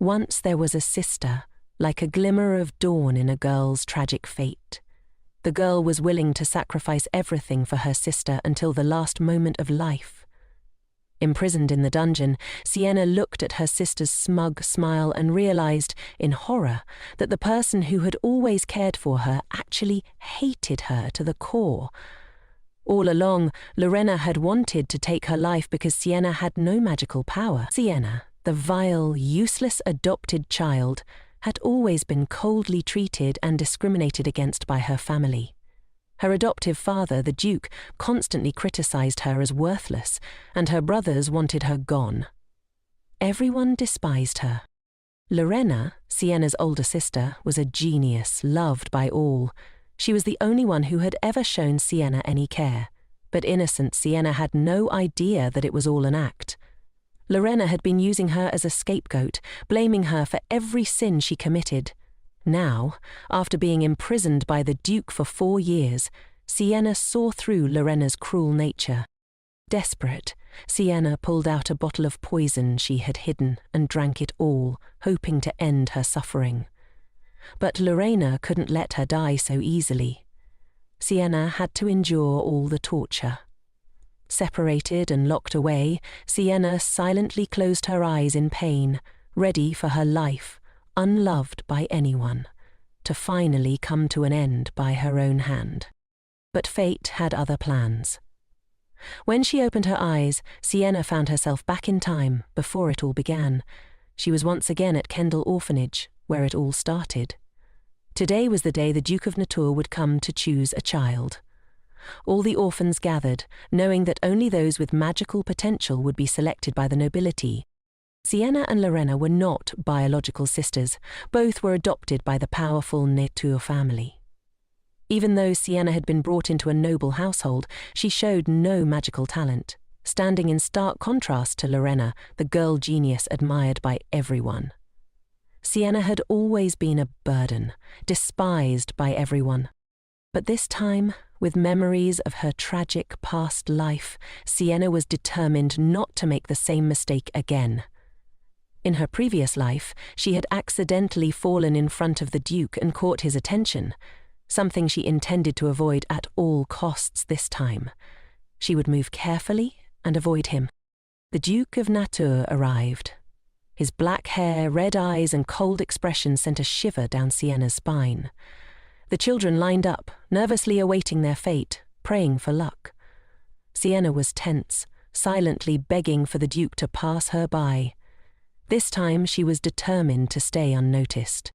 Once there was a sister, like a glimmer of dawn in a girl's tragic fate. The girl was willing to sacrifice everything for her sister until the last moment of life. Imprisoned in the dungeon, Sienna looked at her sister's smug smile and realized, in horror, that the person who had always cared for her actually hated her to the core. All along, Lorena had wanted to take her life because Sienna had no magical power. Sienna, the vile, useless adopted child, had always been coldly treated and discriminated against by her family. Her adoptive father, the Duke, constantly criticized her as worthless, and her brothers wanted her gone. Everyone despised her. Lorena, Sienna's older sister, was a genius, loved by all. She was the only one who had ever shown Sienna any care, but innocent Sienna had no idea that it was all an act. Lorena had been using her as a scapegoat, blaming her for every sin she committed. Now, after being imprisoned by the Duke for 4 years, Sienna saw through Lorena's cruel nature. Desperate, Sienna pulled out a bottle of poison she had hidden and drank it all, hoping to end her suffering. But Lorena couldn't let her die so easily. Sienna had to endure all the torture. Separated and locked away, Sienna silently closed her eyes in pain, ready for her life, unloved by anyone, to finally come to an end by her own hand. But fate had other plans. When she opened her eyes, Sienna found herself back in time, before it all began. She was once again at Kendall Orphanage, where it all started. Today was the day the Duke of Natur would come to choose a child. All the orphans gathered, knowing that only those with magical potential would be selected by the nobility. Sienna and Lorena were not biological sisters. Both were adopted by the powerful Natur family. Even though Sienna had been brought into a noble household, she showed no magical talent, standing in stark contrast to Lorena, the girl genius admired by everyone. Sienna had always been a burden, despised by everyone. But this time, with memories of her tragic past life, Sienna was determined not to make the same mistake again. In her previous life, she had accidentally fallen in front of the Duke and caught his attention, something she intended to avoid at all costs this time. She would move carefully and avoid him. The Duke of Natur arrived. His black hair, red eyes, and cold expression sent a shiver down Sienna's spine. The children lined up, nervously awaiting their fate, praying for luck. Sienna was tense, silently begging for the Duke to pass her by. This time she was determined to stay unnoticed.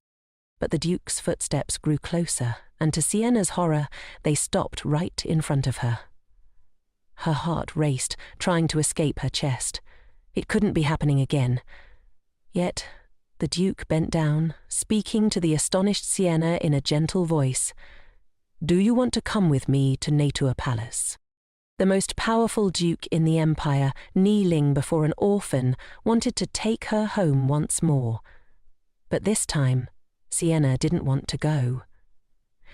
But the Duke's footsteps grew closer, and to Sienna's horror, they stopped right in front of her. Her heart raced, trying to escape her chest. It couldn't be happening again. Yet the Duke bent down, speaking to the astonished Sienna in a gentle voice. "Do you want to come with me to Natur Palace?" The most powerful duke in the empire, kneeling before an orphan, wanted to take her home once more. But this time, Sienna didn't want to go.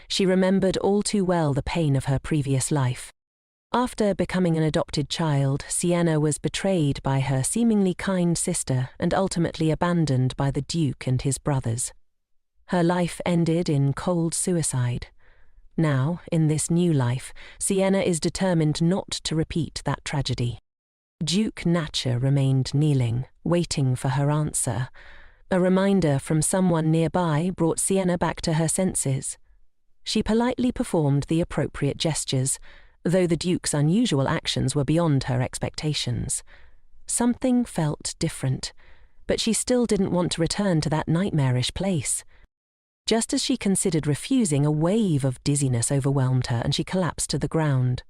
She remembered all too well the pain of her previous life. After becoming an adopted child, Sienna was betrayed by her seemingly kind sister and ultimately abandoned by the Duke and his brothers. Her life ended in cold suicide. Now, in this new life, Sienna is determined not to repeat that tragedy. Duke Nature remained kneeling, waiting for her answer. A reminder from someone nearby brought Sienna back to her senses. She politely performed the appropriate gestures, though the Duke's unusual actions were beyond her expectations. Something felt different, but she still didn't want to return to that nightmarish place. Just as she considered refusing, a wave of dizziness overwhelmed her and she collapsed to the ground.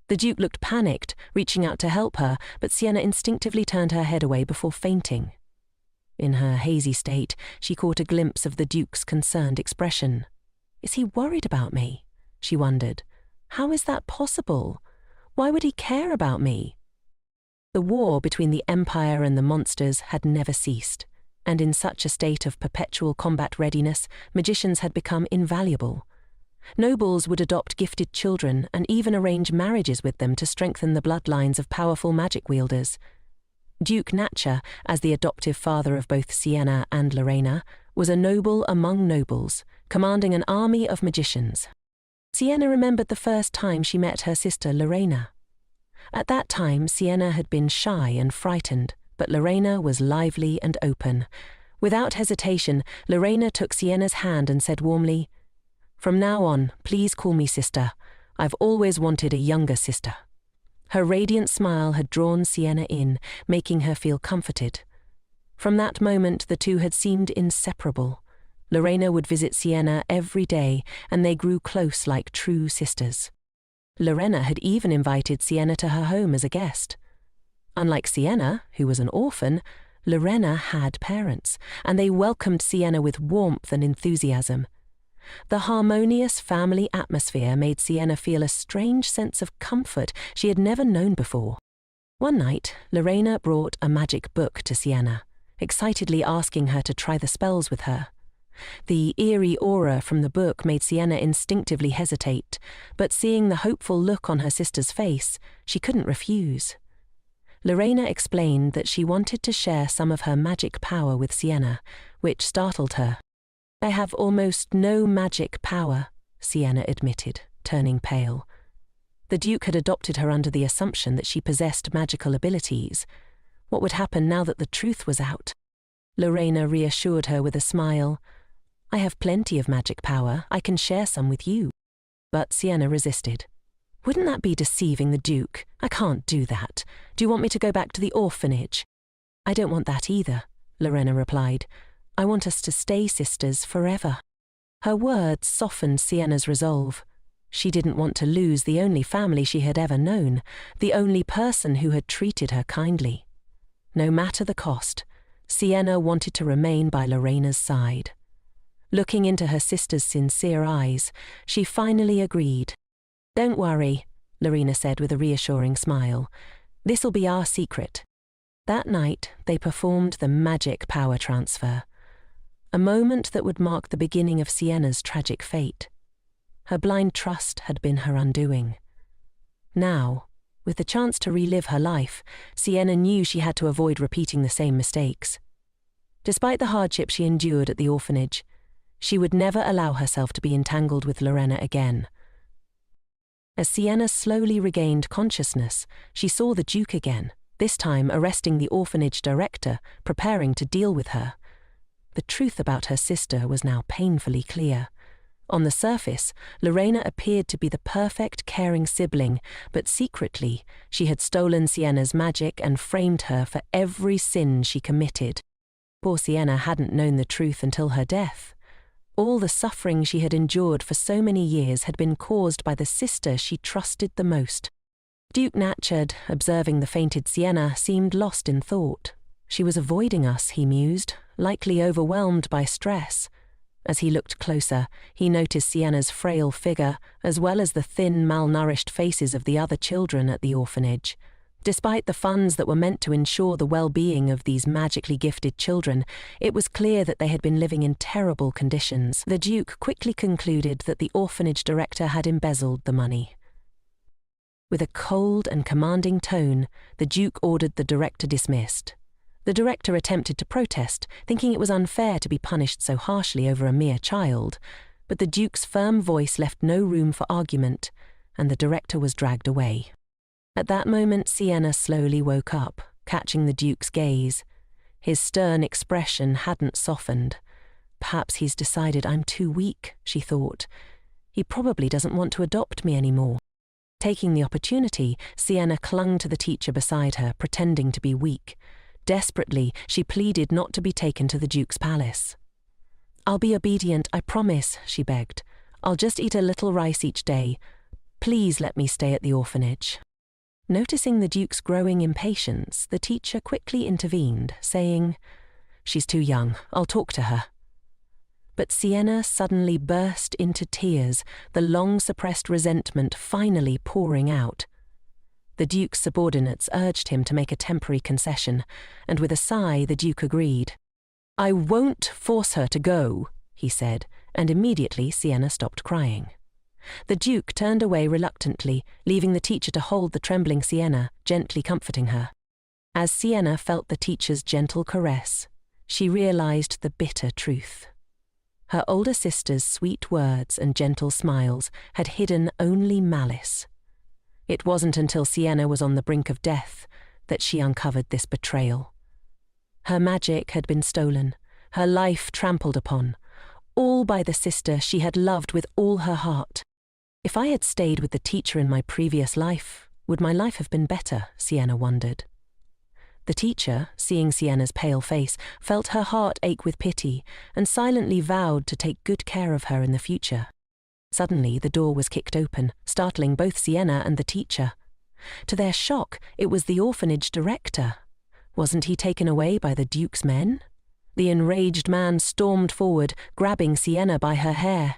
The Duke looked panicked, reaching out to help her, but Sienna instinctively turned her head away before fainting. In her hazy state, she caught a glimpse of the Duke's concerned expression. "Is he worried about me?" she wondered. "How is that possible? Why would he care about me?" The war between the Empire and the monsters had never ceased, and in such a state of perpetual combat readiness, magicians had become invaluable. Nobles would adopt gifted children and even arrange marriages with them to strengthen the bloodlines of powerful magic wielders. Duke Natcha, as the adoptive father of both Sienna and Lorena, was a noble among nobles, commanding an army of magicians. Sienna remembered the first time she met her sister Lorena. At that time, Sienna had been shy and frightened, but Lorena was lively and open. Without hesitation, Lorena took Sienna's hand and said warmly, "From now on, please call me sister. I've always wanted a younger sister." Her radiant smile had drawn Sienna in, making her feel comforted. From that moment, the two had seemed inseparable. Lorena would visit Sienna every day, and they grew close like true sisters. Lorena had even invited Sienna to her home as a guest. Unlike Sienna, who was an orphan, Lorena had parents, and they welcomed Sienna with warmth and enthusiasm. The harmonious family atmosphere made Sienna feel a strange sense of comfort she had never known before. One night, Lorena brought a magic book to Sienna, excitedly asking her to try the spells with her. The eerie aura from the book made Sienna instinctively hesitate, but seeing the hopeful look on her sister's face, she couldn't refuse. Lorena explained that she wanted to share some of her magic power with Sienna, which startled her. "I have almost no magic power," Sienna admitted, turning pale. The Duke had adopted her under the assumption that she possessed magical abilities. What would happen now that the truth was out? Lorena reassured her with a smile. "I have plenty of magic power. I can share some with you." But Sienna resisted. "Wouldn't that be deceiving the Duke? I can't do that. Do you want me to go back to the orphanage?" "I don't want that either," Lorena replied. "I want us to stay sisters forever." Her words softened Sienna's resolve. She didn't want to lose the only family she had ever known, the only person who had treated her kindly. No matter the cost, Sienna wanted to remain by Lorena's side. Looking into her sister's sincere eyes, she finally agreed. "Don't worry," Lorena said with a reassuring smile. "This'll be our secret." That night, they performed the magic power transfer, a moment that would mark the beginning of Sienna's tragic fate. Her blind trust had been her undoing. Now, with the chance to relive her life, Sienna knew she had to avoid repeating the same mistakes. Despite the hardship she endured at the orphanage, she would never allow herself to be entangled with Lorena again. As Sienna slowly regained consciousness, she saw the Duke again, this time arresting the orphanage director, preparing to deal with her. The truth about her sister was now painfully clear. On the surface, Lorena appeared to be the perfect, caring sibling, but secretly, she had stolen Sienna's magic and framed her for every sin she committed. Poor Sienna hadn't known the truth until her death. All the suffering she had endured for so many years had been caused by the sister she trusted the most. Duke Natcha, observing the fainted Sienna, seemed lost in thought. "She was avoiding us," he mused, likely overwhelmed by stress. As he looked closer, he noticed Sienna's frail figure, as well as the thin, malnourished faces of the other children at the orphanage. Despite the funds that were meant to ensure the well-being of these magically gifted children, it was clear that they had been living in terrible conditions. The Duke quickly concluded that the orphanage director had embezzled the money. With a cold and commanding tone, the Duke ordered the director dismissed. The director attempted to protest, thinking it was unfair to be punished so harshly over a mere child, but the Duke's firm voice left no room for argument, and the director was dragged away. At that moment, Sienna slowly woke up, catching the Duke's gaze. His stern expression hadn't softened. "Perhaps he's decided I'm too weak," she thought. "He probably doesn't want to adopt me anymore." Taking the opportunity, Sienna clung to the teacher beside her, pretending to be weak. Desperately, she pleaded not to be taken to the Duke's palace. "I'll be obedient, I promise," she begged. "I'll just eat a little rice each day. Please let me stay at the orphanage." Noticing the Duke's growing impatience, the teacher quickly intervened, saying, "She's too young, I'll talk to her." But Sienna suddenly burst into tears, the long-suppressed resentment finally pouring out. The Duke's subordinates urged him to make a temporary concession, and with a sigh the Duke agreed. "I won't force her to go," he said, and immediately Sienna stopped crying. The Duke turned away reluctantly, leaving the teacher to hold the trembling Sienna, gently comforting her. As Sienna felt the teacher's gentle caress, she realized the bitter truth. Her older sister's sweet words and gentle smiles had hidden only malice. It wasn't until Sienna was on the brink of death that she uncovered this betrayal. Her magic had been stolen, her life trampled upon, all by the sister she had loved with all her heart. If I had stayed with the teacher in my previous life, would my life have been better? Sienna wondered. The teacher, seeing Sienna's pale face, felt her heart ache with pity and silently vowed to take good care of her in the future. Suddenly, the door was kicked open, startling both Sienna and the teacher. To their shock, it was the orphanage director. Wasn't he taken away by the Duke's men? The enraged man stormed forward, grabbing Sienna by her hair.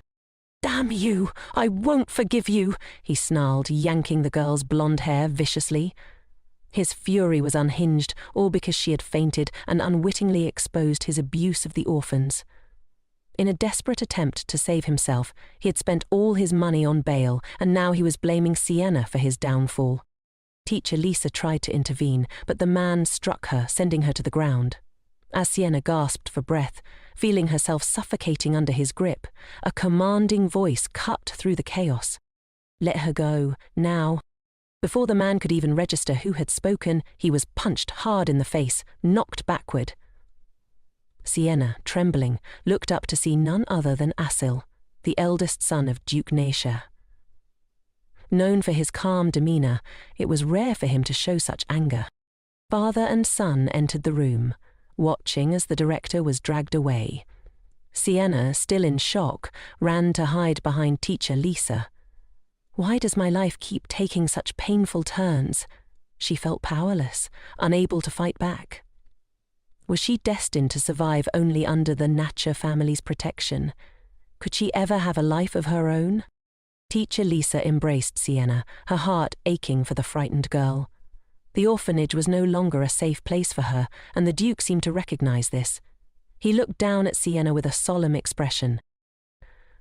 "Damn you! I won't forgive you!" he snarled, yanking the girl's blonde hair viciously. His fury was unhinged, all because she had fainted and unwittingly exposed his abuse of the orphans. In a desperate attempt to save himself, he had spent all his money on bail, and now he was blaming Sienna for his downfall. Teacher Lisa tried to intervene, but the man struck her, sending her to the ground. As Sienna gasped for breath, feeling herself suffocating under his grip, a commanding voice cut through the chaos. "Let her go, now." Before the man could even register who had spoken, he was punched hard in the face, knocked backward. Sienna, trembling, looked up to see none other than Elle, the eldest son of Duke Nasha. Known for his calm demeanor, it was rare for him to show such anger. Father and son entered the room, watching as the director was dragged away. Sienna, still in shock, ran to hide behind teacher Lisa. Why does my life keep taking such painful turns? She felt powerless, unable to fight back. Was she destined to survive only under the Nata family's protection? Could she ever have a life of her own? Teacher Lisa embraced Sienna, her heart aching for the frightened girl. The orphanage was no longer a safe place for her, and the Duke seemed to recognize this. He looked down at Sienna with a solemn expression.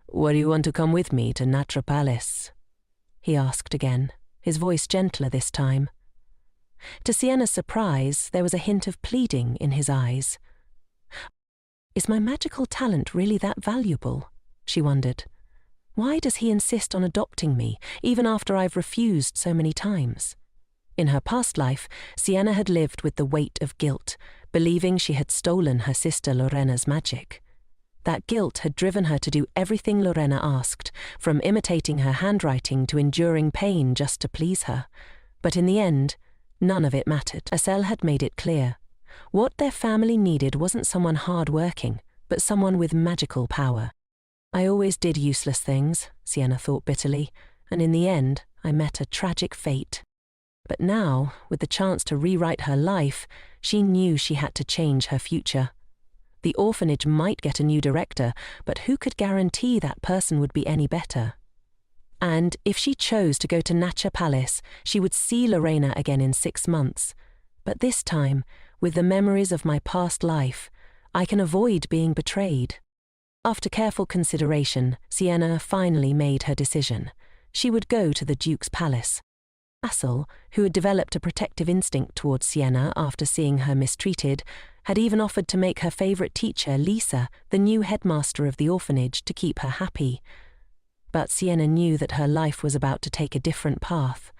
"What do you want to come with me to Natra Palace?" he asked again, his voice gentler this time. To Sienna's surprise, there was a hint of pleading in his eyes. Is my magical talent really that valuable? She wondered. Why does he insist on adopting me, even after I've refused so many times? In her past life, Sienna had lived with the weight of guilt, believing she had stolen her sister Lorena's magic. That guilt had driven her to do everything Lorena asked, from imitating her handwriting to enduring pain just to please her. But in the end, none of it mattered. Elle had made it clear. What their family needed wasn't someone hard-working, but someone with magical power. I always did useless things, Sienna thought bitterly, and in the end, I met a tragic fate. But now, with the chance to rewrite her life, she knew she had to change her future. The orphanage might get a new director, but who could guarantee that person would be any better? And if she chose to go to Natra Palace, she would see Lorena again in 6 months. But this time, with the memories of my past life, I can avoid being betrayed. After careful consideration, Sienna finally made her decision. She would go to the Duke's palace. Elle, who had developed a protective instinct towards Sienna after seeing her mistreated, had even offered to make her favorite teacher, Lisa, the new headmaster of the orphanage to keep her happy. But Sienna knew that her life was about to take a different path.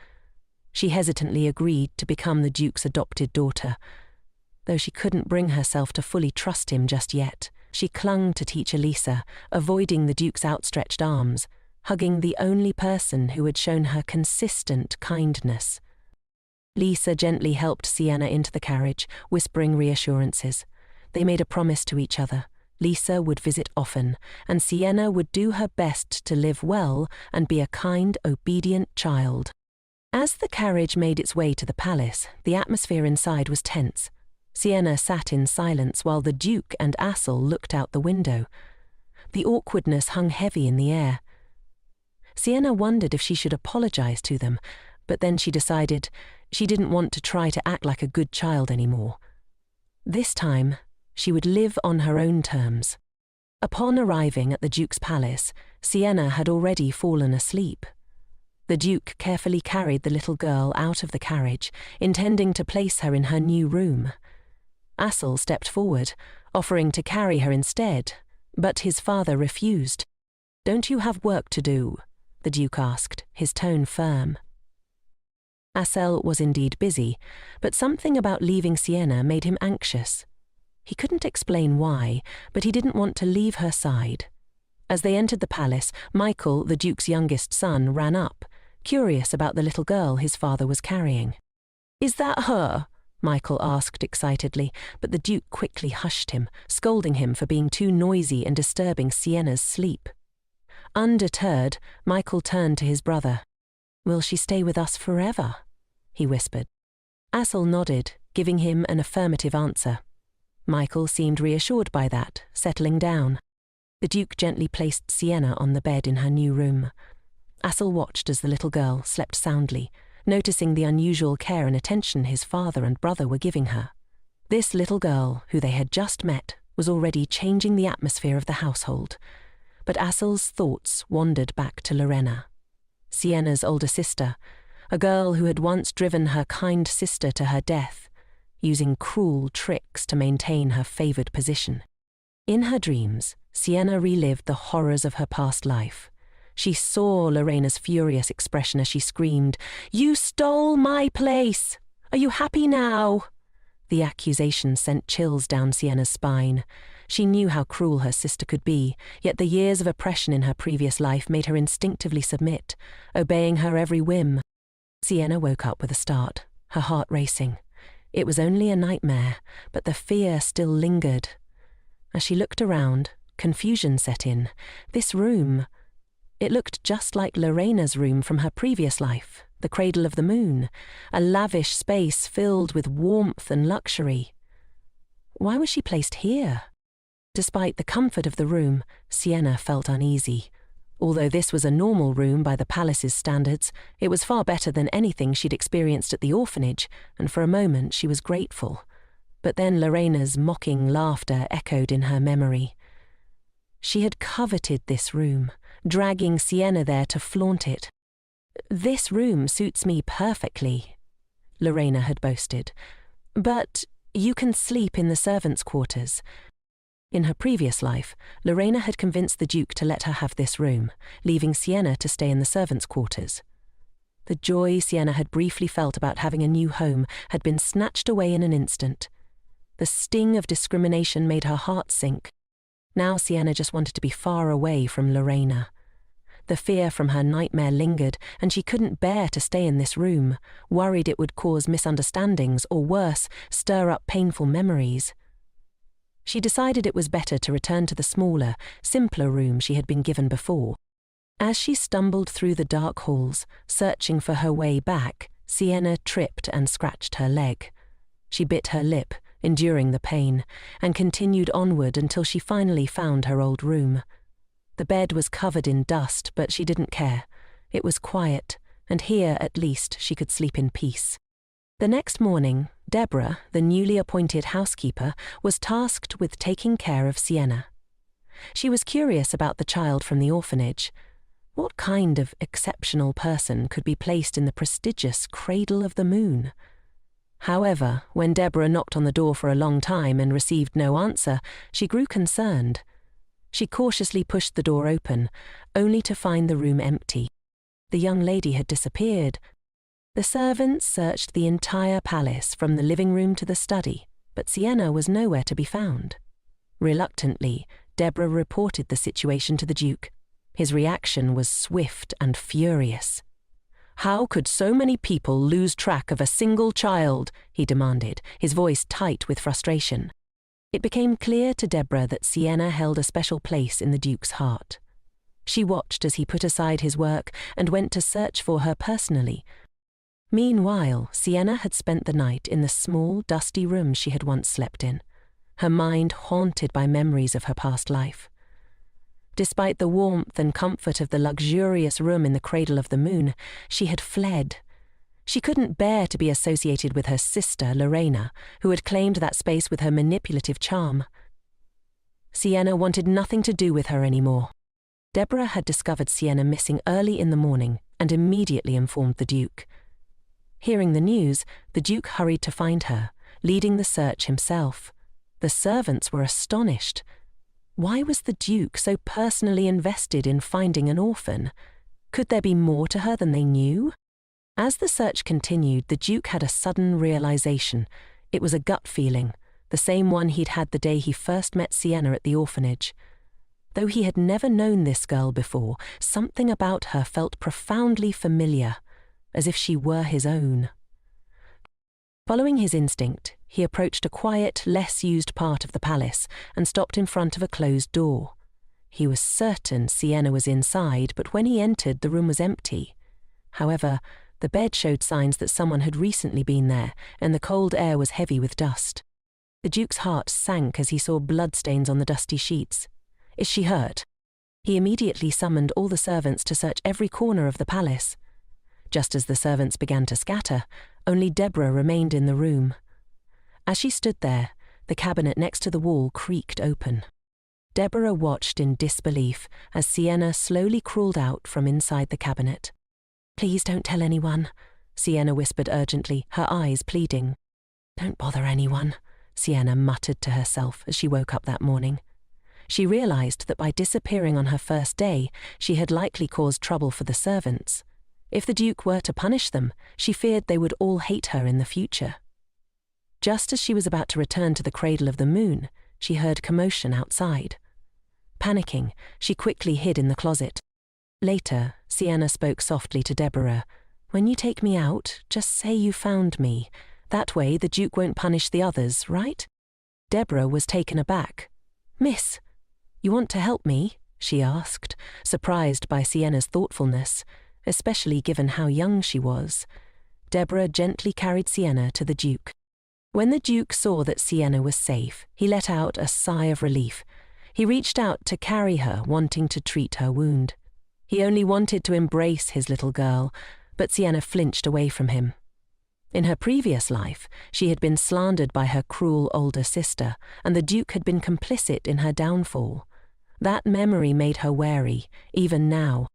She hesitantly agreed to become the Duke's adopted daughter. Though she couldn't bring herself to fully trust him just yet, she clung to teacher Lisa, avoiding the Duke's outstretched arms, hugging the only person who had shown her consistent kindness. Lisa gently helped Sienna into the carriage, whispering reassurances. They made a promise to each other. Lisa would visit often, and Sienna would do her best to live well and be a kind, obedient child. As the carriage made its way to the palace, the atmosphere inside was tense. Sienna sat in silence while the Duke and Elle looked out the window. The awkwardness hung heavy in the air. Sienna wondered if she should apologize to them, but then she decided she didn't want to try to act like a good child anymore. This time, she would live on her own terms. Upon arriving at the Duke's palace, Sienna had already fallen asleep. The Duke carefully carried the little girl out of the carriage, intending to place her in her new room. Elle stepped forward, offering to carry her instead, but his father refused. "Don't you have work to do?" the Duke asked, his tone firm. Elle was indeed busy, but something about leaving Sienna made him anxious. He couldn't explain why, but he didn't want to leave her side. As they entered the palace, Michael, the Duke's youngest son, ran up, curious about the little girl his father was carrying. "Is that her?" Michael asked excitedly, but the Duke quickly hushed him, scolding him for being too noisy and disturbing Sienna's sleep. Undeterred, Michael turned to his brother. "Will she stay with us forever?" he whispered. Elle nodded, giving him an affirmative answer. Michael seemed reassured by that, settling down. The Duke gently placed Sienna on the bed in her new room. Elle watched as the little girl slept soundly, noticing the unusual care and attention his father and brother were giving her. This little girl, who they had just met, was already changing the atmosphere of the household. But Assel's thoughts wandered back to Lorena, Sienna's older sister, a girl who had once driven her kind sister to her death, using cruel tricks to maintain her favored position. In her dreams, Sienna relived the horrors of her past life. She saw Lorena's furious expression as she screamed, "You stole my place! Are you happy now?" The accusation sent chills down Sienna's spine. She knew how cruel her sister could be, yet the years of oppression in her previous life made her instinctively submit, obeying her every whim. Sienna woke up with a start, her heart racing. It was only a nightmare, but the fear still lingered. As she looked around, confusion set in. This room, it looked just like Lorena's room from her previous life, the Cradle of the Moon, a lavish space filled with warmth and luxury. Why was she placed here? Despite the comfort of the room, Sienna felt uneasy. Although this was a normal room by the palace's standards, it was far better than anything she'd experienced at the orphanage, and for a moment she was grateful. But then Lorena's mocking laughter echoed in her memory. She had coveted this room, dragging Sienna there to flaunt it. "This room suits me perfectly," Lorena had boasted. "But you can sleep in the servants' quarters." In her previous life, Lorena had convinced the Duke to let her have this room, leaving Sienna to stay in the servants' quarters. The joy Sienna had briefly felt about having a new home had been snatched away in an instant. The sting of discrimination made her heart sink. Now Sienna just wanted to be far away from Lorena. The fear from her nightmare lingered, and she couldn't bear to stay in this room, worried it would cause misunderstandings or worse, stir up painful memories. She decided it was better to return to the smaller, simpler room she had been given before. As she stumbled through the dark halls, searching for her way back, Sienna tripped and scratched her leg. She bit her lip, enduring the pain, and continued onward until she finally found her old room. The bed was covered in dust, but she didn't care. It was quiet, and here at least she could sleep in peace. The next morning, Deborah, the newly appointed housekeeper, was tasked with taking care of Sienna. She was curious about the child from the orphanage. What kind of exceptional person could be placed in the prestigious Cradle of the Moon? However, when Deborah knocked on the door for a long time and received no answer, she grew concerned. She cautiously pushed the door open, only to find the room empty. The young lady had disappeared. The servants searched the entire palace from the living room to the study, but Sienna was nowhere to be found. Reluctantly, Deborah reported the situation to the Duke. His reaction was swift and furious. "How could so many people lose track of a single child?" he demanded, his voice tight with frustration. It became clear to Deborah that Sienna held a special place in the Duke's heart. She watched as he put aside his work and went to search for her personally. Meanwhile, Sienna had spent the night in the small, dusty room she had once slept in, her mind haunted by memories of her past life. Despite the warmth and comfort of the luxurious room in the Cradle of the Moon, she had fled. She couldn't bear to be associated with her sister, Lorena, who had claimed that space with her manipulative charm. Sienna wanted nothing to do with her anymore. Deborah had discovered Sienna missing early in the morning, and immediately informed the Duke. Hearing the news, the Duke hurried to find her, leading the search himself. The servants were astonished. Why was the Duke so personally invested in finding an orphan? Could there be more to her than they knew? As the search continued, the Duke had a sudden realization. It was a gut feeling, the same one he'd had the day he first met Sienna at the orphanage. Though he had never known this girl before, something about her felt profoundly familiar, as if she were his own. Following his instinct, he approached a quiet, less used part of the palace and stopped in front of a closed door. He was certain Sienna was inside, but when he entered, the room was empty. However, the bed showed signs that someone had recently been there, and the cold air was heavy with dust. The Duke's heart sank as he saw bloodstains on the dusty sheets. Is she hurt? He immediately summoned all the servants to search every corner of the palace. Just as the servants began to scatter, only Deborah remained in the room. As she stood there, the cabinet next to the wall creaked open. Deborah watched in disbelief as Sienna slowly crawled out from inside the cabinet. "Please don't tell anyone," Sienna whispered urgently, her eyes pleading. "Don't bother anyone," Sienna muttered to herself as she woke up that morning. She realized that by disappearing on her first day, she had likely caused trouble for the servants. If the Duke were to punish them, she feared they would all hate her in the future. Just as she was about to return to the Cradle of the Moon, she heard commotion outside. Panicking, she quickly hid in the closet. Later, Sienna spoke softly to Deborah. "When you take me out, just say you found me. That way the Duke won't punish the others, right?" Deborah was taken aback. "Miss, you want to help me?" she asked, surprised by Sienna's thoughtfulness, especially given how young she was. Deborah gently carried Sienna to the Duke. When the Duke saw that Sienna was safe, he let out a sigh of relief. He reached out to carry her, wanting to treat her wound. He only wanted to embrace his little girl, but Sienna flinched away from him. In her previous life, she had been slandered by her cruel older sister, and the Duke had been complicit in her downfall. That memory made her wary, even now.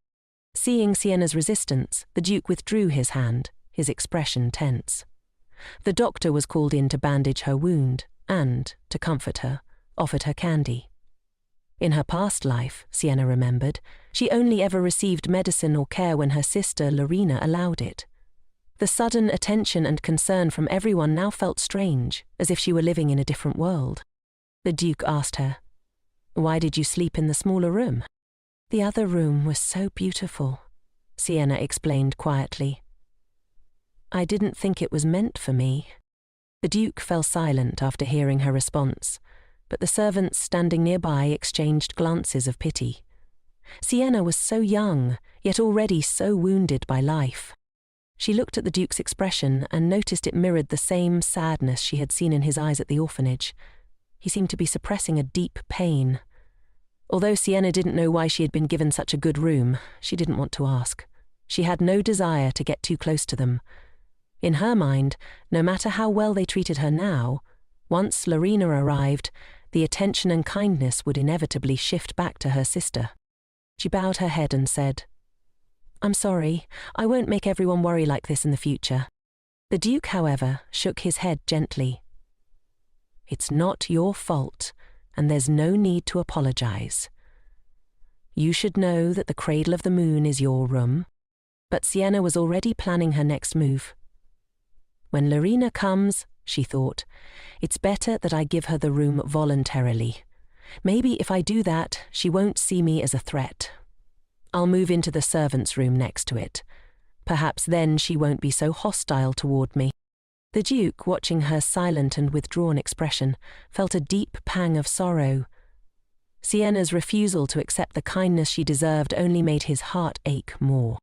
Seeing Sienna's resistance, the Duke withdrew his hand, his expression tense. The doctor was called in to bandage her wound and, to comfort her, offered her candy. In her past life, Sienna remembered, she only ever received medicine or care when her sister Lorena allowed it. The sudden attention and concern from everyone now felt strange, as if she were living in a different world. The Duke asked her, "Why did you sleep in the smaller room?" "The other room was so beautiful," Sienna explained quietly. "I didn't think it was meant for me." The Duke fell silent after hearing her response, but the servants standing nearby exchanged glances of pity. Sienna was so young, yet already so wounded by life. She looked at the Duke's expression and noticed it mirrored the same sadness she had seen in his eyes at the orphanage. He seemed to be suppressing a deep pain. Although Sienna didn't know why she had been given such a good room, she didn't want to ask. She had no desire to get too close to them. In her mind, no matter how well they treated her now, once Lorena arrived, the attention and kindness would inevitably shift back to her sister. She bowed her head and said, "I'm sorry, I won't make everyone worry like this in the future." The Duke, however, shook his head gently. "It's not your fault, and there's no need to apologize. You should know that the Cradle of the Moon is your room." But Sienna was already planning her next move. "When Lorena comes," she thought, "it's better that I give her the room voluntarily. Maybe if I do that, she won't see me as a threat. I'll move into the servants' room next to it. Perhaps then she won't be so hostile toward me." The Duke, watching her silent and withdrawn expression, felt a deep pang of sorrow. Sienna's refusal to accept the kindness she deserved only made his heart ache more.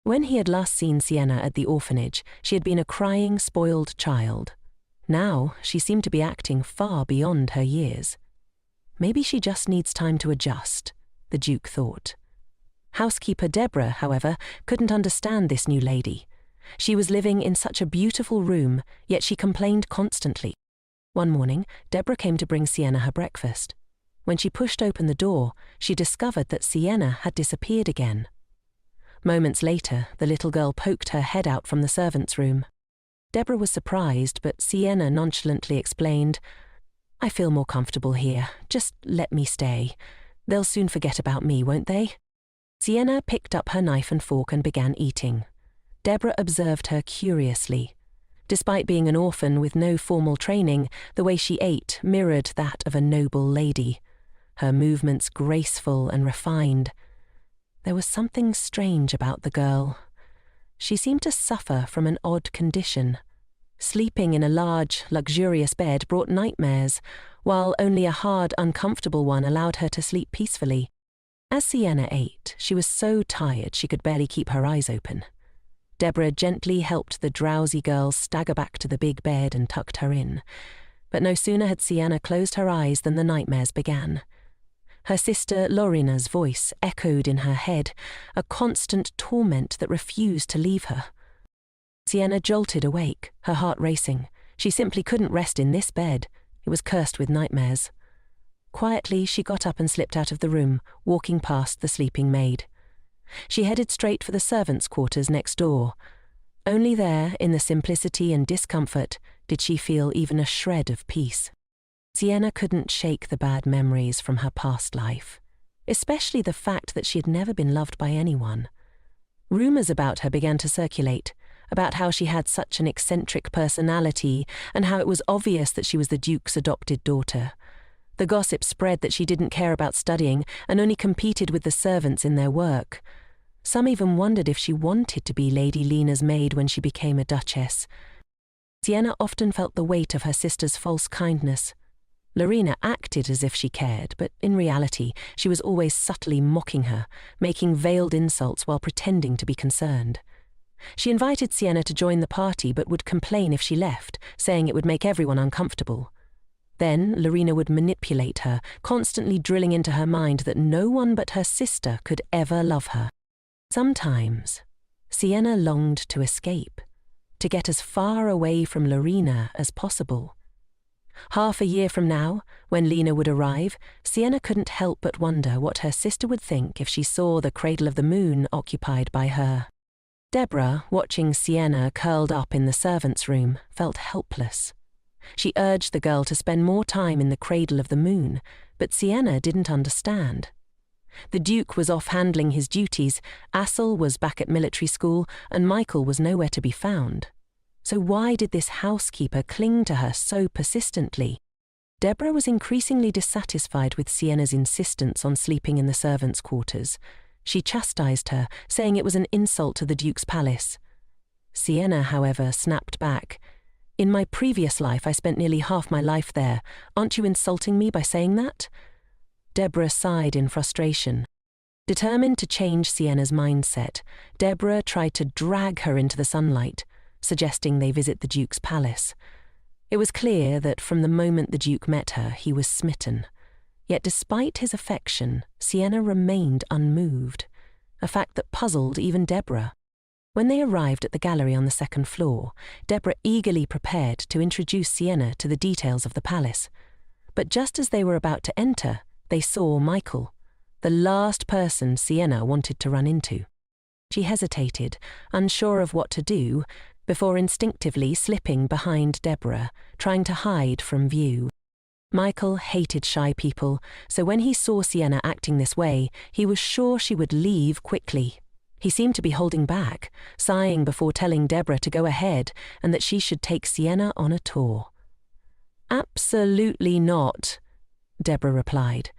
When he had last seen Sienna at the orphanage, she had been a crying, spoiled child. Now she seemed to be acting far beyond her years. Maybe she just needs time to adjust, the Duke thought. Housekeeper Deborah, however, couldn't understand this new lady. She was living in such a beautiful room, yet she complained constantly. One morning, Deborah came to bring Sienna her breakfast. When she pushed open the door, she discovered that Sienna had disappeared again. Moments later, the little girl poked her head out from the servants' room. Deborah was surprised, but Sienna nonchalantly explained, "I feel more comfortable here. Just let me stay. They'll soon forget about me, won't they?" Sienna picked up her knife and fork and began eating. Deborah observed her curiously. Despite being an orphan with no formal training, the way she ate mirrored that of a noble lady, her movements graceful and refined. There was something strange about the girl. She seemed to suffer from an odd condition. Sleeping in a large, luxurious bed brought nightmares, while only a hard, uncomfortable one allowed her to sleep peacefully. As Sienna ate, she was so tired she could barely keep her eyes open. Deborah gently helped the drowsy girl stagger back to the big bed and tucked her in. But no sooner had Sienna closed her eyes than the nightmares began. Her sister Lorina's voice echoed in her head, a constant torment that refused to leave her. Sienna jolted awake, her heart racing. She simply couldn't rest in this bed. It was cursed with nightmares. Quietly, she got up and slipped out of the room, walking past the sleeping maid. She headed straight for the servants' quarters next door. Only there, in the simplicity and discomfort, did she feel even a shred of peace. Sienna couldn't shake the bad memories from her past life, especially the fact that she had never been loved by anyone. Rumors about her began to circulate, about how she had such an eccentric personality and how it was obvious that she was the Duke's adopted daughter. The gossip spread that she didn't care about studying and only competed with the servants in their work. Some even wondered if she wanted to be Lady Lena's maid when she became a duchess. Sienna often felt the weight of her sister's false kindness. Lorena acted as if she cared, but in reality, she was always subtly mocking her, making veiled insults while pretending to be concerned. She invited Sienna to join the party but would complain if she left, saying it would make everyone uncomfortable. Then Lorena would manipulate her, constantly drilling into her mind that no one but her sister could ever love her. Sometimes, Sienna longed to escape, to get as far away from Lorena as possible. Half a year from now, when Lena would arrive, Sienna couldn't help but wonder what her sister would think if she saw the cradle of the moon occupied by her. Deborah, watching Sienna curled up in the servants' room, felt helpless. She urged the girl to spend more time in the cradle of the moon, but Sienna didn't understand. The Duke was off handling his duties, Asle was back at military school, and Michael was nowhere to be found. So why did this housekeeper cling to her so persistently? Deborah was increasingly dissatisfied with Sienna's insistence on sleeping in the servants' quarters. She chastised her, saying it was an insult to the Duke's palace. Sienna, however, snapped back. "In my previous life, I spent nearly half my life there. Aren't you insulting me by saying that?" Deborah sighed in frustration. Determined to change Sienna's mindset, Deborah tried to drag her into the sunlight, suggesting they visit the Duke's palace. It was clear that from the moment the Duke met her, he was smitten. Yet despite his affection, Sienna remained unmoved, a fact that puzzled even Deborah. When they arrived at the gallery on the second floor, Deborah eagerly prepared to introduce Sienna to the details of the palace. But just as they were about to enter, they saw Michael, the last person Sienna wanted to run into. She hesitated, unsure of what to do, before instinctively slipping behind Deborah, trying to hide from view. Michael hated shy people, so when he saw Sienna acting this way, he was sure she would leave quickly. He seemed to be holding back, sighing before telling Deborah to go ahead and that she should take Sienna on a tour. "Absolutely not," Deborah replied,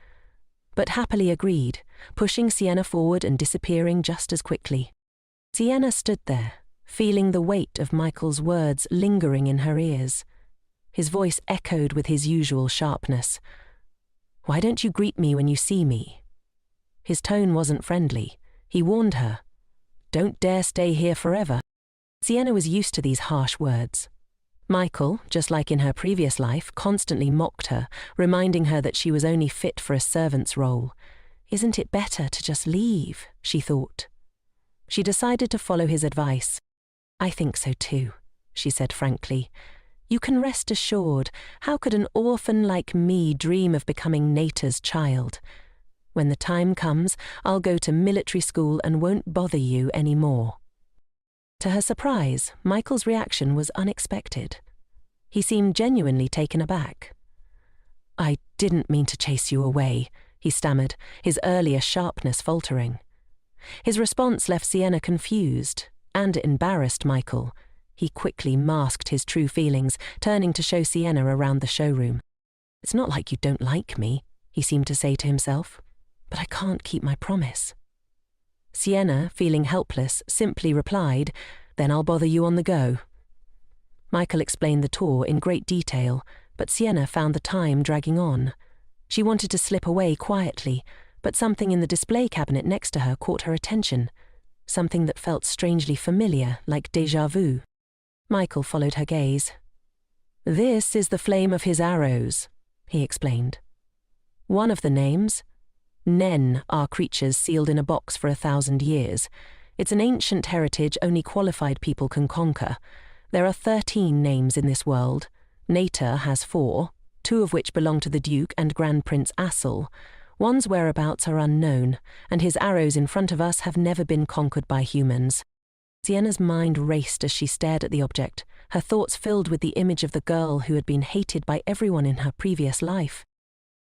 but happily agreed, pushing Sienna forward and disappearing just as quickly. Sienna stood there, feeling the weight of Michael's words lingering in her ears. His voice echoed with his usual sharpness. "Why don't you greet me when you see me?" His tone wasn't friendly. He warned her, "Don't dare stay here forever." Sienna was used to these harsh words. Michael, just like in her previous life, constantly mocked her, reminding her that she was only fit for a servant's role. "Isn't it better to just leave?" she thought. She decided to follow his advice. "I think so too," she said frankly. "You can rest assured, how could an orphan like me dream of becoming Nata's child? When the time comes, I'll go to military school and won't bother you anymore." To her surprise, Michael's reaction was unexpected. He seemed genuinely taken aback. "I didn't mean to chase you away," he stammered, his earlier sharpness faltering. His response left Sienna confused and embarrassed Michael. He quickly masked his true feelings, turning to show Sienna around the showroom. "It's not like you don't like me," he seemed to say to himself, "but I can't keep my promise." Sienna, feeling helpless, simply replied, "Then I'll bother you on the go." Michael explained the tour in great detail, but Sienna found the time dragging on. She wanted to slip away quietly, but something in the display cabinet next to her caught her attention, something that felt strangely familiar, like déjà vu. Michael followed her gaze. "This is the flame of his arrows," he explained. "One of the names, Nen, are creatures sealed in a box for 1,000 years. It's an ancient heritage only qualified people can conquer. There are 13 names in this world. Nata has 4, 2 of which belong to the Duke and Grand Prince Asur. One's whereabouts are unknown, and his arrows in front of us have never been conquered by humans." Sienna's mind raced as she stared at the object, her thoughts filled with the image of the girl who had been hated by everyone in her previous life.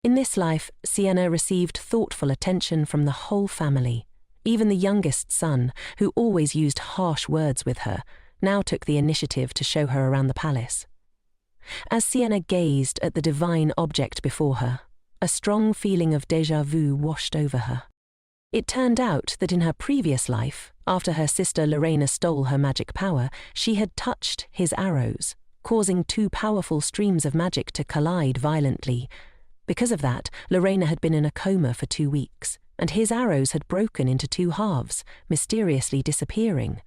In this life, Sienna received thoughtful attention from the whole family. Even the youngest son, who always used harsh words with her, now took the initiative to show her around the palace. As Sienna gazed at the divine object before her, a strong feeling of déjà vu washed over her. It turned out that in her previous life, after her sister Lorena stole her magic power, she had touched his arrows, causing 2 powerful streams of magic to collide violently. Because of that, Lorena had been in a coma for 2 weeks, and his arrows had broken into 2 halves, mysteriously disappearing.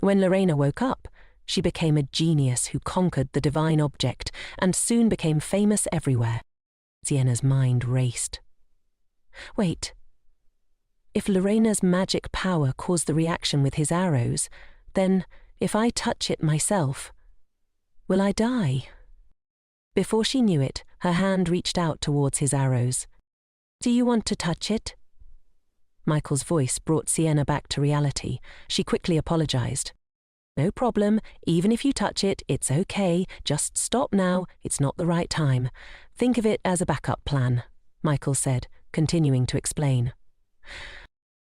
When Lorena woke up, she became a genius who conquered the divine object and soon became famous everywhere. Sienna's mind raced. Wait. If Lorena's magic power caused the reaction with his arrows, then, if I touch it myself, will I die? Before she knew it, her hand reached out towards his arrows. "Do you want to touch it?" Michael's voice brought Sienna back to reality. She quickly apologized. "No problem. Even if you touch it, it's okay. Just stop now. It's not the right time. Think of it as a backup plan," Michael said, continuing to explain.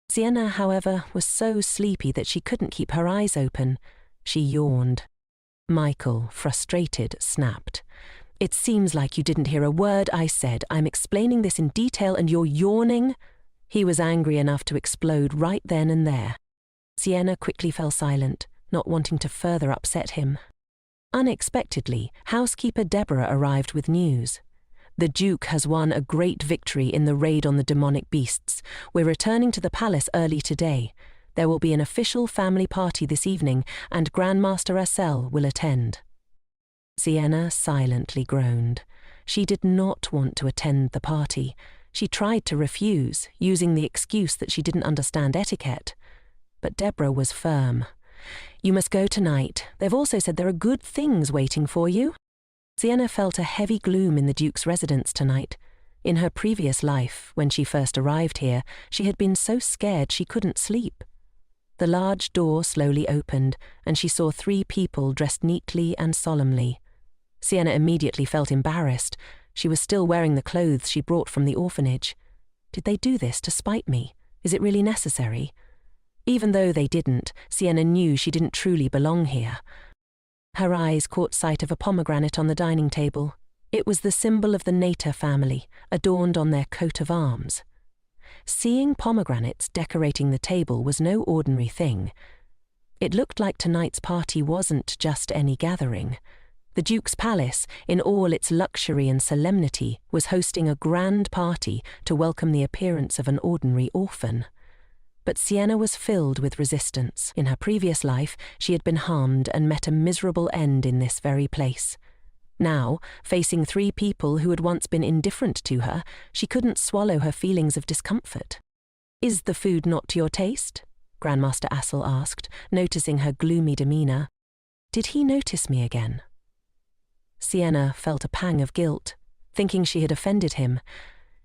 Sienna, however, was so sleepy that she couldn't keep her eyes open. She yawned. Michael, frustrated, snapped. "It seems like you didn't hear a word I said. I'm explaining this in detail and you're yawning." He was angry enough to explode right then and there. Sienna quickly fell silent, not wanting to further upset him. Unexpectedly, housekeeper Deborah arrived with news. "The Duke has won a great victory in the raid on the demonic beasts. We're returning to the palace early today. There will be an official family party this evening, and Grandmaster Elle will attend." Sienna silently groaned. She did not want to attend the party. She tried to refuse, using the excuse that she didn't understand etiquette. But Deborah was firm. "You must go tonight. They've also said there are good things waiting for you." Sienna felt a heavy gloom in the Duke's residence tonight. In her previous life, when she first arrived here, she had been so scared she couldn't sleep. The large door slowly opened, and she saw 3 people dressed neatly and solemnly. Sienna immediately felt embarrassed. She was still wearing the clothes she brought from the orphanage. Did they do this to spite me? Is it really necessary? Even though they didn't, Sienna knew she didn't truly belong here. Her eyes caught sight of a pomegranate on the dining table. It was the symbol of the Nata family, adorned on their coat of arms. Seeing pomegranates decorating the table was no ordinary thing. It looked like tonight's party wasn't just any gathering. The Duke's palace, in all its luxury and solemnity, was hosting a grand party to welcome the appearance of an ordinary orphan. But Sienna was filled with resistance. In her previous life, she had been harmed and met a miserable end in this very place. Now, facing 3 people who had once been indifferent to her, she couldn't swallow her feelings of discomfort. "Is the food not to your taste?" Grandmaster Asur asked, noticing her gloomy demeanour. Did he notice me again? Sienna felt a pang of guilt, thinking she had offended him.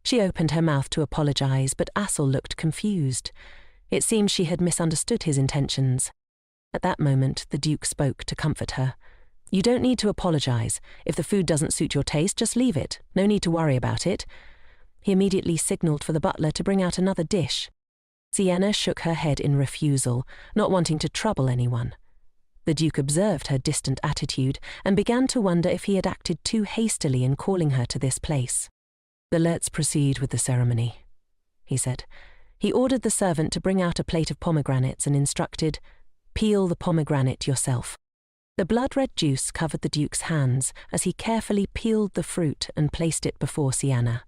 She opened her mouth to apologize, but Asle looked confused. It seemed she had misunderstood his intentions. At that moment, the Duke spoke to comfort her. "You don't need to apologize. If the food doesn't suit your taste, just leave it. No need to worry about it." He immediately signaled for the butler to bring out another dish. Sienna shook her head in refusal, not wanting to trouble anyone. The Duke observed her distant attitude and began to wonder if he had acted too hastily in calling her to this place. "Let's proceed with the ceremony," he said. He ordered the servant to bring out a plate of pomegranates and instructed, "Peel the pomegranate yourself." The blood-red juice covered the Duke's hands as he carefully peeled the fruit and placed it before Sienna.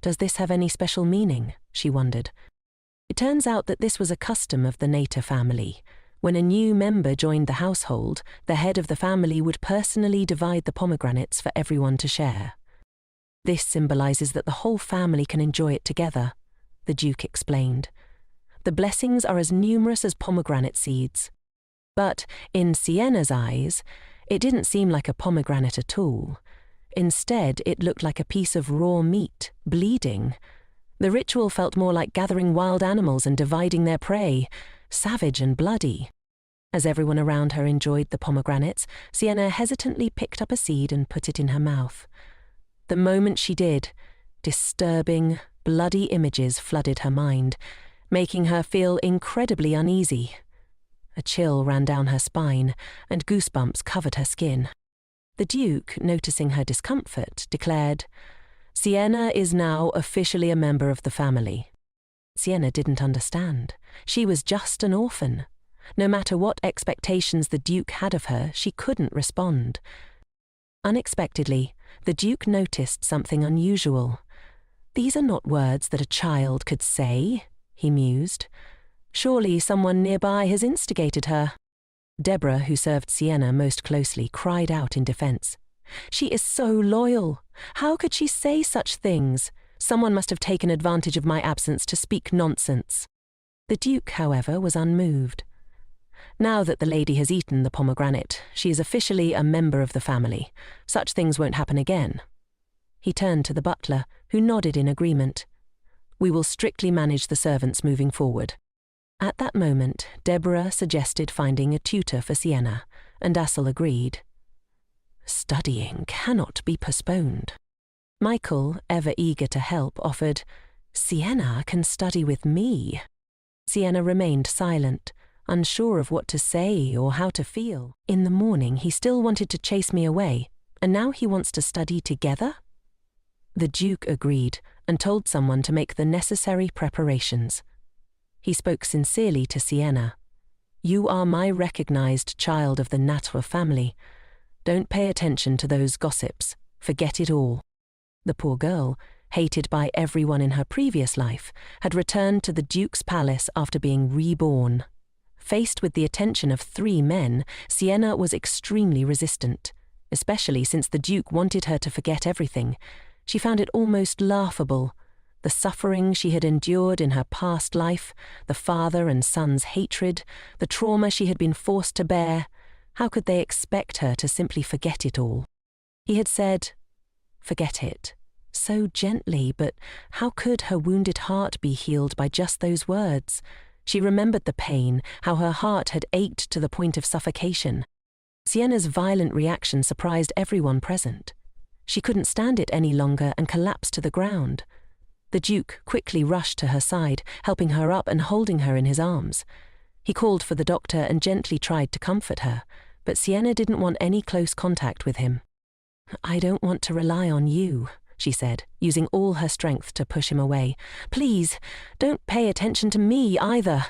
Does this have any special meaning? She wondered. It turns out that this was a custom of the Nata family. When a new member joined the household, the head of the family would personally divide the pomegranates for everyone to share. "This symbolizes that the whole family can enjoy it together," the Duke explained. "The blessings are as numerous as pomegranate seeds." But in Sienna's eyes, it didn't seem like a pomegranate at all. Instead, it looked like a piece of raw meat, bleeding. The ritual felt more like gathering wild animals and dividing their prey, savage and bloody. As everyone around her enjoyed the pomegranates, Sienna hesitantly picked up a seed and put it in her mouth. The moment she did, disturbing, bloody images flooded her mind, making her feel incredibly uneasy. A chill ran down her spine, and goosebumps covered her skin. The Duke, noticing her discomfort, declared, "Sienna is now officially a member of the family." Sienna didn't understand. She was just an orphan. No matter what expectations the Duke had of her, she couldn't respond. Unexpectedly, the Duke noticed something unusual. "These are not words that a child could say," he mused. "Surely someone nearby has instigated her." Deborah, who served Sienna most closely, cried out in defense. "She is so loyal. How could she say such things? Someone must have taken advantage of my absence to speak nonsense." The Duke, however, was unmoved. "Now that the lady has eaten the pomegranate, she is officially a member of the family. Such things won't happen again." He turned to the butler, who nodded in agreement. "We will strictly manage the servants moving forward." At that moment, Deborah suggested finding a tutor for Sienna, and Asle agreed. Studying cannot be postponed. Michael, ever eager to help, offered, "Sienna can study with me." Sienna remained silent, unsure of what to say or how to feel. "In the morning he still wanted to chase me away, and now he wants to study together?" The Duke agreed and told someone to make the necessary preparations. He spoke sincerely to Sienna. "You are my recognized child of the Nata family. Don't pay attention to those gossips. Forget it all." The poor girl, hated by everyone in her previous life, had returned to the Duke's palace after being reborn. Faced with the attention of 3 men, Sienna was extremely resistant, especially since the Duke wanted her to forget everything. She found it almost laughable. The suffering she had endured in her past life, the father and son's hatred, the trauma she had been forced to bear, how could they expect her to simply forget it all? He had said, "Forget it," so gently, but how could her wounded heart be healed by just those words? She remembered the pain, how her heart had ached to the point of suffocation. Sienna's violent reaction surprised everyone present. She couldn't stand it any longer and collapsed to the ground. The Duke quickly rushed to her side, helping her up and holding her in his arms. He called for the doctor and gently tried to comfort her, but Sienna didn't want any close contact with him. "I don't want to rely on you," she said, using all her strength to push him away. "Please, don't pay attention to me either."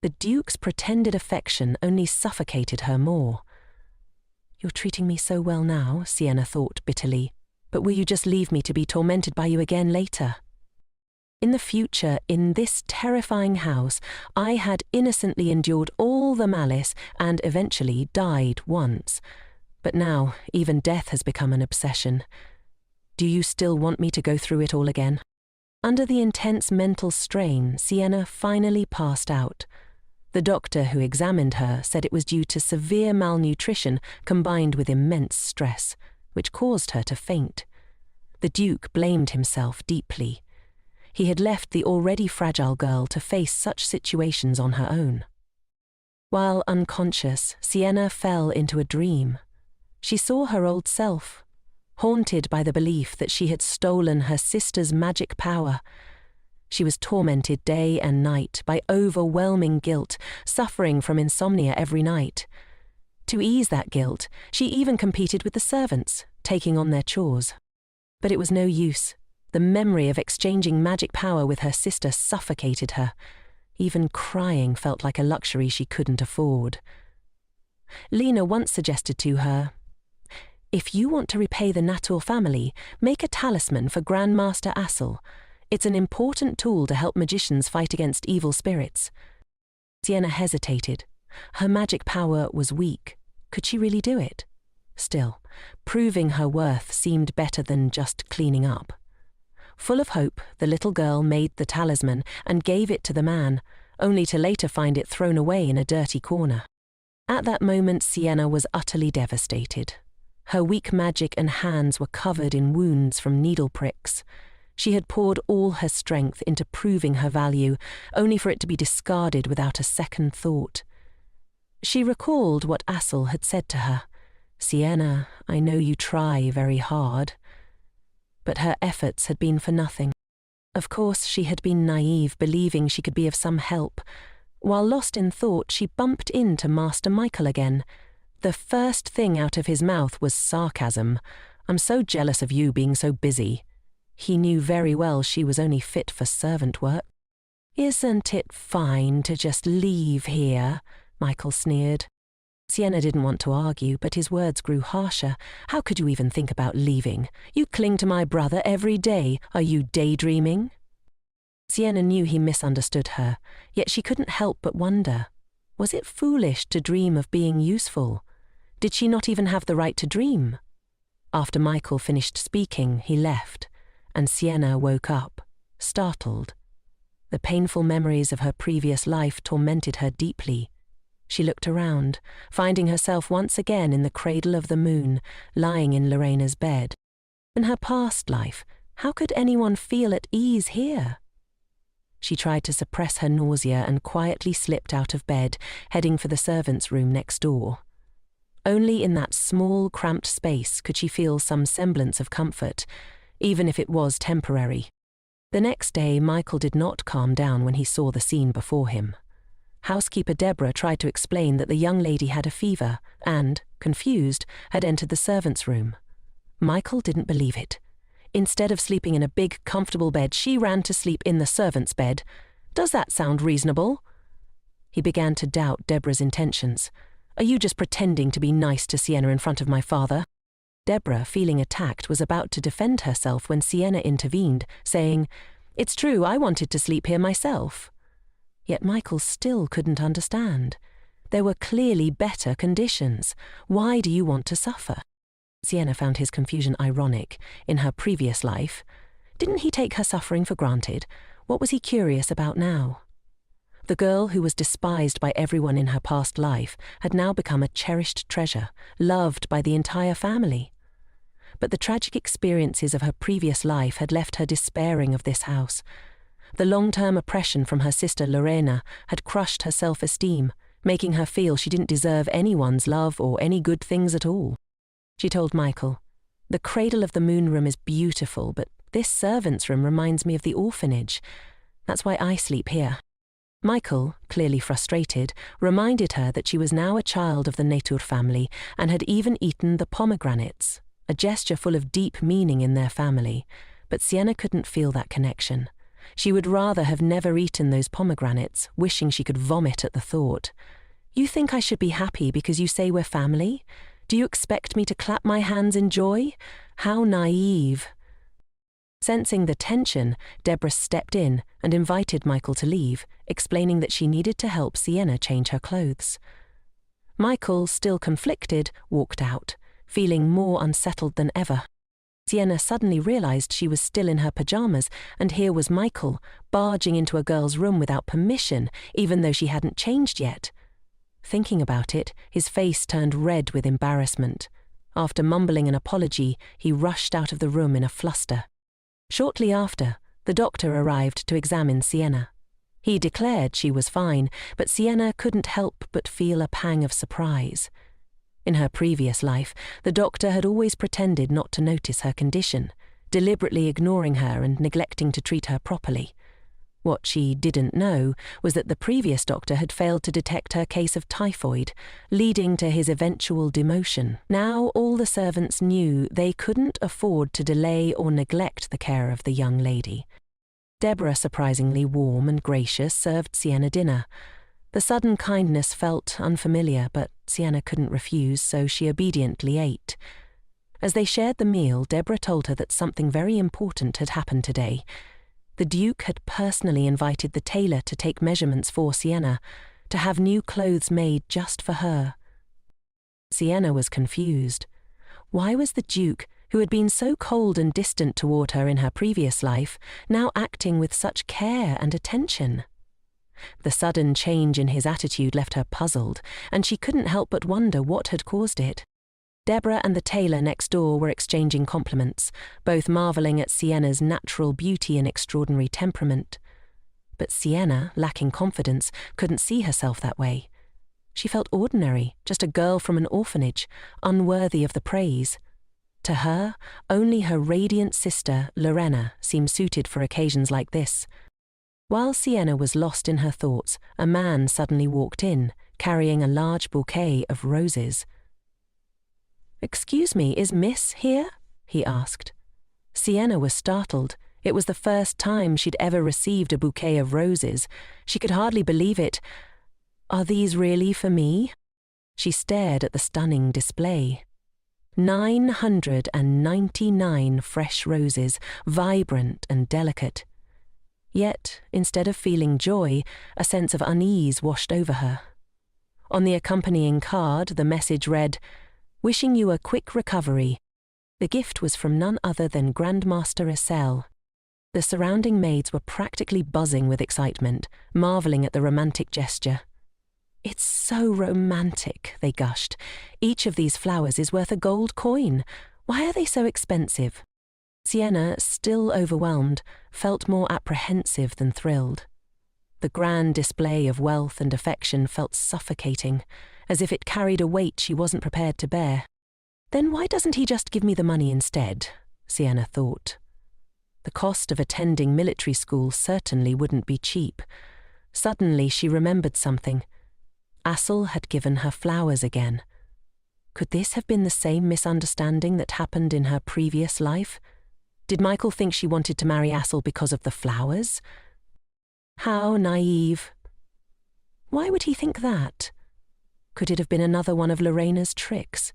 The Duke's pretended affection only suffocated her more. "You're treating me so well now," Sienna thought bitterly, "but will you just leave me to be tormented by you again later?" In the future, in this terrifying house, I had innocently endured all the malice and eventually died once. But now, even death has become an obsession. Do you still want me to go through it all again? Under the intense mental strain, Sienna finally passed out. The doctor who examined her said it was due to severe malnutrition combined with immense stress, which caused her to faint. The Duke blamed himself deeply. He had left the already fragile girl to face such situations on her own. While unconscious, Sienna fell into a dream. She saw her old self, haunted by the belief that she had stolen her sister's magic power. She was tormented day and night by overwhelming guilt, suffering from insomnia every night. To ease that guilt, she even competed with the servants, taking on their chores. But it was no use. The memory of exchanging magic power with her sister suffocated her. Even crying felt like a luxury she couldn't afford. Lena once suggested to her, "If you want to repay the Natur family, make a talisman for Grandmaster Assel. It's an important tool to help magicians fight against evil spirits." Sienna hesitated. Her magic power was weak. Could she really do it? Still, proving her worth seemed better than just cleaning up. Full of hope, the little girl made the talisman and gave it to the man, only to later find it thrown away in a dirty corner. At that moment, Sienna was utterly devastated. Her weak magic and hands were covered in wounds from needle pricks. She had poured all her strength into proving her value, only for it to be discarded without a second thought. She recalled what Assel had said to her. "Sienna, I know you try very hard." But her efforts had been for nothing. Of course, she had been naive, believing she could be of some help. While lost in thought, she bumped into Master Michael again. The first thing out of his mouth was sarcasm. "I'm so jealous of you being so busy." He knew very well she was only fit for servant work. "Isn't it fine to just leave here?" Michael sneered. Sienna didn't want to argue, but his words grew harsher. "How could you even think about leaving? You cling to my brother every day. Are you daydreaming?" Sienna knew he misunderstood her, yet she couldn't help but wonder. Was it foolish to dream of being useful? Did she not even have the right to dream? After Michael finished speaking, he left, and Sienna woke up, startled. The painful memories of her previous life tormented her deeply. She looked around, finding herself once again in the cradle of the moon, lying in Lorena's bed. In her past life, how could anyone feel at ease here? She tried to suppress her nausea and quietly slipped out of bed, heading for the servants' room next door. Only in that small, cramped space could she feel some semblance of comfort, even if it was temporary. The next day, Michael did not calm down when he saw the scene before him. Housekeeper Deborah tried to explain that the young lady had a fever and, confused, had entered the servants' room. Michael didn't believe it. Instead of sleeping in a big, comfortable bed, she ran to sleep in the servants' bed. Does that sound reasonable? He began to doubt Deborah's intentions. "Are you just pretending to be nice to Sienna in front of my father?" Deborah, feeling attacked, was about to defend herself when Sienna intervened, saying, "It's true, I wanted to sleep here myself." Yet Michael still couldn't understand. There were clearly better conditions. Why do you want to suffer? Sienna found his confusion ironic. In her previous life, didn't he take her suffering for granted? What was he curious about now? The girl who was despised by everyone in her past life had now become a cherished treasure, loved by the entire family. But the tragic experiences of her previous life had left her despairing of this house. The long-term oppression from her sister Lorena had crushed her self-esteem, making her feel she didn't deserve anyone's love or any good things at all. She told Michael, "The cradle of the moon room is beautiful, but this servant's room reminds me of the orphanage. That's why I sleep here." Michael, clearly frustrated, reminded her that she was now a child of the Natur family and had even eaten the pomegranates, a gesture full of deep meaning in their family. But Sienna couldn't feel that connection. She would rather have never eaten those pomegranates, wishing she could vomit at the thought. "You think I should be happy because you say we're family? Do you expect me to clap my hands in joy? How naive." Sensing the tension, Deborah stepped in and invited Michael to leave, explaining that she needed to help Sienna change her clothes. Michael, still conflicted, walked out, feeling more unsettled than ever. Sienna suddenly realized she was still in her pajamas, and here was Michael, barging into a girl's room without permission, even though she hadn't changed yet. Thinking about it, his face turned red with embarrassment. After mumbling an apology, he rushed out of the room in a fluster. Shortly after, the doctor arrived to examine Sienna. He declared she was fine, but Sienna couldn't help but feel a pang of surprise. In her previous life, the doctor had always pretended not to notice her condition, deliberately ignoring her and neglecting to treat her properly. What she didn't know was that the previous doctor had failed to detect her case of typhoid, leading to his eventual demotion. Now all the servants knew they couldn't afford to delay or neglect the care of the young lady. Deborah, surprisingly warm and gracious, served Sienna dinner. The sudden kindness felt unfamiliar, but Sienna couldn't refuse, so she obediently ate. As they shared the meal, Deborah told her that something very important had happened today. The Duke had personally invited the tailor to take measurements for Sienna, to have new clothes made just for her. Sienna was confused. Why was the Duke, who had been so cold and distant toward her in her previous life, now acting with such care and attention? The sudden change in his attitude left her puzzled, and she couldn't help but wonder what had caused it. Deborah and the tailor next door were exchanging compliments, both marvelling at Sienna's natural beauty and extraordinary temperament. But Sienna, lacking confidence, couldn't see herself that way. She felt ordinary, just a girl from an orphanage, unworthy of the praise. To her, only her radiant sister, Lorena, seemed suited for occasions like this. While Sienna was lost in her thoughts, a man suddenly walked in, carrying a large bouquet of roses. "Excuse me, is Miss here?" he asked. Sienna was startled. It was the first time she'd ever received a bouquet of roses. She could hardly believe it. "Are these really for me?" She stared at the stunning display. 999 fresh roses, vibrant and delicate. Yet, instead of feeling joy, a sense of unease washed over her. On the accompanying card, the message read, "Wishing you a quick recovery." The gift was from none other than Grandmaster Elle. The surrounding maids were practically buzzing with excitement, marvelling at the romantic gesture. "It's so romantic," they gushed. "Each of these flowers is worth a gold coin. Why are they so expensive?" Sienna, still overwhelmed, felt more apprehensive than thrilled. The grand display of wealth and affection felt suffocating, as if it carried a weight she wasn't prepared to bear. "Then why doesn't he just give me the money instead?" Sienna thought. The cost of attending military school certainly wouldn't be cheap. Suddenly she remembered something. Asura had given her flowers again. Could this have been the same misunderstanding that happened in her previous life? Did Michael think she wanted to marry Asura because of the flowers? How naive. Why would he think that? Could it have been another one of Lorena's tricks?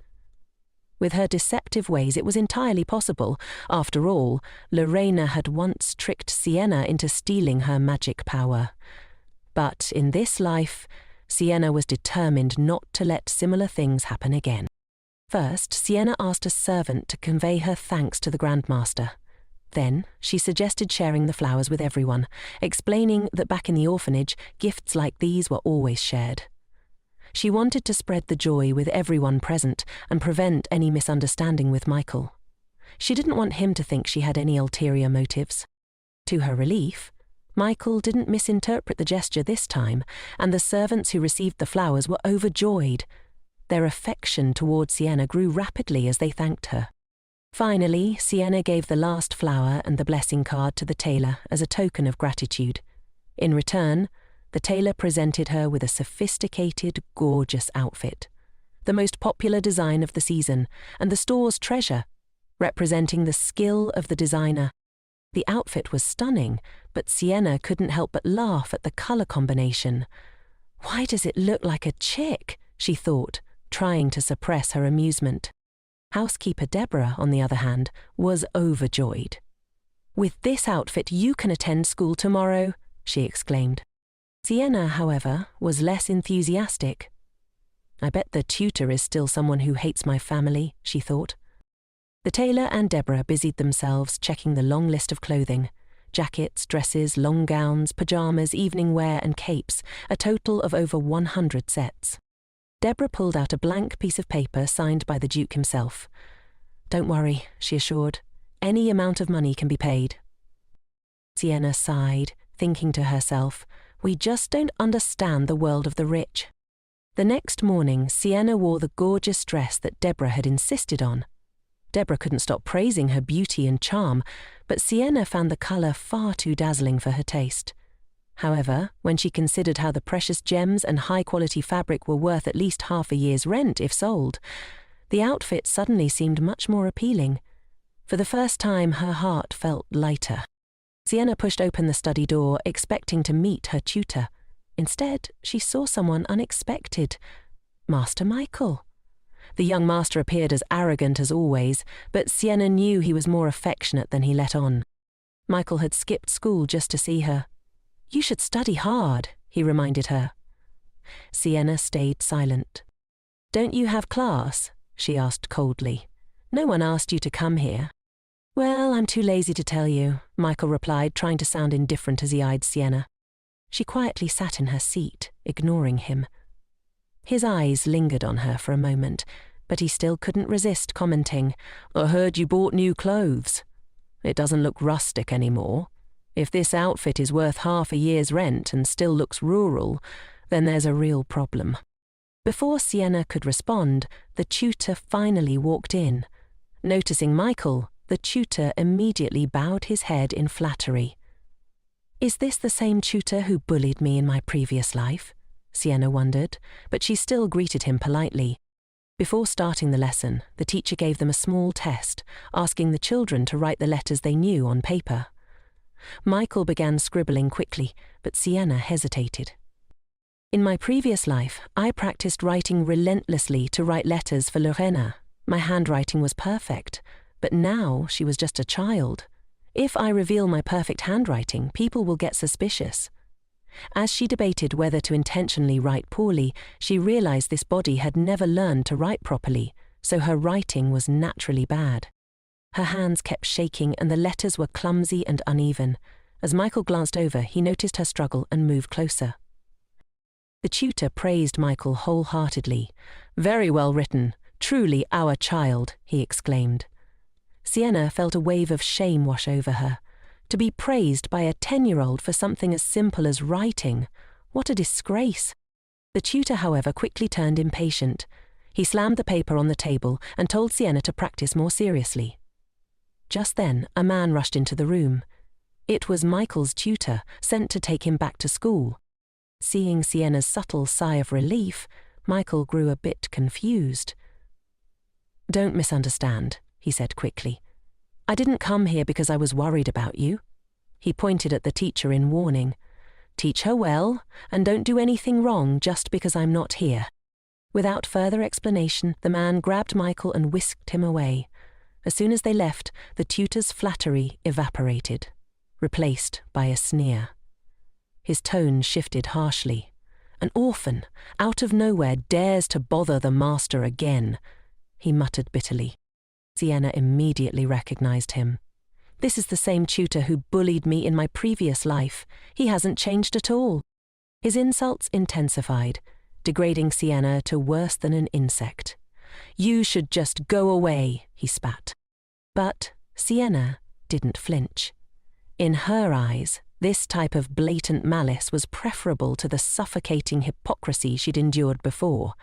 With her deceptive ways, it was entirely possible. After all, Lorena had once tricked Sienna into stealing her magic power. But in this life, Sienna was determined not to let similar things happen again. First, Sienna asked a servant to convey her thanks to the Grandmaster. Then, she suggested sharing the flowers with everyone, explaining that back in the orphanage, gifts like these were always shared. She wanted to spread the joy with everyone present and prevent any misunderstanding with Michael. She didn't want him to think she had any ulterior motives. To her relief, Michael didn't misinterpret the gesture this time, and the servants who received the flowers were overjoyed. Their affection toward Sienna grew rapidly as they thanked her. Finally, Sienna gave the last flower and the blessing card to the tailor as a token of gratitude. In return, the tailor presented her with a sophisticated, gorgeous outfit, the most popular design of the season, and the store's treasure, representing the skill of the designer. The outfit was stunning, but Sienna couldn't help but laugh at the colour combination. "Why does it look like a chick?" she thought, trying to suppress her amusement. Housekeeper Deborah, on the other hand, was overjoyed. "With this outfit you can attend school tomorrow," she exclaimed. Sienna, however, was less enthusiastic. "I bet the tutor is still someone who hates my family," she thought. The tailor and Deborah busied themselves checking the long list of clothing: jackets, dresses, long gowns, pyjamas, evening wear and capes, a total of over 100 sets. Deborah pulled out a blank piece of paper signed by the Duke himself. "Don't worry," she assured. "Any amount of money can be paid." Sienna sighed, thinking to herself, "We just don't understand the world of the rich." The next morning, Sienna wore the gorgeous dress that Deborah had insisted on. Deborah couldn't stop praising her beauty and charm, but Sienna found the colour far too dazzling for her taste. However, when she considered how the precious gems and high-quality fabric were worth at least half a year's rent if sold, the outfit suddenly seemed much more appealing. For the first time, her heart felt lighter. Sienna pushed open the study door, expecting to meet her tutor. Instead, she saw someone unexpected. Master Michael. The young master appeared as arrogant as always, but Sienna knew he was more affectionate than he let on. Michael had skipped school just to see her. "You should study hard," he reminded her. Sienna stayed silent. "Don't you have class?" she asked coldly. "No one asked you to come here." "Well, I'm too lazy to tell you," Michael replied, trying to sound indifferent as he eyed Sienna. She quietly sat in her seat, ignoring him. His eyes lingered on her for a moment, but he still couldn't resist commenting, "I heard you bought new clothes. It doesn't look rustic anymore. If this outfit is worth half a year's rent and still looks rural, then there's a real problem." Before Sienna could respond, the tutor finally walked in. Noticing Michael, the tutor immediately bowed his head in flattery. "Is this the same tutor who bullied me in my previous life?" Sienna wondered, but she still greeted him politely. Before starting the lesson, the teacher gave them a small test, asking the children to write the letters they knew on paper. Michael began scribbling quickly, but Sienna hesitated. "In my previous life, I practiced writing relentlessly to write letters for Lorena. My handwriting was perfect, but now she was just a child. If I reveal my perfect handwriting, people will get suspicious." As she debated whether to intentionally write poorly, she realized this body had never learned to write properly, so her writing was naturally bad. Her hands kept shaking and the letters were clumsy and uneven. As Michael glanced over, he noticed her struggle and moved closer. The tutor praised Michael wholeheartedly. "Very well written. Truly our child," he exclaimed. Sienna felt a wave of shame wash over her. To be praised by a 10-year-old for something as simple as writing. What a disgrace. The tutor, however, quickly turned impatient. He slammed the paper on the table and told Sienna to practice more seriously. Just then, a man rushed into the room. It was Michael's tutor, sent to take him back to school. Seeing Sienna's subtle sigh of relief, Michael grew a bit confused. "Don't misunderstand," he said quickly. "I didn't come here because I was worried about you." He pointed at the teacher in warning. "Teach her well, and don't do anything wrong just because I'm not here." Without further explanation, the man grabbed Michael and whisked him away. As soon as they left, the tutor's flattery evaporated, replaced by a sneer. His tone shifted harshly. "An orphan, out of nowhere, dares to bother the master again," he muttered bitterly. Sienna immediately recognized him. "This is the same tutor who bullied me in my previous life. He hasn't changed at all." His insults intensified, degrading Sienna to worse than an insect. "You should just go away," he spat. But Sienna didn't flinch. In her eyes, this type of blatant malice was preferable to the suffocating hypocrisy she'd endured before.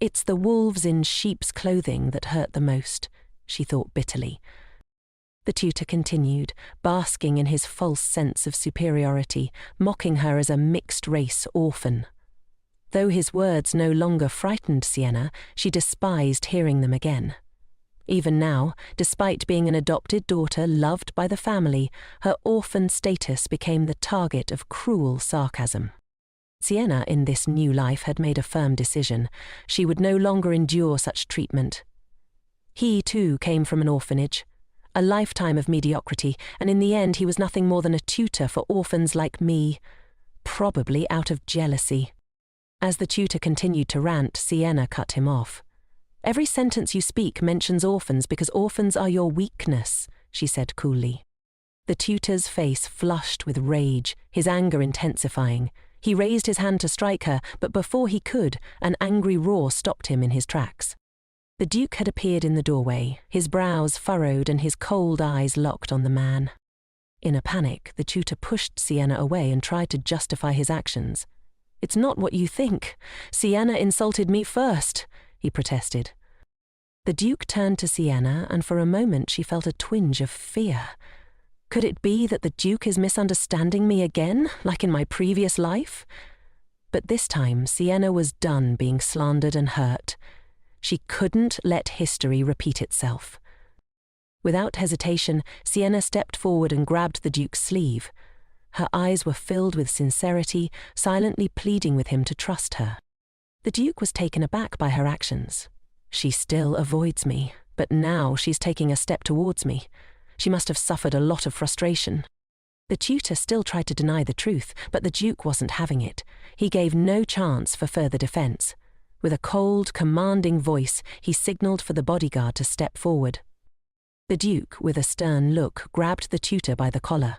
"It's the wolves in sheep's clothing that hurt the most," she thought bitterly. The tutor continued, basking in his false sense of superiority, mocking her as a mixed-race orphan. Though his words no longer frightened Sienna, she despised hearing them again. Even now, despite being an adopted daughter loved by the family, her orphan status became the target of cruel sarcasm. Sienna, in this new life, had made a firm decision. She would no longer endure such treatment. He, too, came from an orphanage, a lifetime of mediocrity, and in the end he was nothing more than a tutor for orphans like me, probably out of jealousy. As the tutor continued to rant, Sienna cut him off. "Every sentence you speak mentions orphans because orphans are your weakness," she said coolly. The tutor's face flushed with rage, his anger intensifying. He raised his hand to strike her, but before he could, an angry roar stopped him in his tracks. The Duke had appeared in the doorway, his brows furrowed and his cold eyes locked on the man. In a panic, the tutor pushed Sienna away and tried to justify his actions. "It's not what you think. Sienna insulted me first," he protested. The Duke turned to Sienna, and for a moment she felt a twinge of fear. Could it be that the Duke is misunderstanding me again, like in my previous life? But this time, Sienna was done being slandered and hurt. She couldn't let history repeat itself. Without hesitation, Sienna stepped forward and grabbed the Duke's sleeve. Her eyes were filled with sincerity, silently pleading with him to trust her. The Duke was taken aback by her actions. She still avoids me, but now she's taking a step towards me. She must have suffered a lot of frustration. The tutor still tried to deny the truth, but the Duke wasn't having it. He gave no chance for further defense. With a cold, commanding voice, he signaled for the bodyguard to step forward. The Duke, with a stern look, grabbed the tutor by the collar.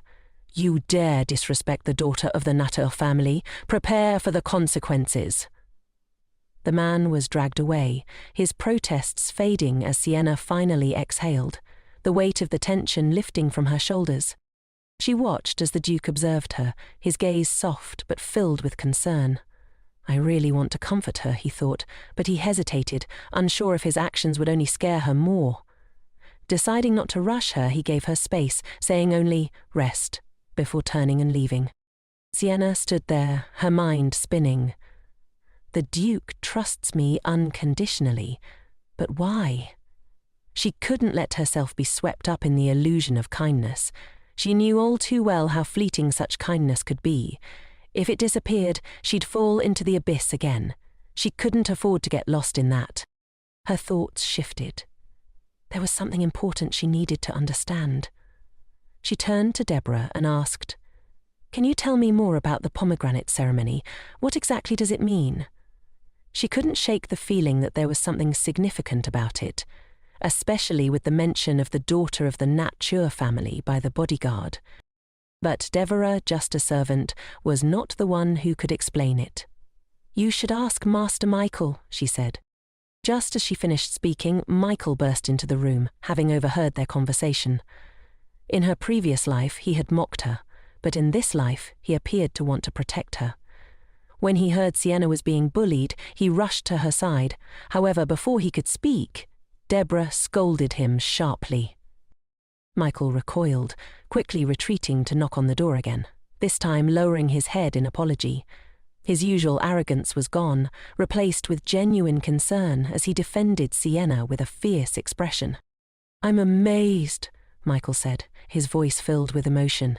"You dare disrespect the daughter of the Nata family? Prepare for the consequences." The man was dragged away, his protests fading as Sienna finally exhaled, the weight of the tension lifting from her shoulders. She watched as the Duke observed her, his gaze soft but filled with concern. I really want to comfort her, he thought, but he hesitated, unsure if his actions would only scare her more. Deciding not to rush her, he gave her space, saying only, "Rest," before turning and leaving. Sienna stood there, her mind spinning. The Duke trusts me unconditionally, but why? She couldn't let herself be swept up in the illusion of kindness. She knew all too well how fleeting such kindness could be. If it disappeared, she'd fall into the abyss again. She couldn't afford to get lost in that. Her thoughts shifted. There was something important she needed to understand. She turned to Deborah and asked, "Can you tell me more about the pomegranate ceremony? What exactly does it mean?" She couldn't shake the feeling that there was something significant about it, especially with the mention of the daughter of the Nat family by the bodyguard. But Deborah, just a servant, was not the one who could explain it. "You should ask Master Michael," she said. Just as she finished speaking, Michael burst into the room, having overheard their conversation. In her previous life, he had mocked her, but in this life, he appeared to want to protect her. When he heard Sienna was being bullied, he rushed to her side. However, before he could speak, Deborah scolded him sharply. Michael recoiled, quickly retreating to knock on the door again, this time lowering his head in apology. His usual arrogance was gone, replaced with genuine concern as he defended Sienna with a fierce expression. "I'm amazed," Michael said, his voice filled with emotion.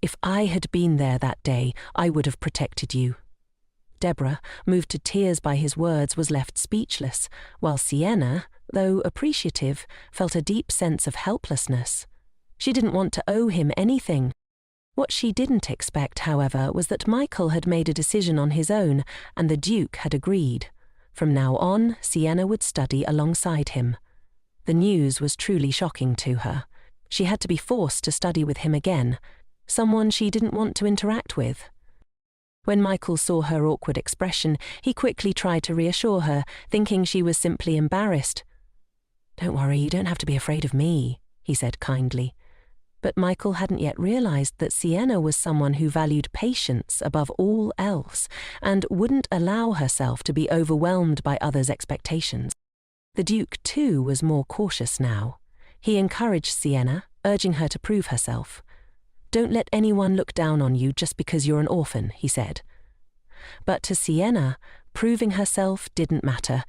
"If I had been there that day, I would have protected you." Deborah, moved to tears by his words, was left speechless, while Sienna, though appreciative, felt a deep sense of helplessness. She didn't want to owe him anything. What she didn't expect, however, was that Michael had made a decision on his own, and the Duke had agreed. From now on, Sienna would study alongside him. The news was truly shocking to her. She had to be forced to study with him again, someone she didn't want to interact with. When Michael saw her awkward expression, he quickly tried to reassure her, thinking she was simply embarrassed. "Don't worry, you don't have to be afraid of me," he said kindly. But Michael hadn't yet realized that Sienna was someone who valued patience above all else and wouldn't allow herself to be overwhelmed by others' expectations. The Duke, too, was more cautious now. He encouraged Sienna, urging her to prove herself. "Don't let anyone look down on you just because you're an orphan," he said. But to Sienna, proving herself didn't matter.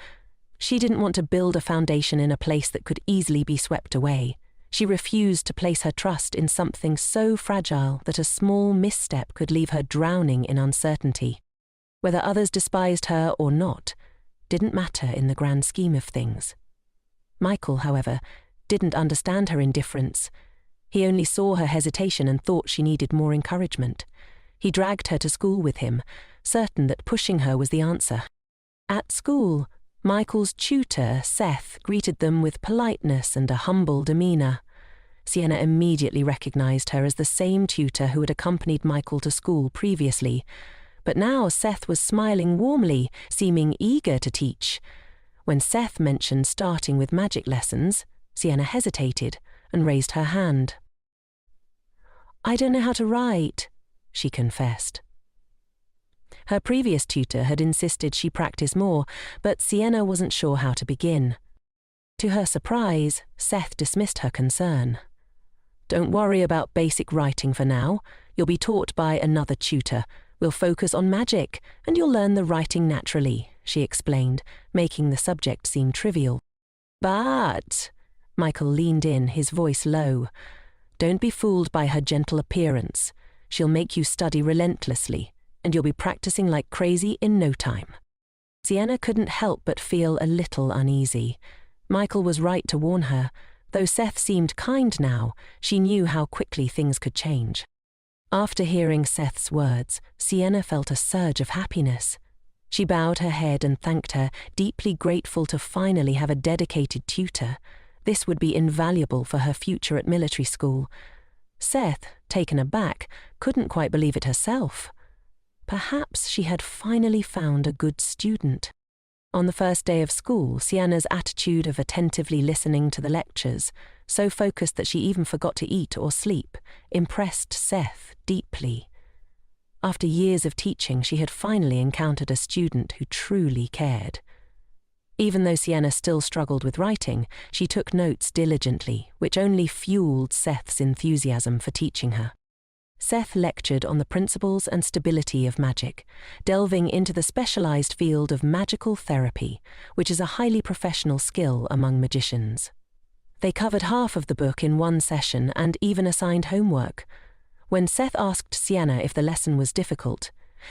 She didn't want to build a foundation in a place that could easily be swept away. She refused to place her trust in something so fragile that a small misstep could leave her drowning in uncertainty. Whether others despised her or not didn't matter in the grand scheme of things. Michael, however, didn't understand her indifference. He only saw her hesitation and thought she needed more encouragement. He dragged her to school with him, certain that pushing her was the answer. At school, Michael's tutor, Seth, greeted them with politeness and a humble demeanour. Sienna immediately recognised her as the same tutor who had accompanied Michael to school previously, But now Seth was smiling warmly, seeming eager to teach. When Seth mentioned starting with magic lessons, Sienna hesitated and raised her hand. "I don't know how to write," she confessed. Her previous tutor had insisted she practice more, but Sienna wasn't sure how to begin. To her surprise, Seth dismissed her concern. "Don't worry about basic writing for now. You'll be taught by another tutor. We'll focus on magic, and you'll learn the writing naturally," she explained, making the subject seem trivial. "But," Michael leaned in, his voice low, "don't be fooled by her gentle appearance. She'll make you study relentlessly, and you'll be practicing like crazy in no time." Sienna couldn't help but feel a little uneasy. Michael was right to warn her. Though Seth seemed kind now, she knew how quickly things could change. After hearing Seth's words, Sienna felt a surge of happiness. She bowed her head and thanked her, deeply grateful to finally have a dedicated tutor. This would be invaluable for her future at military school. Seth, taken aback, couldn't quite believe it herself. Perhaps she had finally found a good student. On the first day of school, Sienna's attitude of attentively listening to the lectures, so focused that she even forgot to eat or sleep, impressed Seth deeply. After years of teaching, she had finally encountered a student who truly cared. Even though Sienna still struggled with writing, she took notes diligently, which only fueled Seth's enthusiasm for teaching her. Seth lectured on the principles and stability of magic, delving into the specialized field of magical therapy, which is a highly professional skill among magicians. They covered half of the book in one session and even assigned homework. When Seth asked Sienna if the lesson was difficult,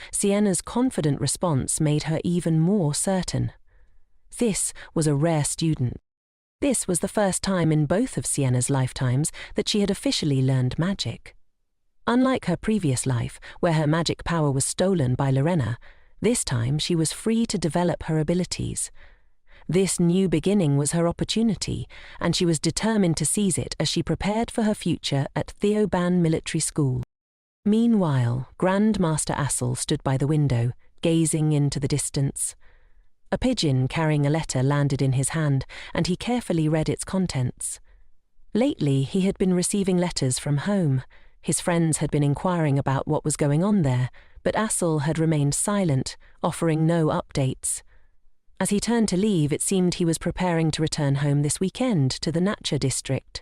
Sienna's confident response made her even more certain. This was a rare student. This was the first time in both of Sienna's lifetimes that she had officially learned magic. Unlike her previous life, where her magic power was stolen by Lorena, this time she was free to develop her abilities. This new beginning was her opportunity, and she was determined to seize it as she prepared for her future at Theoban Military School. Meanwhile, Grand Master Assel stood by the window, gazing into the distance. A pigeon carrying a letter landed in his hand, and he carefully read its contents. Lately, he had been receiving letters from home. His friends had been inquiring about what was going on there, but Assel had remained silent, offering no updates. As he turned to leave, it seemed he was preparing to return home this weekend to the Nata district.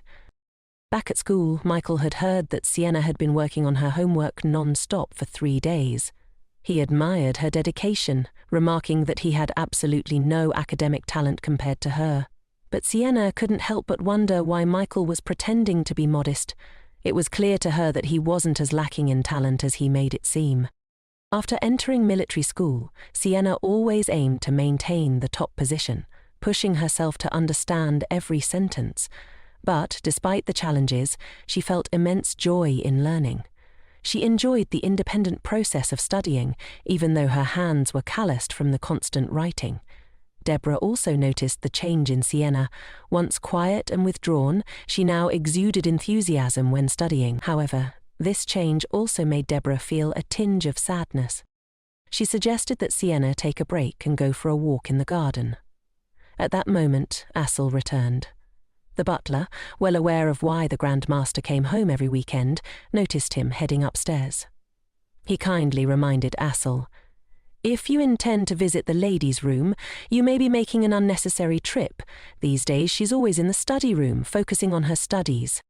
Back at school, Michael had heard that Sienna had been working on her homework non-stop for 3 days. He admired her dedication, remarking that he had absolutely no academic talent compared to her. But Sienna couldn't help but wonder why Michael was pretending to be modest. It was clear to her that he wasn't as lacking in talent as he made it seem. After entering military school, Sienna always aimed to maintain the top position, pushing herself to understand every sentence. But, despite the challenges, she felt immense joy in learning. She enjoyed the independent process of studying, even though her hands were calloused from the constant writing. Deborah also noticed the change in Sienna. Once quiet and withdrawn, she now exuded enthusiasm when studying. However, this change also made Deborah feel a tinge of sadness. She suggested that Sienna take a break and go for a walk in the garden. At that moment, Assel returned. The butler, well aware of why the Grand Master came home every weekend, noticed him heading upstairs. He kindly reminded Assel, "If you intend to visit the ladies' room, you may be making an unnecessary trip. These days she's always in the study room, focusing on her studies."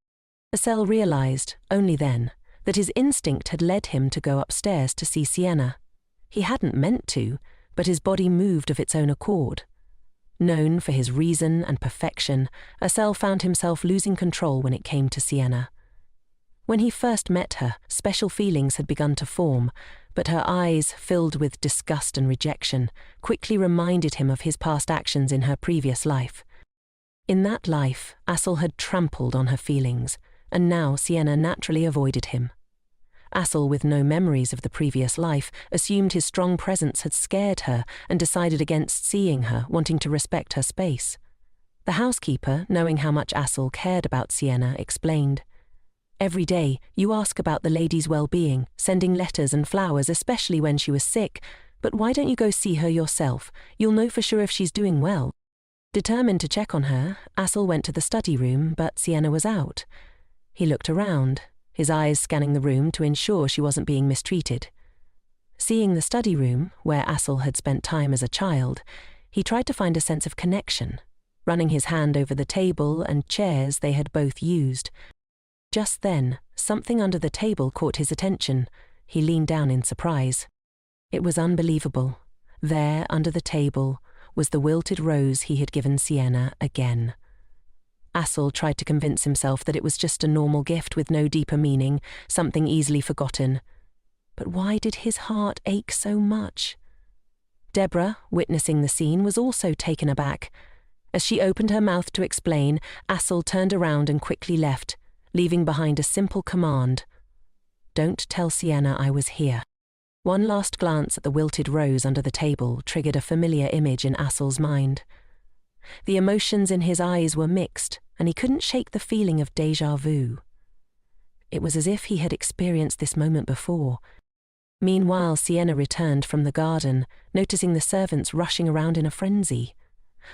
Assel realized, only then, that his instinct had led him to go upstairs to see Sienna. He hadn't meant to, but his body moved of its own accord. Known for his reason and perfection, Assel found himself losing control when it came to Sienna. When he first met her, special feelings had begun to form, but her eyes, filled with disgust and rejection, quickly reminded him of his past actions in her previous life. In that life, Assel had trampled on her feelings, and now Sienna naturally avoided him. Assel, with no memories of the previous life, assumed his strong presence had scared her and decided against seeing her, wanting to respect her space. The housekeeper, knowing how much Assel cared about Sienna, explained, Every day, you ask about the lady's well-being, sending letters and flowers, especially when she was sick. But why don't you go see her yourself? You'll know for sure if she's doing well." Determined to check on her, Asle went to the study room, but Sienna was out. He looked around, his eyes scanning the room to ensure she wasn't being mistreated. Seeing the study room, where Asle had spent time as a child, he tried to find a sense of connection, running his hand over the table and chairs they had both used. Just then, something under the table caught his attention. He leaned down in surprise. It was unbelievable. There, under the table, was the wilted rose he had given Sienna again. Asle tried to convince himself that it was just a normal gift with no deeper meaning, something easily forgotten. But why did his heart ache so much? Deborah, witnessing the scene, was also taken aback. As she opened her mouth to explain, Asle turned around and quickly left, leaving behind a simple command: "Don't tell Sienna I was here." One last glance at the wilted rose under the table triggered a familiar image in Asle's mind. The emotions in his eyes were mixed, and he couldn't shake the feeling of déjà vu. It was as if he had experienced this moment before. Meanwhile, Sienna returned from the garden, noticing the servants rushing around in a frenzy.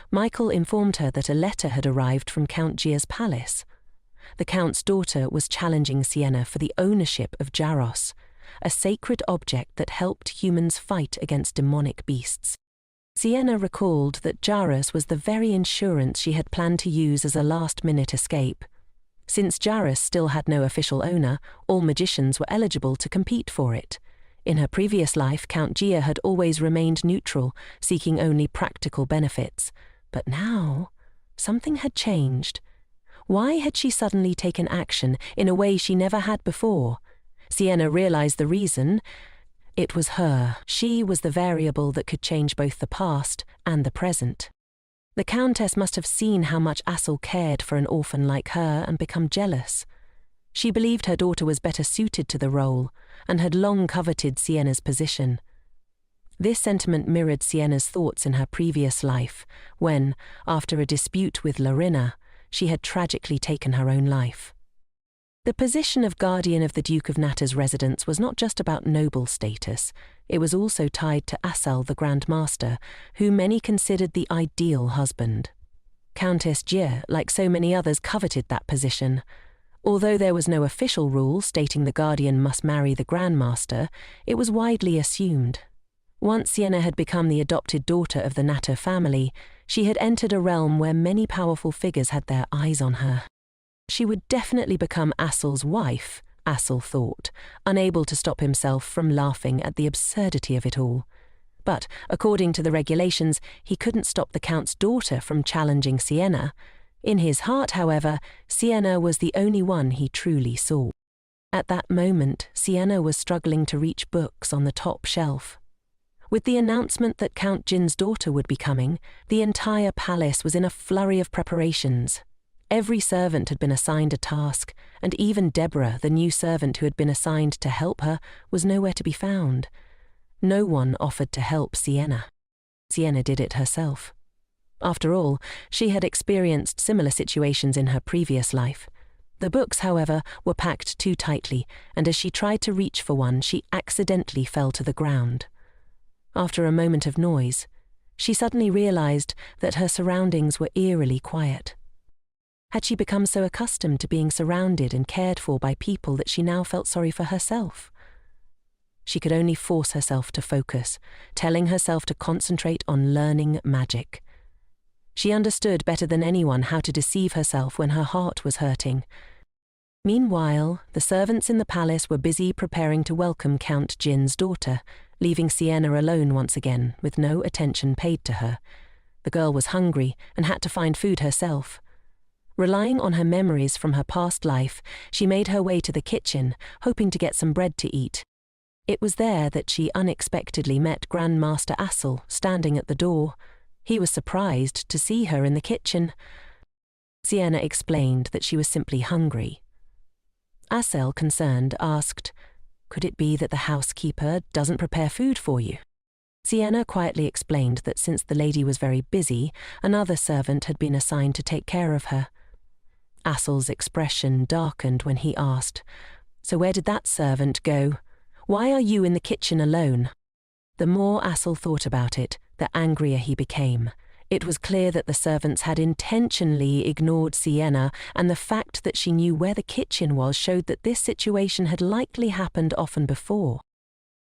Michael informed her that a letter had arrived from Count Gia's palace. The Count's daughter was challenging Sienna for the ownership of Jaros, a sacred object that helped humans fight against demonic beasts. Sienna recalled that Jaros was the very insurance she had planned to use as a last-minute escape. Since Jaros still had no official owner, all magicians were eligible to compete for it. In her previous life, Count Gia had always remained neutral, seeking only practical benefits. But now, something had changed. Why had she suddenly taken action in a way she never had before? Sienna realized the reason. It was her. She was the variable that could change both the past and the present. The Countess must have seen how much Asle cared for an orphan like her and become jealous. She believed her daughter was better suited to the role and had long coveted Sienna's position. This sentiment mirrored Sienna's thoughts in her previous life, when, after a dispute with Larina, she had tragically taken her own life. The position of guardian of the Duke of Nata's residence was not just about noble status, it was also tied to Asle the Grand Master, who many considered the ideal husband. Countess Gia, like so many others, coveted that position. Although there was no official rule stating the guardian must marry the Grand Master, it was widely assumed. Once Sienna had become the adopted daughter of the Nata family, she had entered a realm where many powerful figures had their eyes on her. She would definitely become Asle's wife, Asle thought, unable to stop himself from laughing at the absurdity of it all. But, according to the regulations, he couldn't stop the Count's daughter from challenging Sienna. In his heart, however, Sienna was the only one he truly saw. At that moment, Sienna was struggling to reach books on the top shelf. With the announcement that Count Jin's daughter would be coming, the entire palace was in a flurry of preparations. Every servant had been assigned a task, and even Deborah, the new servant who had been assigned to help her, was nowhere to be found. No one offered to help Sienna. Sienna did it herself. After all, she had experienced similar situations in her previous life. The books, however, were packed too tightly, and as she tried to reach for one, she accidentally fell to the ground. After a moment of noise, she suddenly realized that her surroundings were eerily quiet. Had she become so accustomed to being surrounded and cared for by people that she now felt sorry for herself? She could only force herself to focus, telling herself to concentrate on learning magic. She understood better than anyone how to deceive herself when her heart was hurting. Meanwhile, the servants in the palace were busy preparing to welcome Count Jin's daughter, leaving Sienna alone once again, with no attention paid to her. The girl was hungry and had to find food herself. Relying on her memories from her past life, she made her way to the kitchen, hoping to get some bread to eat. It was there that she unexpectedly met Grand Master Asle standing at the door. He was surprised to see her in the kitchen. Sienna explained that she was simply hungry. Asle, concerned, asked, "Could it be that the housekeeper doesn't prepare food for you?" Sienna quietly explained that since the lady was very busy, another servant had been assigned to take care of her. Assel's expression darkened when he asked, "So where did that servant go? Why are you in the kitchen alone?" The more Assel thought about it, the angrier he became. It was clear that the servants had intentionally ignored Sienna, and the fact that she knew where the kitchen was showed that this situation had likely happened often before.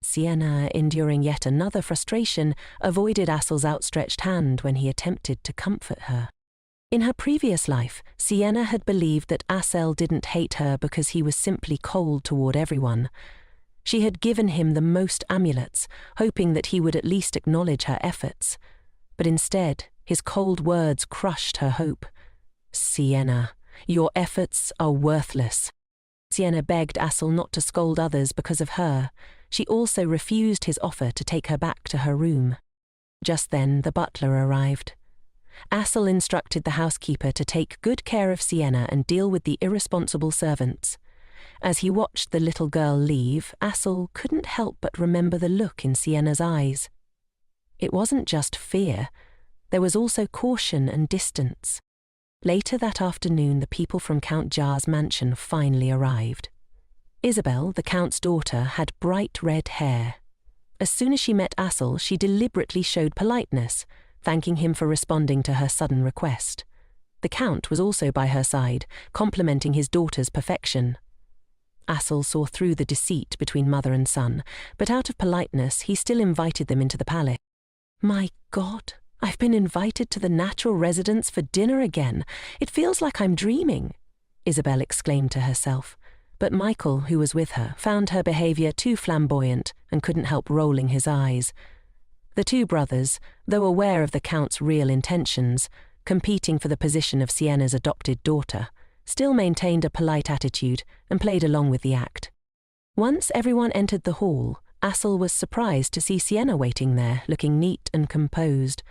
Sienna, enduring yet another frustration, avoided Assel's outstretched hand when he attempted to comfort her. In her previous life, Sienna had believed that Assel didn't hate her because he was simply cold toward everyone. She had given him the most amulets, hoping that he would at least acknowledge her efforts. But instead, his cold words crushed her hope. "Sienna, your efforts are worthless." Sienna begged Assel not to scold others because of her. She also refused his offer to take her back to her room. Just then, the butler arrived. Assel instructed the housekeeper to take good care of Sienna and deal with the irresponsible servants. As he watched the little girl leave, Assel couldn't help but remember the look in Sienna's eyes. It wasn't just fear. There was also caution and distance. Later that afternoon, the people from Count Jar's mansion finally arrived. Isabel, the Count's daughter, had bright red hair. As soon as she met Assel, she deliberately showed politeness, thanking him for responding to her sudden request. The Count was also by her side, complimenting his daughter's perfection. Assel saw through the deceit between mother and son, but out of politeness he still invited them into the palace. "My God, I've been invited to the natural residence for dinner again. It feels like I'm dreaming," Isabel exclaimed to herself. But Michael, who was with her, found her behavior too flamboyant and couldn't help rolling his eyes. The two brothers, though aware of the Count's real intentions, competing for the position of Sienna's adopted daughter, still maintained a polite attitude and played along with the act. Once everyone entered the hall, Assel was surprised to see Sienna waiting there, looking neat and composed.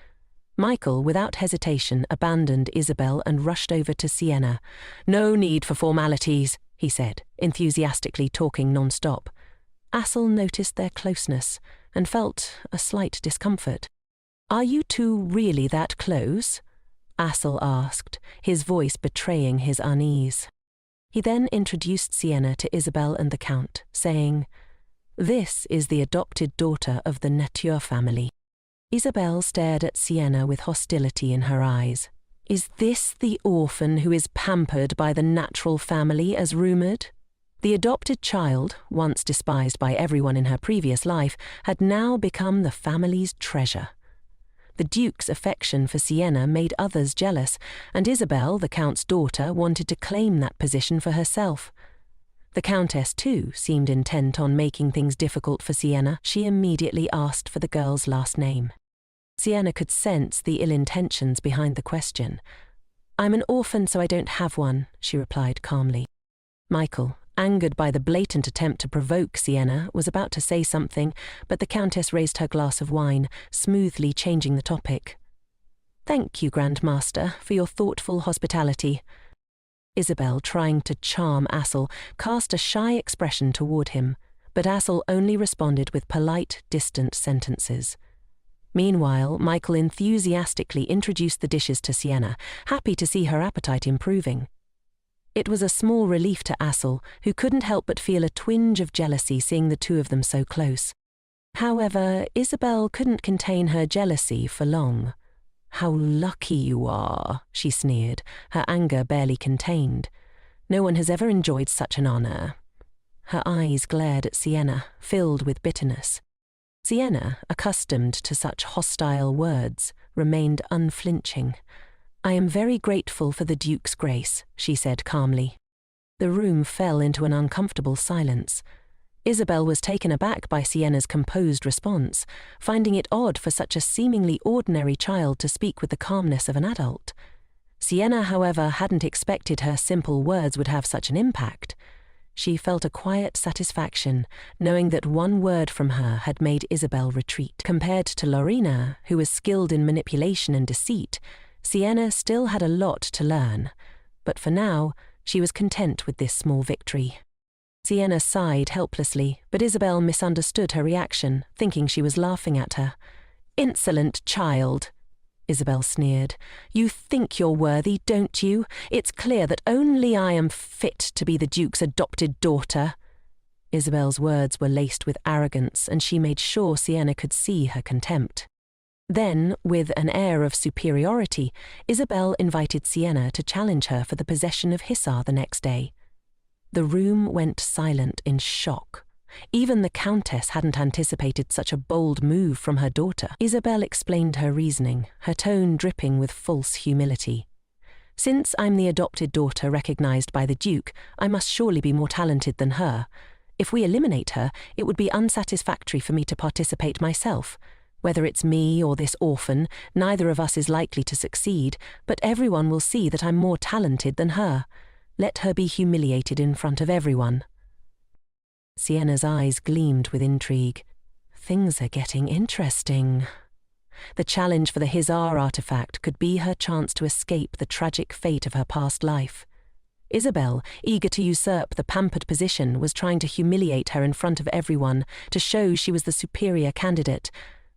Michael, without hesitation, abandoned Isabel and rushed over to Sienna. "No need for formalities," he said, enthusiastically talking non-stop. Assel noticed their closeness and felt a slight discomfort. "Are you two really that close?" Assel asked, his voice betraying his unease. He then introduced Sienna to Isabel and the Count, saying, "This is the adopted daughter of the Nature family." Isabel stared at Sienna with hostility in her eyes. "Is this the orphan who is pampered by the natural family as rumoured?" The adopted child, once despised by everyone in her previous life, had now become the family's treasure. The Duke's affection for Sienna made others jealous, and Isabel, the Count's daughter, wanted to claim that position for herself. The Countess, too, seemed intent on making things difficult for Sienna. She immediately asked for the girl's last name. Sienna could sense the ill intentions behind the question. "I'm an orphan, so I don't have one," she replied calmly. Michael, angered by the blatant attempt to provoke Sienna, was about to say something, but the Countess raised her glass of wine, smoothly changing the topic. "Thank you, Grandmaster, for your thoughtful hospitality." Isabel, trying to charm Assel, cast a shy expression toward him, but Assel only responded with polite, distant sentences. Meanwhile, Michael enthusiastically introduced the dishes to Sienna, happy to see her appetite improving. It was a small relief to Assel, who couldn't help but feel a twinge of jealousy seeing the two of them so close. However, Isabel couldn't contain her jealousy for long. "How lucky you are," she sneered, her anger barely contained. "No one has ever enjoyed such an honour." Her eyes glared at Sienna, filled with bitterness. Sienna, accustomed to such hostile words, remained unflinching. "I am very grateful for the Duke's grace," she said calmly. The room fell into an uncomfortable silence. Isabel was taken aback by Sienna's composed response, finding it odd for such a seemingly ordinary child to speak with the calmness of an adult. Sienna, however, hadn't expected her simple words would have such an impact. She felt a quiet satisfaction, knowing that one word from her had made Isabel retreat. Compared to Lorena, who was skilled in manipulation and deceit, Sienna still had a lot to learn, but for now, she was content with this small victory. Sienna sighed helplessly, but Isabel misunderstood her reaction, thinking she was laughing at her. "Insolent child!" Isabel sneered. "You think you're worthy, don't you? It's clear that only I am fit to be the Duke's adopted daughter." Isabel's words were laced with arrogance, and she made sure Sienna could see her contempt. Then, with an air of superiority, Isabel invited Sienna to challenge her for the possession of Hisar the next day. The room went silent in shock. Even the Countess hadn't anticipated such a bold move from her daughter. Isabel explained her reasoning, her tone dripping with false humility. "Since I'm the adopted daughter recognized by the Duke, I must surely be more talented than her. If we eliminate her, it would be unsatisfactory for me to participate myself. Whether it's me or this orphan, neither of us is likely to succeed, but everyone will see that I'm more talented than her. Let her be humiliated in front of everyone." Sienna's eyes gleamed with intrigue. Things are getting interesting. The challenge for the Hisar artifact could be her chance to escape the tragic fate of her past life. Isabel, eager to usurp the pampered position, was trying to humiliate her in front of everyone to show she was the superior candidate,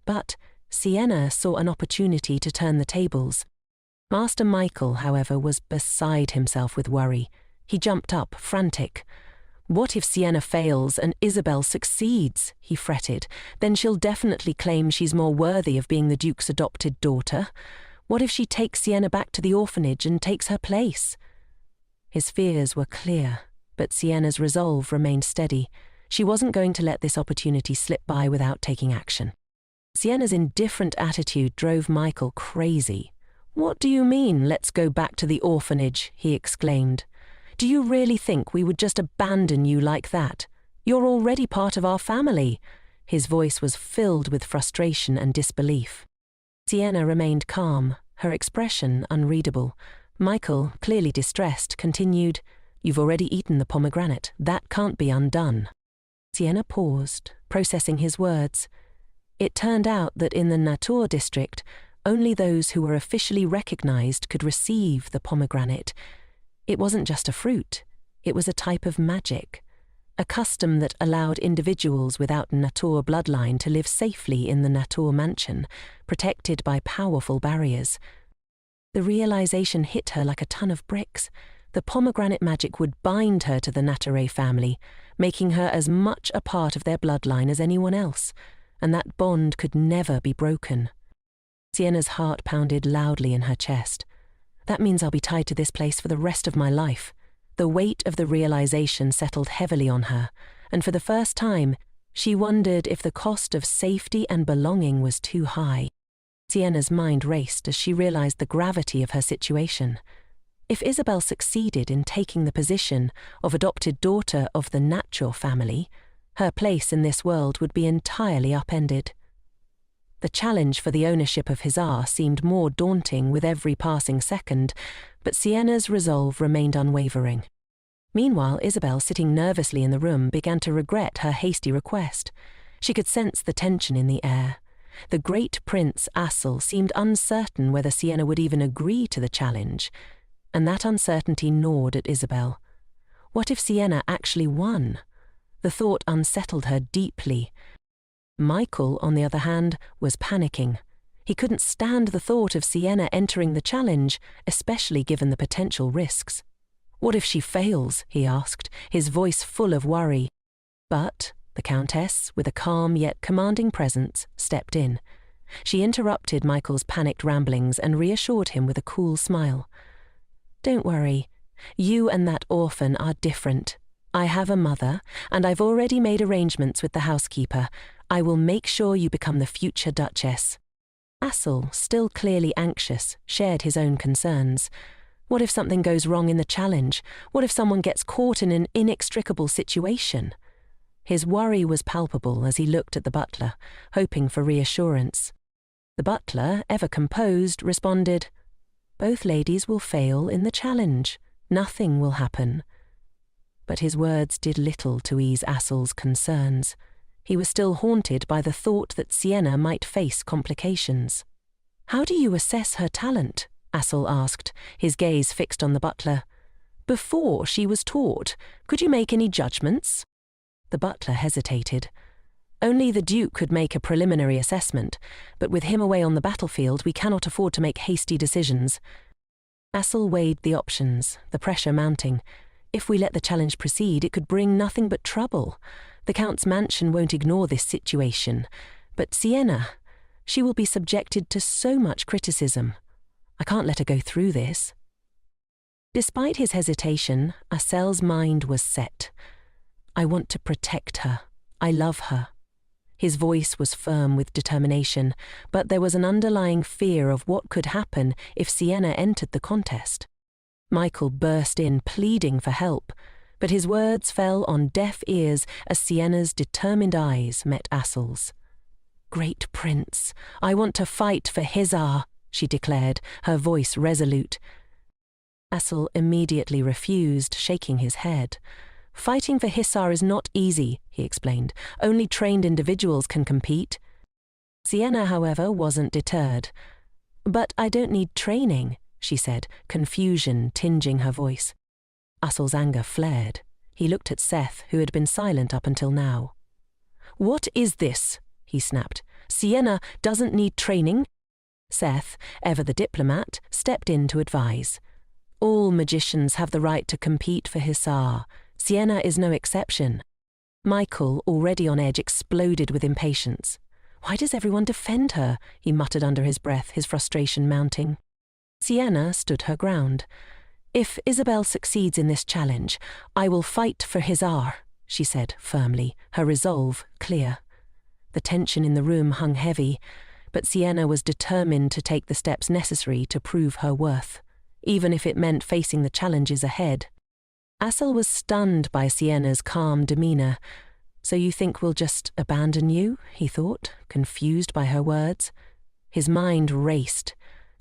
but Sienna saw an opportunity to turn the tables. Master Michael, however, was beside himself with worry. He jumped up, frantic. "What if Sienna fails and Isabel succeeds?" he fretted. "Then she'll definitely claim she's more worthy of being the Duke's adopted daughter. What if she takes Sienna back to the orphanage and takes her place?" His fears were clear, but Sienna's resolve remained steady. She wasn't going to let this opportunity slip by without taking action. Sienna's indifferent attitude drove Michael crazy. "What do you mean, let's go back to the orphanage?" he exclaimed. "Do you really think we would just abandon you like that? You're already part of our family." His voice was filled with frustration and disbelief. Sienna remained calm, her expression unreadable. Michael, clearly distressed, continued, "You've already eaten the pomegranate. That can't be undone." Sienna paused, processing his words. It turned out that in the Natur district, only those who were officially recognized could receive the pomegranate. It wasn't just a fruit, it was a type of magic, a custom that allowed individuals without Natur bloodline to live safely in the Natur mansion, protected by powerful barriers. The realization hit her like a ton of bricks. The pomegranate magic would bind her to the Nature family, making her as much a part of their bloodline as anyone else, and that bond could never be broken. Sienna's heart pounded loudly in her chest. That means I'll be tied to this place for the rest of my life. The weight of the realization settled heavily on her, and for the first time, she wondered if the cost of safety and belonging was too high. Sienna's mind raced as she realized the gravity of her situation. If Isabel succeeded in taking the position of adopted daughter of the natural family, her place in this world would be entirely upended. The challenge for the ownership of Hisar seemed more daunting with every passing second, but Sienna's resolve remained unwavering. Meanwhile, Isabel, sitting nervously in the room, began to regret her hasty request. She could sense the tension in the air. The great prince, Assel, seemed uncertain whether Sienna would even agree to the challenge, and that uncertainty gnawed at Isabel. What if Sienna actually won? The thought unsettled her deeply. Michael, on the other hand, was panicking. He couldn't stand the thought of Sienna entering the challenge, especially given the potential risks. "What if she fails?" he asked, his voice full of worry. But the Countess, with a calm yet commanding presence, stepped in. She interrupted Michael's panicked ramblings and reassured him with a cool smile. "Don't worry. You and that orphan are different. I have a mother, and I've already made arrangements with the housekeeper. I will make sure you become the future Duchess." Assel, still clearly anxious, shared his own concerns. What if something goes wrong in the challenge? What if someone gets caught in an inextricable situation? His worry was palpable as he looked at the butler, hoping for reassurance. The butler, ever composed, responded, "Both ladies will fail in the challenge. Nothing will happen." But his words did little to ease Assel's concerns. He was still haunted by the thought that Sienna might face complications. "How do you assess her talent?" Assel asked, his gaze fixed on the butler. "Before she was taught, could you make any judgments?" The butler hesitated. Only the Duke could make a preliminary assessment, but with him away on the battlefield, we cannot afford to make hasty decisions. Asle weighed the options, the pressure mounting. If we let the challenge proceed, it could bring nothing but trouble. The Count's mansion won't ignore this situation. But Sienna, she will be subjected to so much criticism. I can't let her go through this. Despite his hesitation, Asle's mind was set. I want to protect her. I love her. His voice was firm with determination, but there was an underlying fear of what could happen if Sienna entered the contest. Michael burst in, pleading for help, but his words fell on deaf ears as Sienna's determined eyes met Asle's. "Great Prince, I want to fight for Hisar," she declared, her voice resolute. Asle immediately refused, shaking his head. "Fighting for Hisar is not easy," he explained. "Only trained individuals can compete." Sienna, however, wasn't deterred. "But I don't need training," she said, confusion tinging her voice. Asle's anger flared. He looked at Seth, who had been silent up until now. "What is this?" he snapped. "Sienna doesn't need training?" Seth, ever the diplomat, stepped in to advise. "All magicians have the right to compete for Hisar. Sienna is no exception." Michael, already on edge, exploded with impatience. "Why does everyone defend her?" he muttered under his breath, his frustration mounting. Sienna stood her ground. "If Isabel succeeds in this challenge, I will fight for Hisar," she said firmly, her resolve clear. The tension in the room hung heavy, but Sienna was determined to take the steps necessary to prove her worth, even if it meant facing the challenges ahead. Asle was stunned by Sienna's calm demeanour. "So you think we'll just abandon you?" he thought, confused by her words. His mind raced.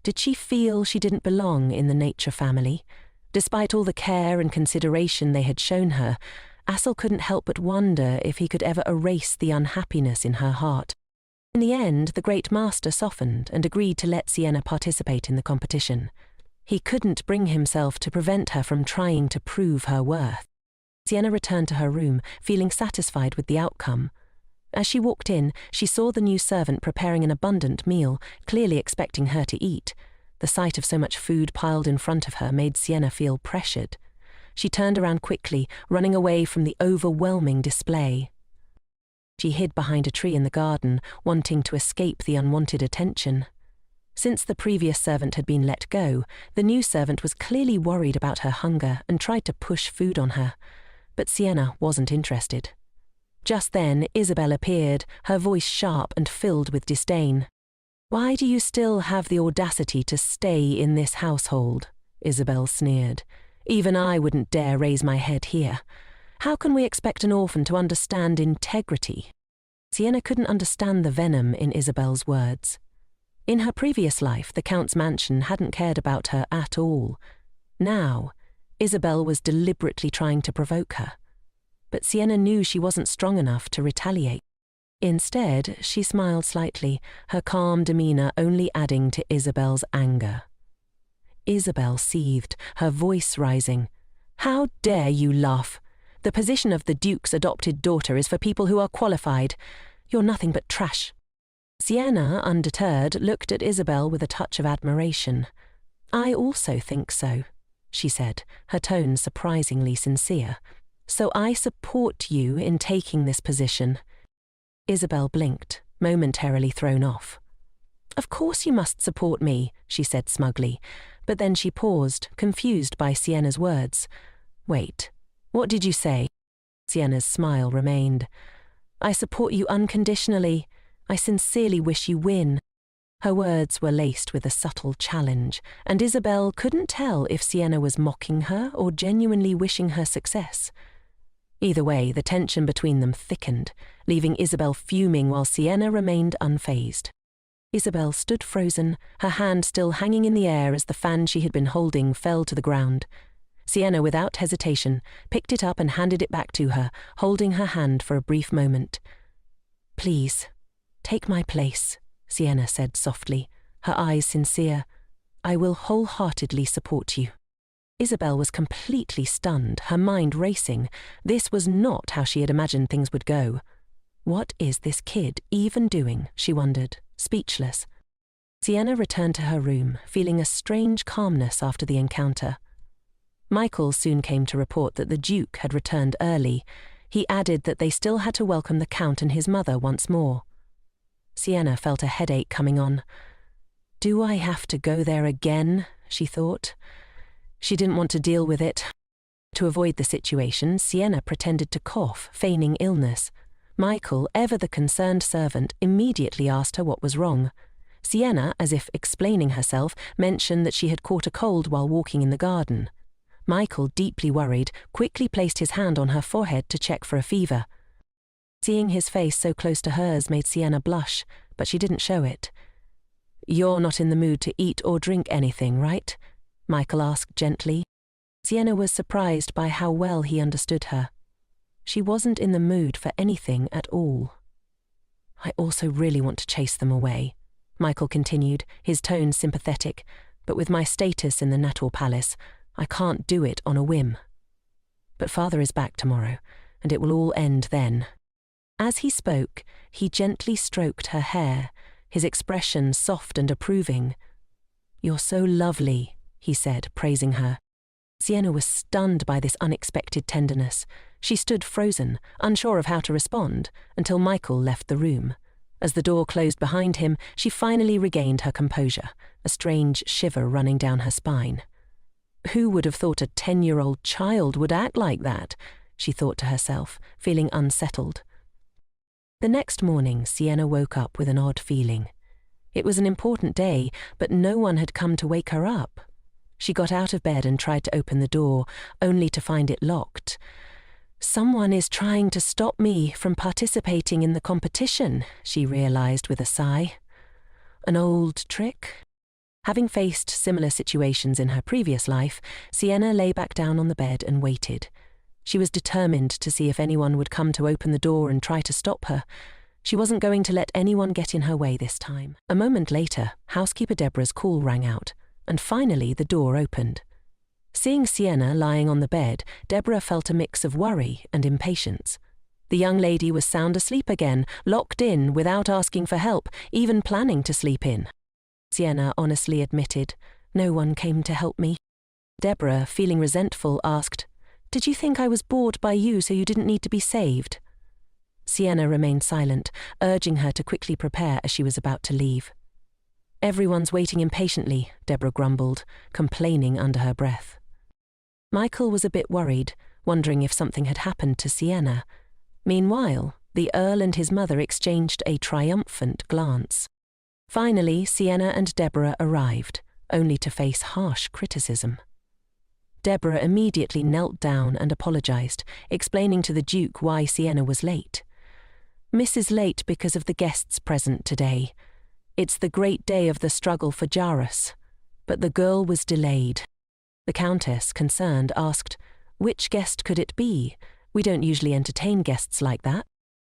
Did she feel she didn't belong in the nature family? Despite all the care and consideration they had shown her, Asle couldn't help but wonder if he could ever erase the unhappiness in her heart. In the end, the Great Master softened and agreed to let Sienna participate in the competition. He couldn't bring himself to prevent her from trying to prove her worth. Sienna returned to her room, feeling satisfied with the outcome. As she walked in, she saw the new servant preparing an abundant meal, clearly expecting her to eat. The sight of so much food piled in front of her made Sienna feel pressured. She turned around quickly, running away from the overwhelming display. She hid behind a tree in the garden, wanting to escape the unwanted attention. Since the previous servant had been let go, the new servant was clearly worried about her hunger and tried to push food on her. But Sienna wasn't interested. Just then, Isabel appeared, her voice sharp and filled with disdain. "Why do you still have the audacity to stay in this household?" Isabel sneered. "Even I wouldn't dare raise my head here. How can we expect an orphan to understand integrity?" Sienna couldn't understand the venom in Isabel's words. In her previous life, the Count's mansion hadn't cared about her at all. Now, Isabel was deliberately trying to provoke her. But Sienna knew she wasn't strong enough to retaliate. Instead, she smiled slightly, her calm demeanour only adding to Isabel's anger. Isabel seethed, her voice rising. "How dare you laugh? The position of the Duke's adopted daughter is for people who are qualified. You're nothing but trash." Sienna, undeterred, looked at Isabel with a touch of admiration. "I also think so," she said, her tone surprisingly sincere. "So I support you in taking this position." Isabel blinked, momentarily thrown off. "Of course you must support me," she said smugly, but then she paused, confused by Sienna's words. "Wait, what did you say?" Sienna's smile remained. "I support you unconditionally. I sincerely wish you win." Her words were laced with a subtle challenge, and Isabel couldn't tell if Sienna was mocking her or genuinely wishing her success. Either way, the tension between them thickened, leaving Isabel fuming while Sienna remained unfazed. Isabel stood frozen, her hand still hanging in the air as the fan she had been holding fell to the ground. Sienna, without hesitation, picked it up and handed it back to her, holding her hand for a brief moment. "Please, take my place," Sienna said softly, her eyes sincere. "I will wholeheartedly support you." Isabel was completely stunned, her mind racing. This was not how she had imagined things would go. What is this kid even doing? She wondered, speechless. Sienna returned to her room, feeling a strange calmness after the encounter. Michael soon came to report that the Duke had returned early. He added that they still had to welcome the Count and his mother once more. Sienna felt a headache coming on. Do I have to go there again? She thought. She didn't want to deal with it. To avoid the situation, Sienna pretended to cough, feigning illness. Michael, ever the concerned servant, immediately asked her what was wrong. Sienna, as if explaining herself, mentioned that she had caught a cold while walking in the garden. Michael, deeply worried, quickly placed his hand on her forehead to check for a fever. Seeing his face so close to hers made Sienna blush, but she didn't show it. "You're not in the mood to eat or drink anything, right?" Michael asked gently. Sienna was surprised by how well he understood her. She wasn't in the mood for anything at all. "I also really want to chase them away," Michael continued, his tone sympathetic, "but with my status in the Nata Palace, I can't do it on a whim. But Father is back tomorrow, and it will all end then." As he spoke, he gently stroked her hair, his expression soft and approving. "You're so lovely," he said, praising her. Sienna was stunned by this unexpected tenderness. She stood frozen, unsure of how to respond, until Michael left the room. As the door closed behind him, she finally regained her composure, a strange shiver running down her spine. Who would have thought a 10-year-old child would act like that? She thought to herself, feeling unsettled. The next morning, Sienna woke up with an odd feeling. It was an important day, but no one had come to wake her up. She got out of bed and tried to open the door, only to find it locked. "Someone is trying to stop me from participating in the competition," she realized with a sigh. An old trick? Having faced similar situations in her previous life, Sienna lay back down on the bed and waited. She was determined to see if anyone would come to open the door and try to stop her. She wasn't going to let anyone get in her way this time. A moment later, housekeeper Deborah's call rang out, and finally the door opened. Seeing Sienna lying on the bed, Deborah felt a mix of worry and impatience. The young lady was sound asleep again, locked in without asking for help, even planning to sleep in. Sienna honestly admitted, "No one came to help me." Deborah, feeling resentful, asked, "Did you think I was bored by you so you didn't need to be saved?" Sienna remained silent, urging her to quickly prepare as she was about to leave. "Everyone's waiting impatiently," Deborah grumbled, complaining under her breath. Michael was a bit worried, wondering if something had happened to Sienna. Meanwhile, the Earl and his mother exchanged a triumphant glance. Finally, Sienna and Deborah arrived, only to face harsh criticism. Deborah immediately knelt down and apologized, explaining to the Duke why Sienna was late. "Miss is late because of the guests present today. It's the great day of the struggle for Jaros, but the girl was delayed." The Countess, concerned, asked, "Which guest could it be? We don't usually entertain guests like that."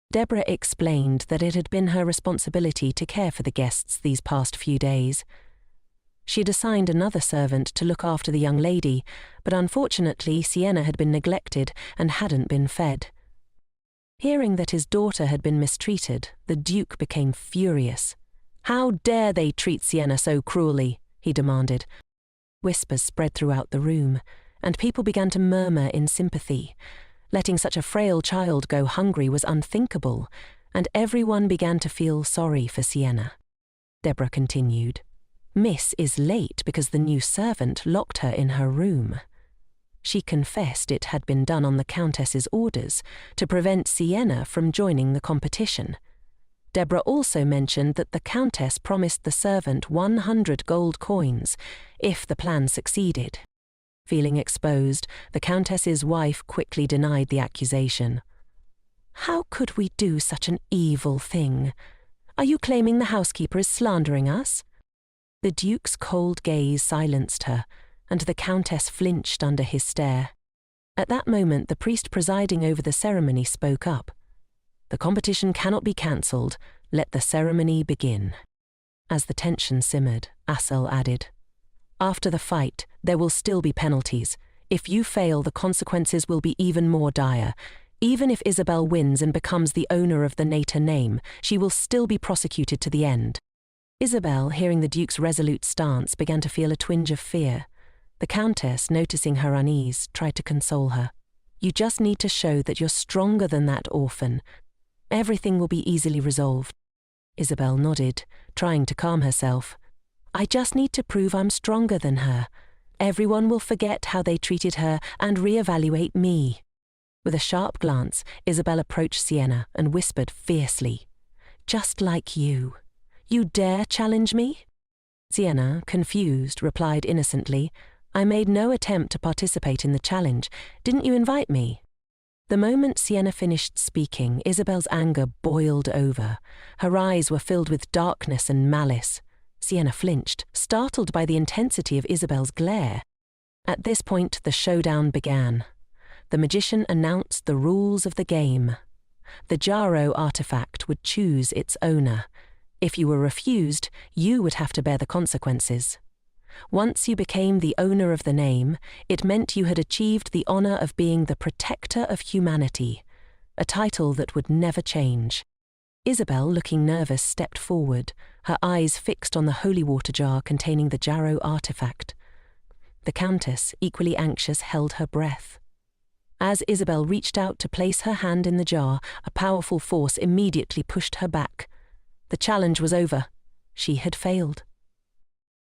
Deborah explained that it had been her responsibility to care for the guests these past few days. She had assigned another servant to look after the young lady, but unfortunately Sienna had been neglected and hadn't been fed. Hearing that his daughter had been mistreated, the Duke became furious. "How dare they treat Sienna so cruelly?" he demanded. Whispers spread throughout the room, and people began to murmur in sympathy. Letting such a frail child go hungry was unthinkable, and everyone began to feel sorry for Sienna. Deborah continued, "Miss is late because the new servant locked her in her room." She confessed it had been done on the Countess's orders to prevent Sienna from joining the competition. Deborah also mentioned that the Countess promised the servant 100 gold coins if the plan succeeded. Feeling exposed, the Countess's wife quickly denied the accusation. "How could we do such an evil thing? Are you claiming the housekeeper is slandering us?" The Duke's cold gaze silenced her, and the Countess flinched under his stare. At that moment, the priest presiding over the ceremony spoke up. "The competition cannot be cancelled. Let the ceremony begin." As the tension simmered, Elle added, "After the fight, there will still be penalties. If you fail, the consequences will be even more dire. Even if Isabel wins and becomes the owner of the Nata name, she will still be prosecuted to the end. Isabel, hearing the Duke's resolute stance, began to feel a twinge of fear. The Countess, noticing her unease, tried to console her. You just need to show that you're stronger than that orphan. Everything will be easily resolved. Isabel nodded, trying to calm herself. I just need to prove I'm stronger than her. Everyone will forget how they treated her and reevaluate me. With a sharp glance, Isabel approached Sienna and whispered fiercely, Just like you. You dare challenge me? Sienna, confused, replied innocently, I made no attempt to participate in the challenge. Didn't you invite me? The moment Sienna finished speaking, Isabel's anger boiled over. Her eyes were filled with darkness and malice. Sienna flinched, startled by the intensity of Isabel's glare. At this point, the showdown began. The magician announced the rules of the game. The Jaro artifact would choose its owner. If you were refused, you would have to bear the consequences. Once you became the owner of the name, it meant you had achieved the honor of being the protector of humanity, a title that would never change. Isabel, looking nervous, stepped forward, her eyes fixed on the holy water jar containing the Jaro artifact. The Countess, equally anxious, held her breath. As Isabel reached out to place her hand in the jar, a powerful force immediately pushed her back. The challenge was over. She had failed.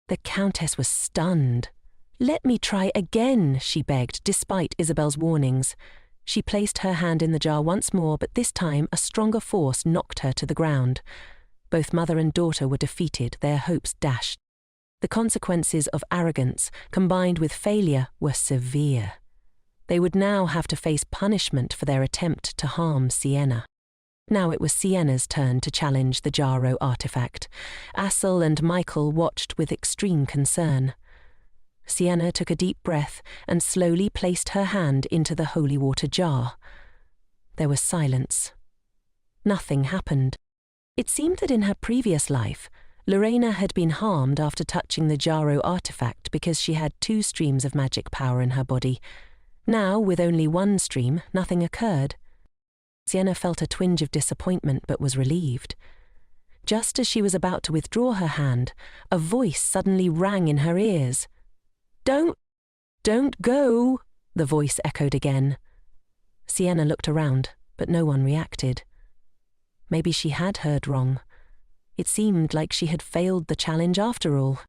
The Countess was stunned. Let me try again, she begged, despite Isabel's warnings. She placed her hand in the jar once more, but this time a stronger force knocked her to the ground. Both mother and daughter were defeated, their hopes dashed. The consequences of arrogance, combined with failure, were severe. They would now have to face punishment for their attempt to harm Sienna. Now it was Sienna's turn to challenge the Jaro artifact. Elle and Michael watched with extreme concern. Sienna took a deep breath and slowly placed her hand into the holy water jar. There was silence. Nothing happened. It seemed that in her previous life, Lorena had been harmed after touching the Jaro artifact because she had 2 streams of magic power in her body. Now, with only 1 stream, nothing occurred. Sienna felt a twinge of disappointment but was relieved. Just as she was about to withdraw her hand, a voice suddenly rang in her ears. Don't go, the voice echoed again. Sienna looked around, but no one reacted. Maybe she had heard wrong. It seemed like she had failed the challenge after all.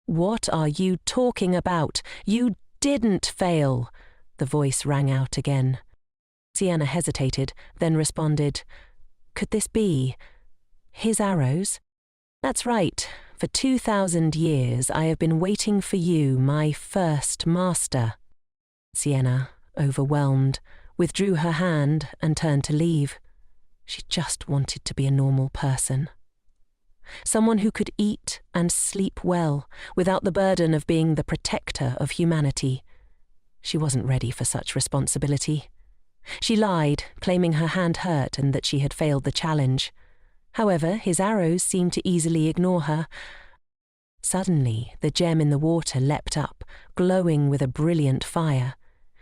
What are you talking about? You didn't fail, the voice rang out again. Sienna hesitated, then responded, Could this be his arrows? That's right. For 2,000 years I have been waiting for you, my first master. Sienna, overwhelmed, withdrew her hand and turned to leave. She just wanted to be a normal person. Someone who could eat and sleep well, without the burden of being the protector of humanity. She wasn't ready for such responsibility. She lied, claiming her hand hurt and that she had failed the challenge. However, his arrows seemed to easily ignore her. Suddenly, the gem in the water leapt up, glowing with a brilliant fire.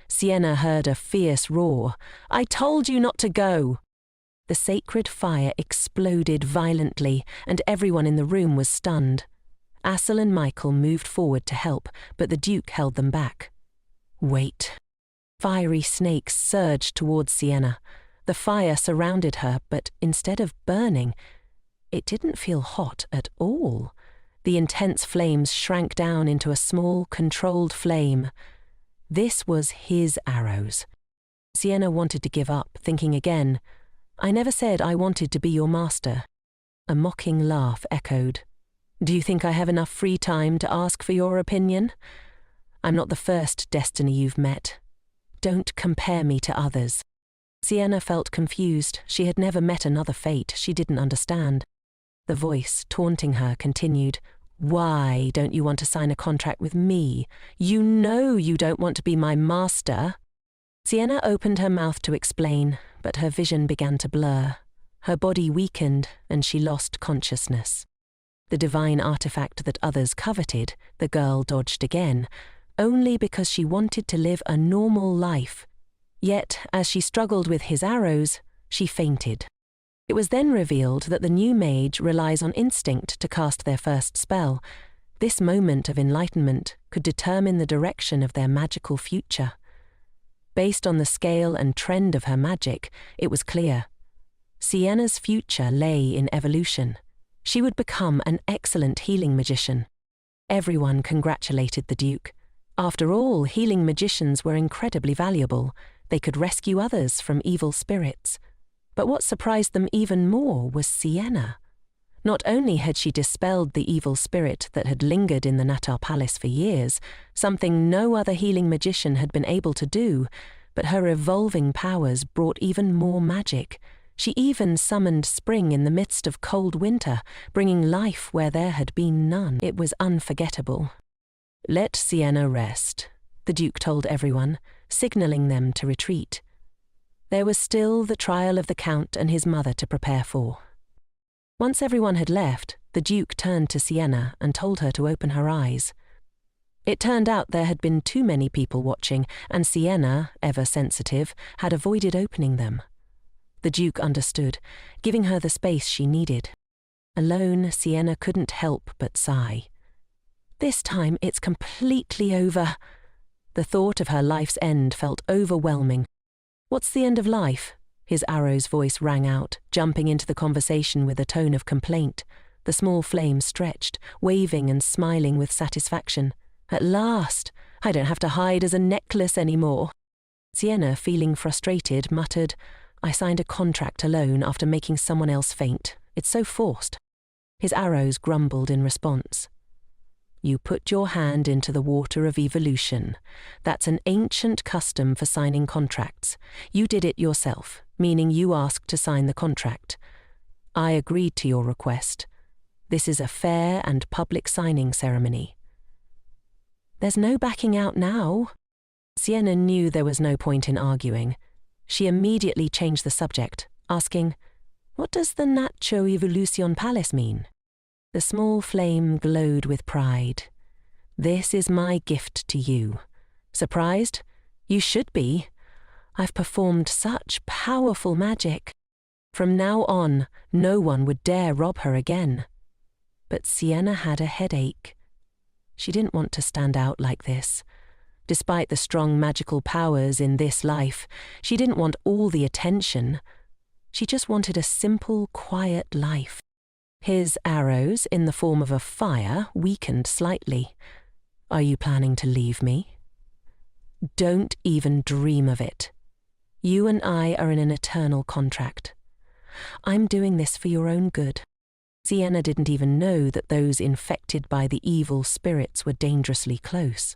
Sienna heard a fierce roar. I told you not to go! The sacred fire exploded violently, and everyone in the room was stunned. Elle and Michael moved forward to help, but the Duke held them back. Wait. Fiery snakes surged towards Sienna. The fire surrounded her, but instead of burning, it didn't feel hot at all. The intense flames shrank down into a small, controlled flame. This was his arrows. Sienna wanted to give up, thinking again, I never said I wanted to be your master. A mocking laugh echoed. Do you think I have enough free time to ask for your opinion? I'm not the first destiny you've met. Don't compare me to others. Sienna felt confused. She had never met another fate she didn't understand. The voice, taunting her, continued, Why don't you want to sign a contract with me? You know you don't want to be my master. Sienna opened her mouth to explain, but her vision began to blur. Her body weakened, and she lost consciousness. The divine artifact that others coveted, the girl dodged again, only because she wanted to live a normal life. Yet, as she struggled with his arrows, she fainted. It was then revealed that the new mage relies on instinct to cast their first spell. This moment of enlightenment could determine the direction of their magical future. Based on the scale and trend of her magic, it was clear. Sienna's future lay in evolution. She would become an excellent healing magician. Everyone congratulated the Duke. After all, healing magicians were incredibly valuable. They could rescue others from evil spirits. But what surprised them even more was Sienna. Not only had she dispelled the evil spirit that had lingered in the Nata palace for years, something no other healing magician had been able to do, but her evolving powers brought even more magic. She even summoned spring in the midst of cold winter, bringing life where there had been none. It was unforgettable. "Let Sienna rest," the Duke told everyone, signalling them to retreat. There was still the trial of the Count and his mother to prepare for. Once everyone had left, the Duke turned to Sienna and told her to open her eyes. It turned out there had been too many people watching, and Sienna, ever sensitive, had avoided opening them. The Duke understood, giving her the space she needed. Alone, Sienna couldn't help but sigh. This time it's completely over. The thought of her life's end felt overwhelming. "What's the end of life?" His arrow's voice rang out, jumping into the conversation with a tone of complaint. The small flame stretched, waving and smiling with satisfaction. "At last! I don't have to hide as a necklace anymore." Sienna, feeling frustrated, muttered, "I signed a contract alone after making someone else faint. It's so forced." His arrows grumbled in response. "You put your hand into the water of evolution. That's an ancient custom for signing contracts. You did it yourself, meaning you asked to sign the contract. I agreed to your request. This is a fair and public signing ceremony." "There's no backing out now." Sienna knew there was no point in arguing. She immediately changed the subject, asking, "What does the Nacho Evolution Palace mean?" The small flame glowed with pride. "This is my gift to you. Surprised? You should be. I've performed such powerful magic. From now on, no one would dare rob her again." But Sienna had a headache. She didn't want to stand out like this. Despite the strong magical powers in this life, she didn't want all the attention. She just wanted a simple, quiet life. His arrows, in the form of a fire, weakened slightly. "Are you planning to leave me?" "Don't even dream of it. You and I are in an eternal contract. I'm doing this for your own good." Sienna didn't even know that those infected by the evil spirits were dangerously close.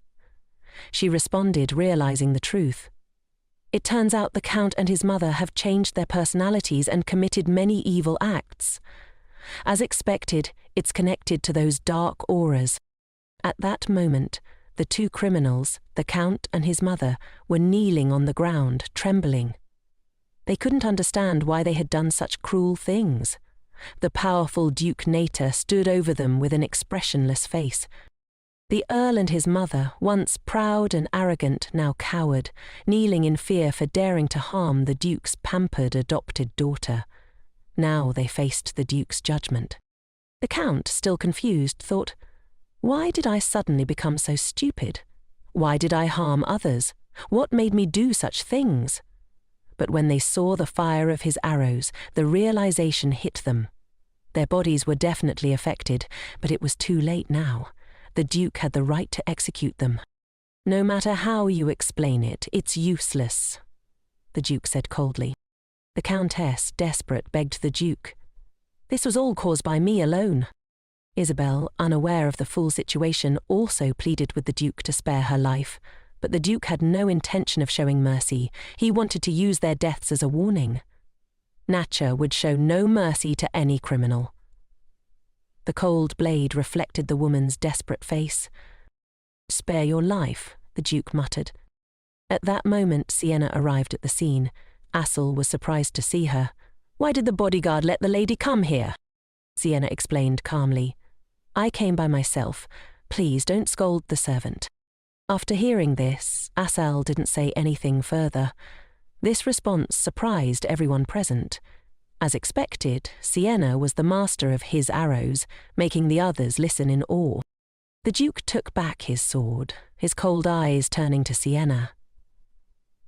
She responded, realizing the truth. "It turns out the Count and his mother have changed their personalities and committed many evil acts. As expected, it's connected to those dark auras." At that moment, the two criminals, the Count and his mother, were kneeling on the ground, trembling. They couldn't understand why they had done such cruel things. The powerful Duke Nata stood over them with an expressionless face. The Earl and his mother, once proud and arrogant, now cowered, kneeling in fear for daring to harm the Duke's pampered adopted daughter. Now they faced the Duke's judgment. The Count, still confused, thought, "Why did I suddenly become so stupid? Why did I harm others? What made me do such things?" But when they saw the fire of his arrows, the realization hit them. Their bodies were definitely affected, but it was too late now. The Duke had the right to execute them. "No matter how you explain it, it's useless," the Duke said coldly. The Countess, desperate, begged the Duke. "This was all caused by me alone." Isabel, unaware of the full situation, also pleaded with the Duke to spare her life, but the Duke had no intention of showing mercy. He wanted to use their deaths as a warning. Nature would show no mercy to any criminal. The cold blade reflected the woman's desperate face. "Spare your life," the Duke muttered. At that moment, Sienna arrived at the scene. Asle was surprised to see her. "Why did the bodyguard let the lady come here?" Sienna explained calmly. "I came by myself. Please don't scold the servant." After hearing this, Asle didn't say anything further. This response surprised everyone present. As expected, Sienna was the master of his arrows, making the others listen in awe. The Duke took back his sword, his cold eyes turning to Sienna.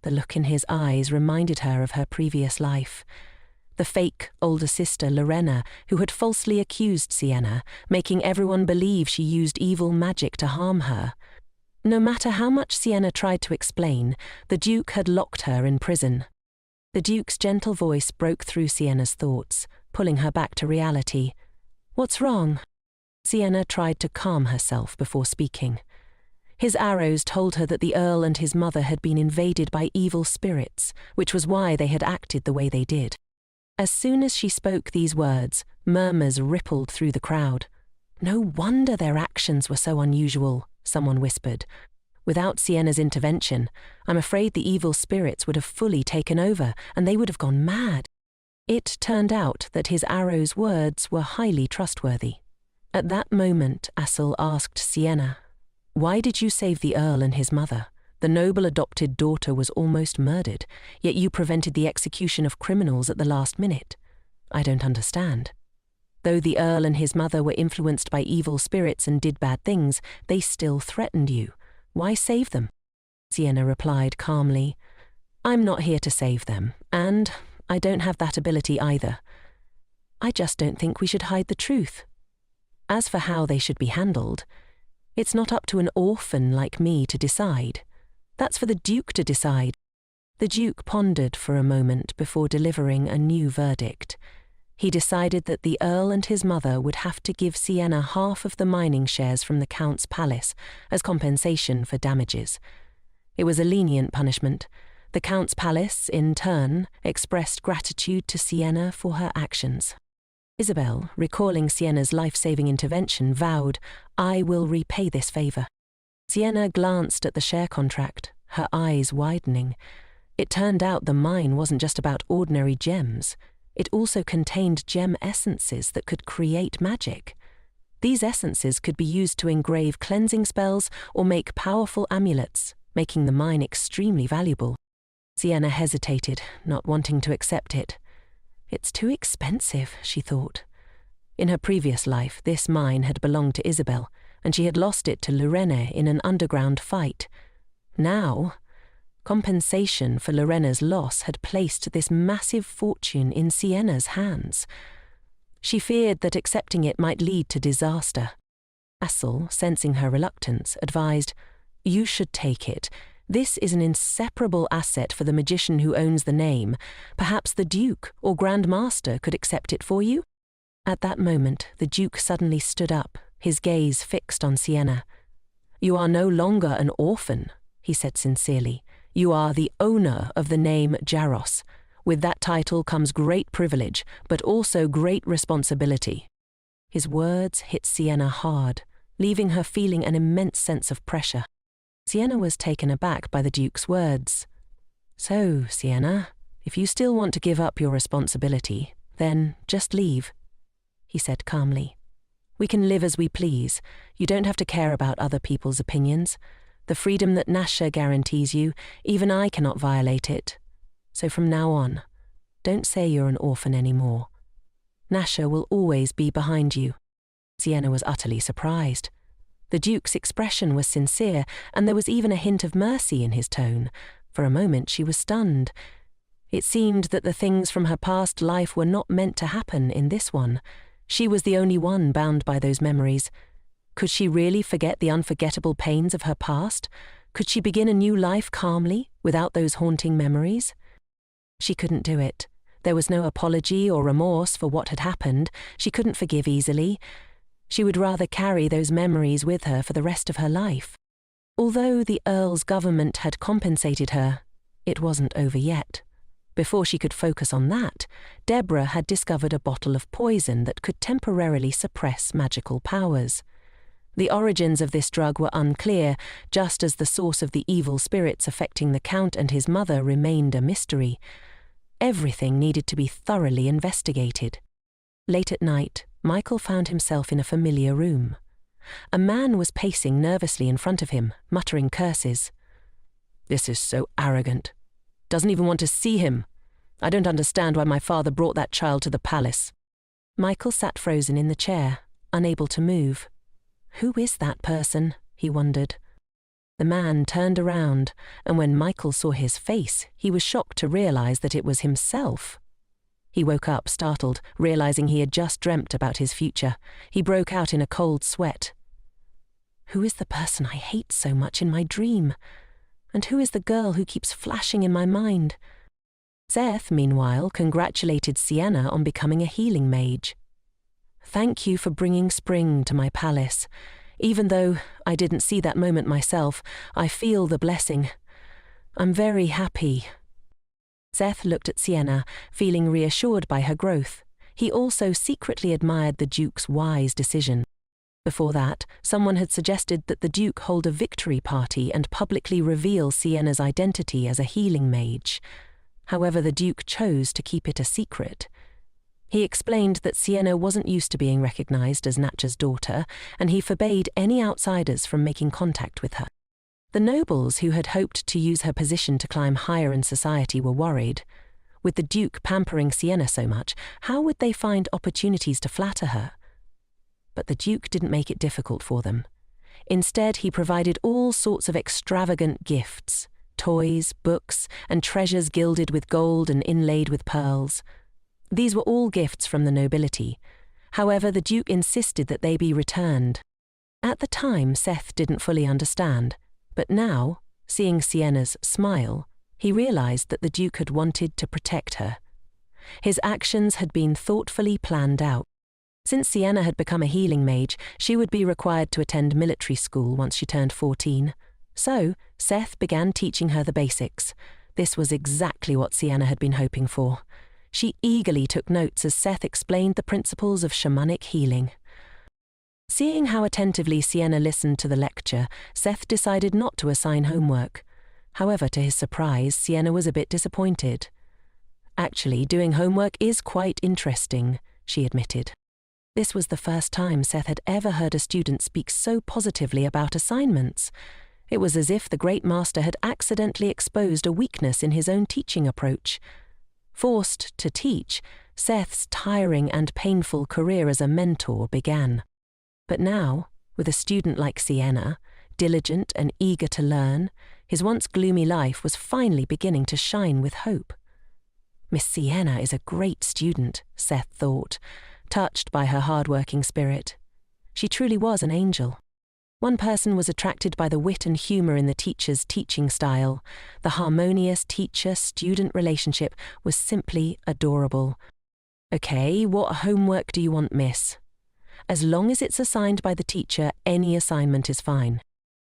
The look in his eyes reminded her of her previous life. The fake older sister Lorena, who had falsely accused Sienna, making everyone believe she used evil magic to harm her. No matter how much Sienna tried to explain, the Duke had locked her in prison. The Duke's gentle voice broke through Sienna's thoughts, pulling her back to reality. "What's wrong?" Sienna tried to calm herself before speaking. His arrows told her that the Earl and his mother had been invaded by evil spirits, which was why they had acted the way they did. As soon as she spoke these words, murmurs rippled through the crowd. "No wonder their actions were so unusual," someone whispered. "Without Sienna's intervention, I'm afraid the evil spirits would have fully taken over, and they would have gone mad." It turned out that his arrow's words were highly trustworthy. At that moment, Asle asked Sienna, "Why did you save the Earl and his mother? The noble adopted daughter was almost murdered, yet you prevented the execution of criminals at the last minute. I don't understand." Though the Earl and his mother were influenced by evil spirits and did bad things, they still threatened you. Why save them? Sienna replied calmly, "I'm not here to save them, and I don't have that ability either. I just don't think we should hide the truth. As for how they should be handled, it's not up to an orphan like me to decide. That's for the Duke to decide." The Duke pondered for a moment before delivering a new verdict. He decided that the Earl and his mother would have to give Sienna half of the mining shares from the Count's palace as compensation for damages. It was a lenient punishment. The Count's palace, in turn, expressed gratitude to Sienna for her actions. Isabel, recalling Sienna's life-saving intervention, vowed, "I will repay this favour." Sienna glanced at the share contract, her eyes widening. It turned out the mine wasn't just about ordinary gems. It also contained gem essences that could create magic. These essences could be used to engrave cleansing spells or make powerful amulets, making the mine extremely valuable. Sienna hesitated, not wanting to accept it. "It's too expensive," she thought. In her previous life, this mine had belonged to Isabel, and she had lost it to Lorena in an underground fight. Now, compensation for Lorena's loss had placed this massive fortune in Sienna's hands. She feared that accepting it might lead to disaster. Asle, sensing her reluctance, advised, "You should take it. This is an inseparable asset for the magician who owns the name. Perhaps the Duke or Grand Master could accept it for you?" At that moment, the Duke suddenly stood up, his gaze fixed on Sienna. "You are no longer an orphan," he said sincerely. "You are the owner of the name Jaros. With that title comes great privilege, but also great responsibility." His words hit Sienna hard, leaving her feeling an immense sense of pressure. Sienna was taken aback by the Duke's words. "So, Sienna, if you still want to give up your responsibility, then just leave," he said calmly. "We can live as we please. You don't have to care about other people's opinions. The freedom that Nasha guarantees you, even I cannot violate it. So from now on, don't say you're an orphan anymore. Nasha will always be behind you." Sienna was utterly surprised. The Duke's expression was sincere, and there was even a hint of mercy in his tone. For a moment she was stunned. It seemed that the things from her past life were not meant to happen in this one. She was the only one bound by those memories. Could she really forget the unforgettable pains of her past? Could she begin a new life calmly, without those haunting memories? She couldn't do it. There was no apology or remorse for what had happened. She couldn't forgive easily. She would rather carry those memories with her for the rest of her life. Although the Earl's government had compensated her, it wasn't over yet. Before she could focus on that, Deborah had discovered a bottle of poison that could temporarily suppress magical powers. The origins of this drug were unclear, just as the source of the evil spirits affecting the Count and his mother remained a mystery. Everything needed to be thoroughly investigated. Late at night, Michael found himself in a familiar room. A man was pacing nervously in front of him, muttering curses. "This is so arrogant. Doesn't even want to see him. I don't understand why my father brought that child to the palace." Michael sat frozen in the chair, unable to move. Who is that person? He wondered. The man turned around, and when Michael saw his face, he was shocked to realize that it was himself. He woke up startled, realizing he had just dreamt about his future. He broke out in a cold sweat. Who is the person I hate so much in my dream? And who is the girl who keeps flashing in my mind? Seth, meanwhile, congratulated Sienna on becoming a healing mage. "Thank you for bringing spring to my palace. Even though I didn't see that moment myself, I feel the blessing. I'm very happy." Seth looked at Sienna, feeling reassured by her growth. He also secretly admired the Duke's wise decision. Before that, someone had suggested that the Duke hold a victory party and publicly reveal Sienna's identity as a healing mage. However, the Duke chose to keep it a secret. He explained that Sienna wasn't used to being recognized as Natcha's daughter, and he forbade any outsiders from making contact with her. The nobles who had hoped to use her position to climb higher in society were worried. With the Duke pampering Sienna so much, how would they find opportunities to flatter her? But the Duke didn't make it difficult for them. Instead, he provided all sorts of extravagant gifts: toys, books, and treasures gilded with gold and inlaid with pearls. These were all gifts from the nobility. However, the Duke insisted that they be returned. At the time, Seth didn't fully understand, but now, seeing Sienna's smile, he realized that the Duke had wanted to protect her. His actions had been thoughtfully planned out. Since Sienna had become a healing mage, she would be required to attend military school once she turned 14. So, Seth began teaching her the basics. This was exactly what Sienna had been hoping for. She eagerly took notes as Seth explained the principles of shamanic healing. Seeing how attentively Sienna listened to the lecture, Seth decided not to assign homework. However, to his surprise, Sienna was a bit disappointed. "Actually, doing homework is quite interesting," she admitted. This was the first time Seth had ever heard a student speak so positively about assignments. It was as if the great master had accidentally exposed a weakness in his own teaching approach. Forced to teach, Seth's tiring and painful career as a mentor began. But now, with a student like Sienna, diligent and eager to learn, his once gloomy life was finally beginning to shine with hope. Miss Sienna is a great student, Seth thought, touched by her hard-working spirit. She truly was an angel. One person was attracted by the wit and humor in the teacher's teaching style. The harmonious teacher-student relationship was simply adorable. "Okay, what homework do you want, miss?" "As long as it's assigned by the teacher, any assignment is fine."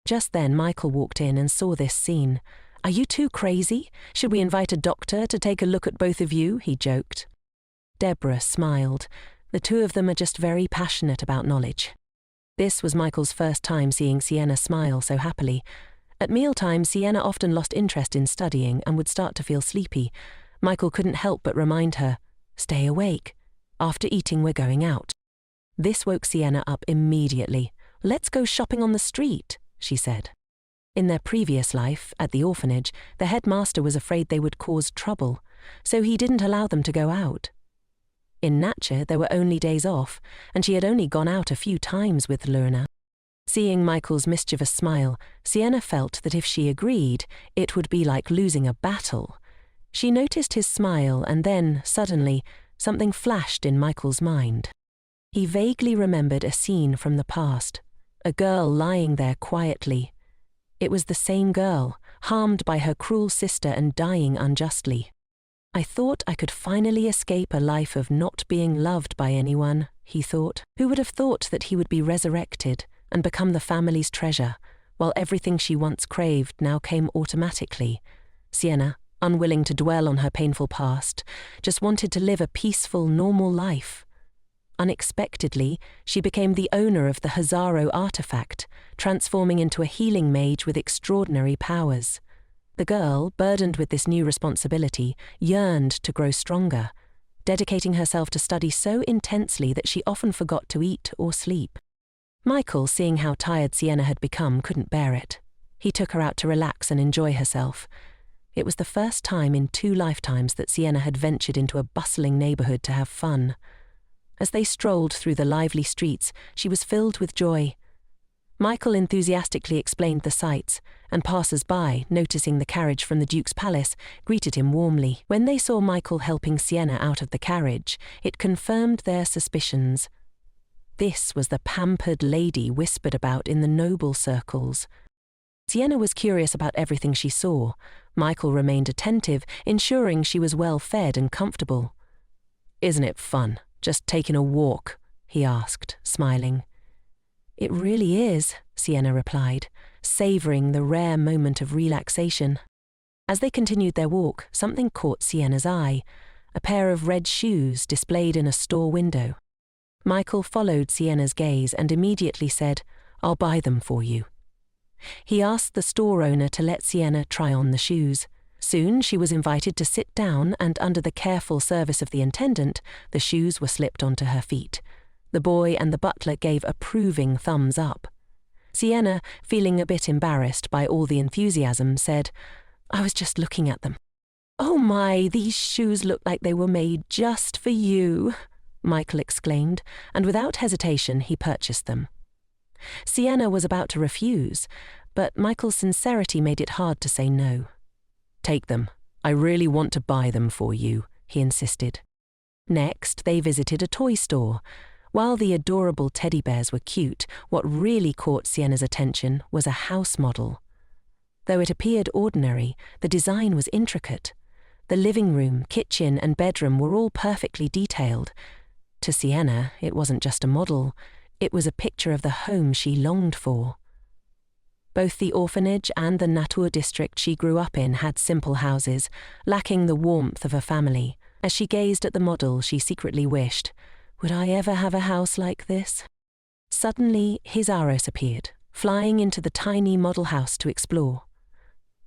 Just then, Michael walked in and saw this scene. "Are you two crazy? Should we invite a doctor to take a look at both of you?" he joked. Deborah smiled. The two of them are just very passionate about knowledge. This was Michael's first time seeing Sienna smile so happily. At mealtime, Sienna often lost interest in studying and would start to feel sleepy. Michael couldn't help but remind her, "Stay awake. After eating, we're going out." This woke Sienna up immediately. "Let's go shopping on the street," she said. In their previous life, at the orphanage, the headmaster was afraid they would cause trouble, so he didn't allow them to go out. In Natcha, there were only days off, and she had only gone out a few times with Luna. Seeing Michael's mischievous smile, Sienna felt that if she agreed, it would be like losing a battle. She noticed his smile, and then, suddenly, something flashed in Michael's mind. He vaguely remembered a scene from the past, a girl lying there quietly. It was the same girl, harmed by her cruel sister and dying unjustly. "I thought I could finally escape a life of not being loved by anyone," he thought. Who would have thought that he would be resurrected and become the family's treasure, while everything she once craved now came automatically? Sienna, unwilling to dwell on her painful past, just wanted to live a peaceful, normal life. Unexpectedly, she became the owner of the Hazaro artifact, transforming into a healing mage with extraordinary powers. The girl, burdened with this new responsibility, yearned to grow stronger, dedicating herself to study so intensely that she often forgot to eat or sleep. Michael, seeing how tired Sienna had become, couldn't bear it. He took her out to relax and enjoy herself. It was the first time in 2 lifetimes that Sienna had ventured into a bustling neighborhood to have fun. As they strolled through the lively streets, she was filled with joy. Michael enthusiastically explained the sights, and passers-by, noticing the carriage from the Duke's palace, greeted him warmly. When they saw Michael helping Sienna out of the carriage, it confirmed their suspicions. This was the pampered lady whispered about in the noble circles. Sienna was curious about everything she saw. Michael remained attentive, ensuring she was well fed and comfortable. "Isn't it fun, just taking a walk?" he asked, smiling. "It really is," Sienna replied, savouring the rare moment of relaxation. As they continued their walk, something caught Sienna's eye, a pair of red shoes displayed in a store window. Michael followed Sienna's gaze and immediately said, "I'll buy them for you." He asked the store owner to let Sienna try on the shoes. Soon she was invited to sit down, and under the careful service of the attendant, the shoes were slipped onto her feet. The boy and the butler gave approving thumbs up. Sienna, feeling a bit embarrassed by all the enthusiasm, said, "I was just looking at them." "Oh my, these shoes look like they were made just for you," Michael exclaimed, and without hesitation he purchased them. Sienna was about to refuse, but Michael's sincerity made it hard to say no. "Take them. I really want to buy them for you," he insisted. Next, they visited a toy store. While the adorable teddy bears were cute, what really caught Sienna's attention was a house model. Though it appeared ordinary, the design was intricate. The living room, kitchen, and bedroom were all perfectly detailed. To Sienna, it wasn't just a model. It was a picture of the home she longed for. Both the orphanage and the Nata district she grew up in had simple houses, lacking the warmth of a family. As she gazed at the model, she secretly wished, "Would I ever have a house like this?" Suddenly, his Jaros appeared, flying into the tiny model house to explore.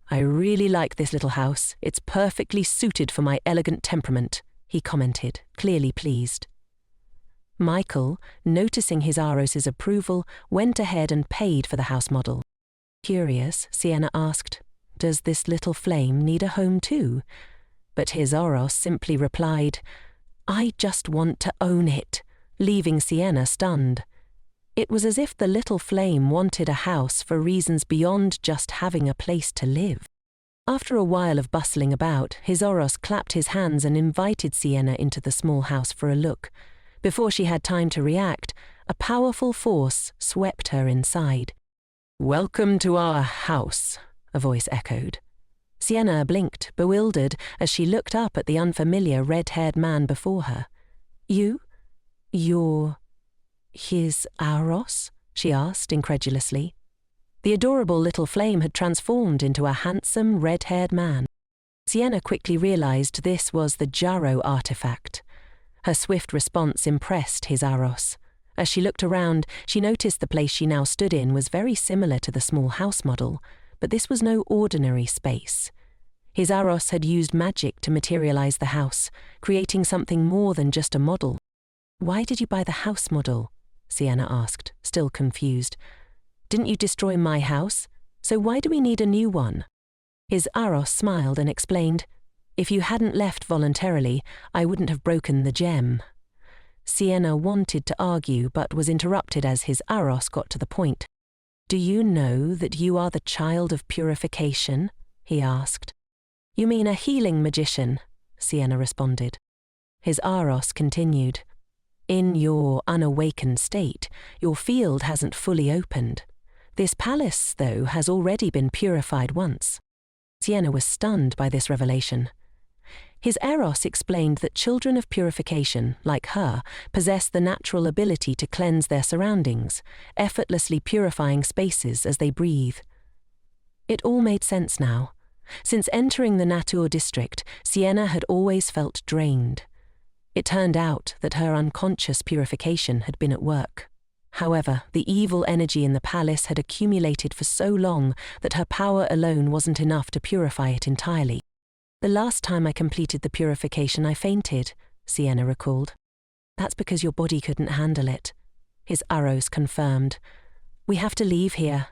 "I really like this little house. It's perfectly suited for my elegant temperament," he commented, clearly pleased. Michael, noticing his Jaros's approval, went ahead and paid for the house model. Curious, Sienna asked, "Does this little flame need a home too?" But his Jaros simply replied, "I just want to own it," leaving Sienna stunned. It was as if the little flame wanted a house for reasons beyond just having a place to live. After a while of bustling about, his Jaros clapped his hands and invited Sienna into the small house for a look. Before she had time to react, a powerful force swept her inside. "Welcome to our house," a voice echoed. Sienna blinked, bewildered, as she looked up at the unfamiliar red-haired man before her. You're his Jaros?" she asked incredulously. The adorable little flame had transformed into a handsome, red-haired man. Sienna quickly realized this was the Jaro artifact. Her swift response impressed his Jaros. As she looked around, she noticed the place she now stood in was very similar to the small house model, but this was no ordinary space. His Jaros had used magic to materialize the house, creating something more than just a model. "Why did you buy the house model?" Sienna asked, still confused. "Didn't you destroy my house? So why do we need a new one?" His Jaros smiled and explained, "If you hadn't left voluntarily, I wouldn't have broken the gem." Sienna wanted to argue but was interrupted as his Jaros got to the point. "Do you know that you are the child of Purification?" he asked. "You mean a healing magician?" Sienna responded. His Jaros continued, "In your unawakened state, your field hasn't fully opened. This palace, though, has already been purified once." Sienna was stunned by this revelation. His Jaros explained that children of purification, like her, possess the natural ability to cleanse their surroundings, effortlessly purifying spaces as they breathe. It all made sense now. Since entering the Nata district, Sienna had always felt drained. It turned out that her unconscious purification had been at work. However, the evil energy in the palace had accumulated for so long that her power alone wasn't enough to purify it entirely. "The last time I completed the purification, I fainted," Sienna recalled. "That's because your body couldn't handle it," his Jaros confirmed. "We have to leave here."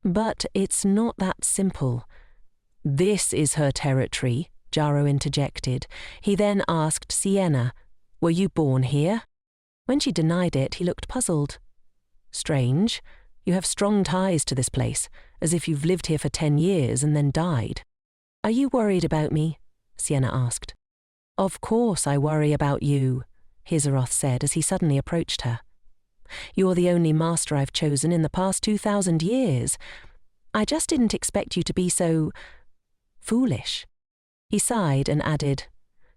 "But it's not that simple. "This is her territory," Jaro interjected. He then asked Sienna, "Were you born here?" When she denied it, he looked puzzled. "Strange. You have strong ties to this place, as if you've lived here for 10 years and then died." "Are you worried about me?" Sienna asked. "Of course I worry about you," Hizaroth said as he suddenly approached her. "You're the only master I've chosen in the past 2,000 years. I just didn't expect you to be so foolish." He sighed and added,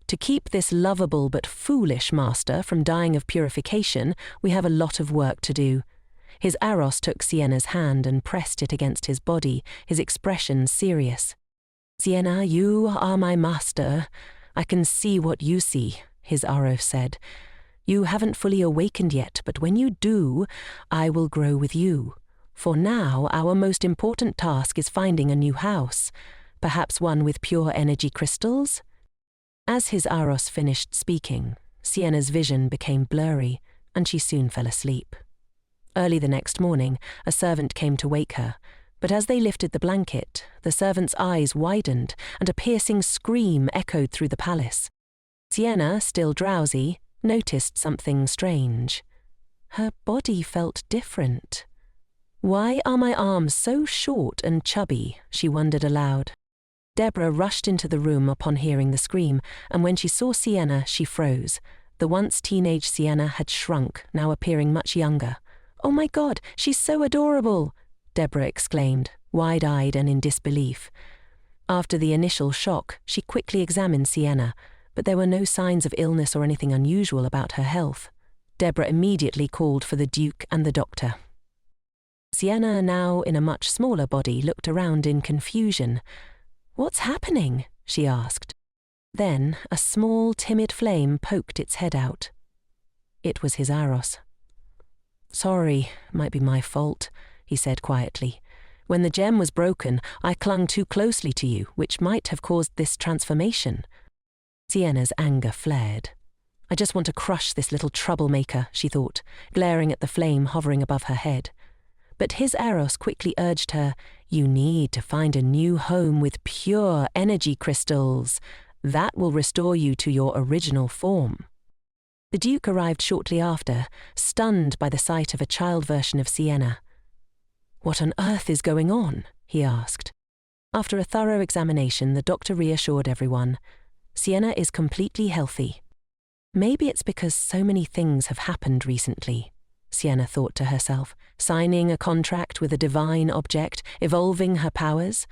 "To keep this lovable but foolish master from dying of purification, we have a lot of work to do." His Aros took Sienna's hand and pressed it against his body, his expression serious. "Sienna, you are my master. I can see what you see," his Aros said. "You haven't fully awakened yet, but when you do, I will grow with you. For now, our most important task is finding a new house, perhaps one with pure energy crystals." As his Aros finished speaking, Sienna's vision became blurry, and she soon fell asleep. Early the next morning, a servant came to wake her, but as they lifted the blanket, the servant's eyes widened, and a piercing scream echoed through the palace. Sienna, still drowsy, noticed something strange. Her body felt different. "Why are my arms so short and chubby?" she wondered aloud. Deborah rushed into the room upon hearing the scream, and when she saw Sienna, she froze. The once teenage Sienna had shrunk, now appearing much younger. "Oh my God, she's so adorable!" Deborah exclaimed, wide-eyed and in disbelief. After the initial shock, she quickly examined Sienna, but there were no signs of illness or anything unusual about her health. Deborah immediately called for the Duke and the doctor. Sienna, now in a much smaller body, looked around in confusion. "What's happening?" she asked. Then a small, timid flame poked its head out. It was his Aros. "Sorry, might be my fault," he said quietly. "When the gem was broken, I clung too closely to you, which might have caused this transformation." Sienna's anger flared. "I just want to crush this little troublemaker," she thought, glaring at the flame hovering above her head. But his Eros quickly urged her, "You need to find a new home with pure energy crystals. That will restore you to your original form." The Duke arrived shortly after, stunned by the sight of a child version of Sienna. "What on earth is going on?" he asked. After a thorough examination, the doctor reassured everyone. "Sienna is completely healthy." Maybe it's because so many things have happened recently, Sienna thought to herself, signing a contract with a divine object, evolving her powers.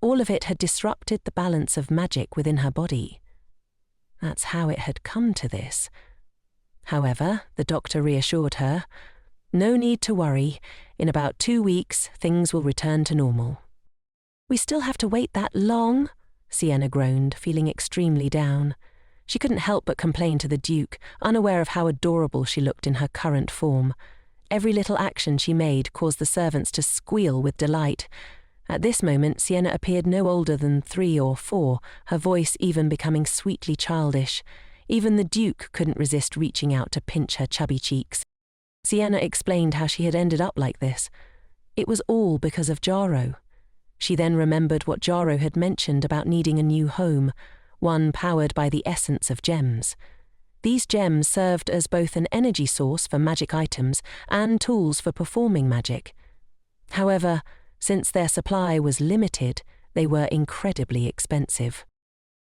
All of it had disrupted the balance of magic within her body. That's how it had come to this. However, the doctor reassured her, "No need to worry. In about 2 weeks, things will return to normal." "We still have to wait that long?" Sienna groaned, feeling extremely down. She couldn't help but complain to the Duke, unaware of how adorable she looked in her current form. Every little action she made caused the servants to squeal with delight. At this moment, Sienna appeared no older than 3 or 4, her voice even becoming sweetly childish. Even the Duke couldn't resist reaching out to pinch her chubby cheeks. Sienna explained how she had ended up like this. It was all because of Jaro. She then remembered what Jaro had mentioned about needing a new home, one powered by the essence of gems. These gems served as both an energy source for magic items and tools for performing magic. However, since their supply was limited, they were incredibly expensive.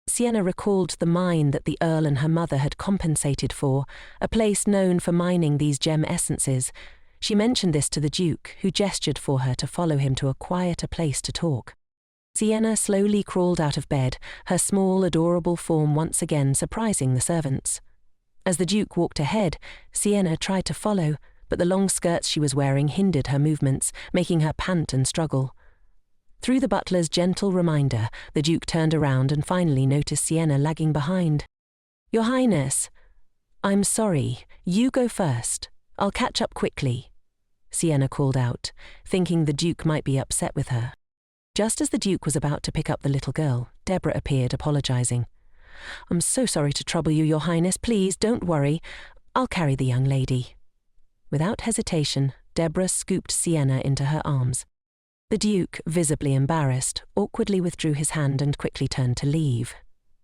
Sienna recalled the mine that the Earl and her mother had compensated for, a place known for mining these gem essences. She mentioned this to the Duke, who gestured for her to follow him to a quieter place to talk. Sienna slowly crawled out of bed, her small, adorable form once again surprising the servants. As the Duke walked ahead, Sienna tried to follow, but the long skirts she was wearing hindered her movements, making her pant and struggle. Through the butler's gentle reminder, the Duke turned around and finally noticed Sienna lagging behind. "Your Highness." "I'm sorry. You go first. I'll catch up quickly," Sienna called out, thinking the Duke might be upset with her. Just as the Duke was about to pick up the little girl, Deborah appeared, apologizing. "I'm so sorry to trouble you, Your Highness. Please, don't worry. I'll carry the young lady." Without hesitation, Deborah scooped Sienna into her arms. The Duke, visibly embarrassed, awkwardly withdrew his hand and quickly turned to leave.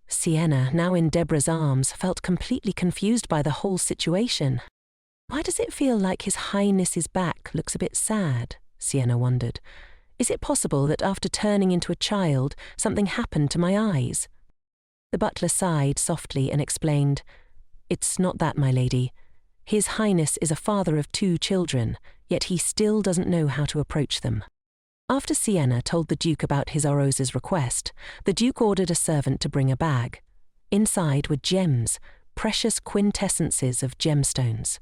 Sienna, now in Deborah's arms, felt completely confused by the whole situation. Why does it feel like His Highness's back looks a bit sad? Sienna wondered. Is it possible that after turning into a child, something happened to my eyes? The butler sighed softly and explained, "It's not that, my lady. His Highness is a father of 2 children, yet he still doesn't know how to approach them." After Sienna told the Duke about his Orosa's request, the Duke ordered a servant to bring a bag. Inside were gems, precious quintessences of gemstones.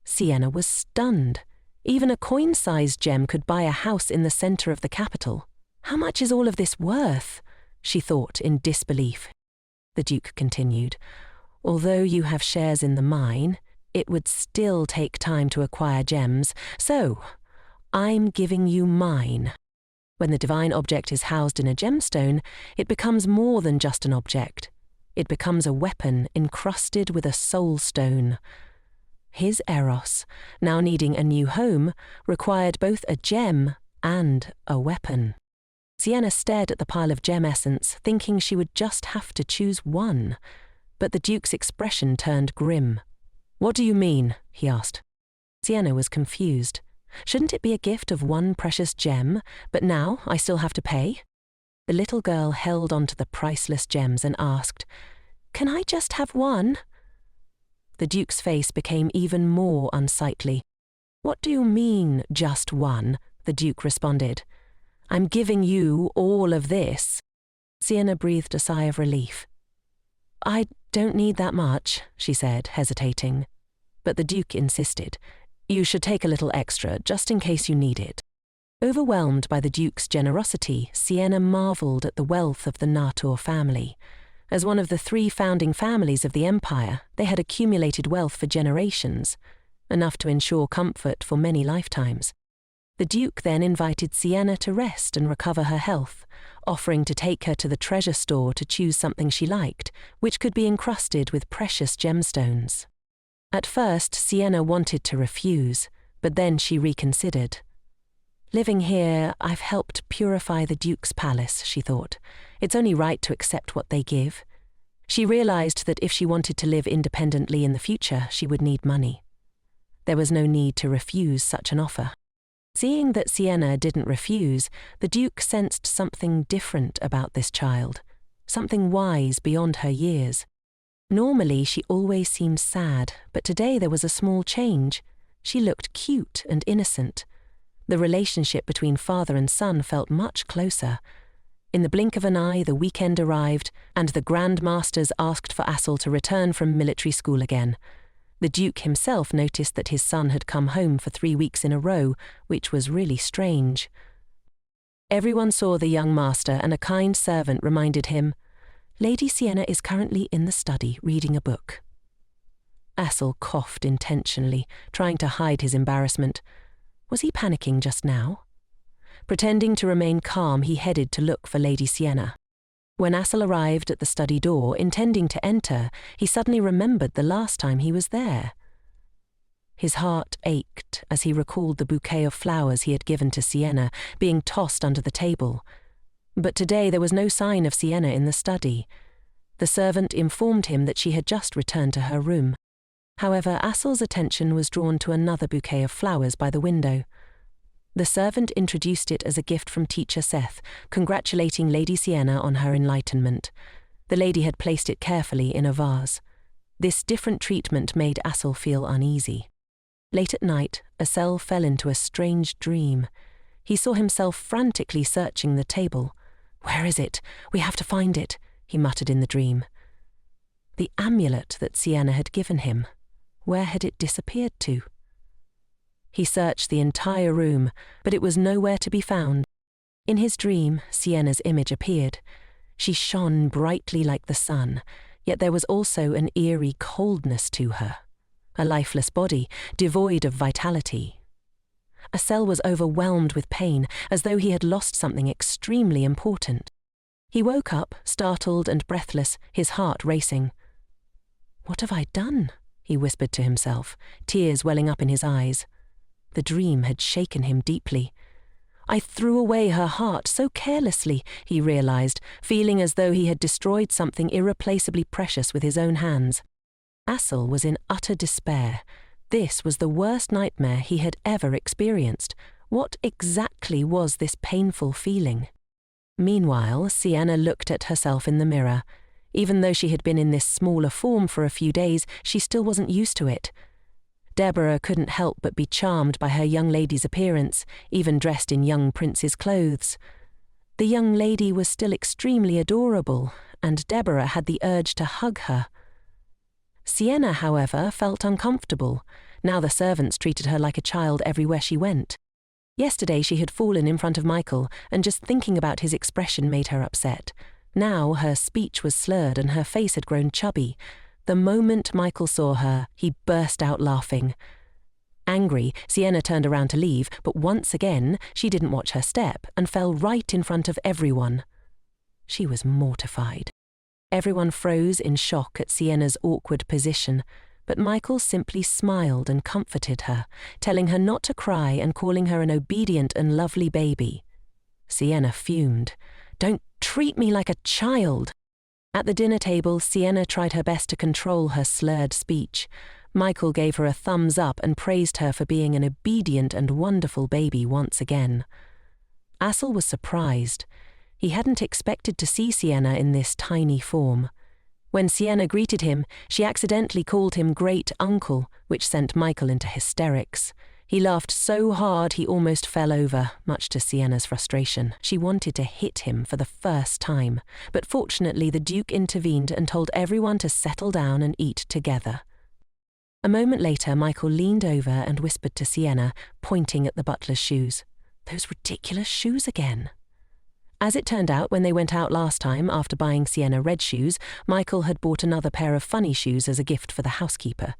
Sienna was stunned. Even a coin-sized gem could buy a house in the center of the capital. How much is all of this worth? She thought in disbelief. The Duke continued, "Although you have shares in the mine, it would still take time to acquire gems, so I'm giving you mine." When the divine object is housed in a gemstone, it becomes more than just an object. It becomes a weapon encrusted with a soul stone. His Eros, now needing a new home, required both a gem and a weapon. Sienna stared at the pile of gem essence, thinking she would just have to choose one. But the Duke's expression turned grim. "What do you mean?" he asked. Sienna was confused. Shouldn't it be a gift of one precious gem, but now I still have to pay? The little girl held onto the priceless gems and asked, "Can I just have one?" The Duke's face became even more unsightly. "What do you mean, just one?" the Duke responded. "I'm giving you all of this." Sienna breathed a sigh of relief. "I don't need that much," she said, hesitating. But the Duke insisted. "You should take a little extra, just in case you need it." Overwhelmed by the Duke's generosity, Sienna marveled at the wealth of the Nata family. As one of the 3 founding families of the empire, they had accumulated wealth for generations, enough to ensure comfort for many lifetimes. The Duke then invited Sienna to rest and recover her health, offering to take her to the treasure store to choose something she liked, which could be encrusted with precious gemstones. At first, Sienna wanted to refuse, but then she reconsidered. "Living here, I've helped purify the Duke's palace," she thought. "It's only right to accept what they give." She realized that if she wanted to live independently in the future, she would need money. There was no need to refuse such an offer. Seeing that Sienna didn't refuse, the Duke sensed something different about this child, something wise beyond her years. Normally, she always seemed sad, but today there was a small change. She looked cute and innocent. The relationship between father and son felt much closer. In the blink of an eye, the weekend arrived, and the Grand Masters asked for Assel to return from military school again. The Duke himself noticed that his son had come home for 3 weeks in a row, which was really strange. Everyone saw the young master, and a kind servant reminded him, "Lady Sienna is currently in the study, reading a book." Assel coughed intentionally, trying to hide his embarrassment. Was he panicking just now? Pretending to remain calm, he headed to look for Lady Sienna. When Assel arrived at the study door, intending to enter, he suddenly remembered the last time he was there. His heart ached as he recalled the bouquet of flowers he had given to Sienna, being tossed under the table. But today there was no sign of Sienna in the study. The servant informed him that she had just returned to her room. However, Assel's attention was drawn to another bouquet of flowers by the window. The servant introduced it as a gift from Teacher Seth, congratulating Lady Sienna on her enlightenment. The lady had placed it carefully in a vase. This different treatment made Assel feel uneasy. Late at night, Assel fell into a strange dream. He saw himself frantically searching the table. "Where is it? We have to find it," he muttered in the dream. The amulet that Sienna had given him. Where had it disappeared to? He searched the entire room, but it was nowhere to be found. In his dream, Sienna's image appeared. She shone brightly like the sun, yet there was also an eerie coldness to her. A lifeless body, devoid of vitality. Assel was overwhelmed with pain, as though he had lost something extremely important. He woke up, startled and breathless, his heart racing. "What have I done?" he whispered to himself, tears welling up in his eyes. The dream had shaken him deeply. I threw away her heart so carelessly, he realized, feeling as though he had destroyed something irreplaceably precious with his own hands. Asle was in utter despair. This was the worst nightmare he had ever experienced. What exactly was this painful feeling? Meanwhile, Sienna looked at herself in the mirror. Even though she had been in this smaller form for a few days, she still wasn't used to it. Deborah couldn't help but be charmed by her young lady's appearance, even dressed in young prince's clothes. The young lady was still extremely adorable, and Deborah had the urge to hug her. Sienna, however, felt uncomfortable. Now the servants treated her like a child everywhere she went. Yesterday she had fallen in front of Michael, and just thinking about his expression made her upset. Now her speech was slurred and her face had grown chubby. The moment Michael saw her, he burst out laughing. Angry, Sienna turned around to leave, but once again she didn't watch her step and fell right in front of everyone. She was mortified. Everyone froze in shock at Sienna's awkward position, but Michael simply smiled and comforted her, telling her not to cry and calling her an obedient and lovely baby. Sienna fumed. "Don't treat me like a child." At the dinner table, Sienna tried her best to control her slurred speech. Michael gave her a thumbs up and praised her for being an obedient and wonderful baby once again. Asle was surprised. He hadn't expected to see Sienna in this tiny form. When Sienna greeted him, she accidentally called him Great Uncle, which sent Michael into hysterics. He laughed so hard he almost fell over, much to Sienna's frustration. She wanted to hit him for the first time, but fortunately the Duke intervened and told everyone to settle down and eat together. A moment later, Michael leaned over and whispered to Sienna, pointing at the butler's shoes. "Those ridiculous shoes again." As it turned out, when they went out last time, after buying Sienna red shoes, Michael had bought another pair of funny shoes as a gift for the housekeeper.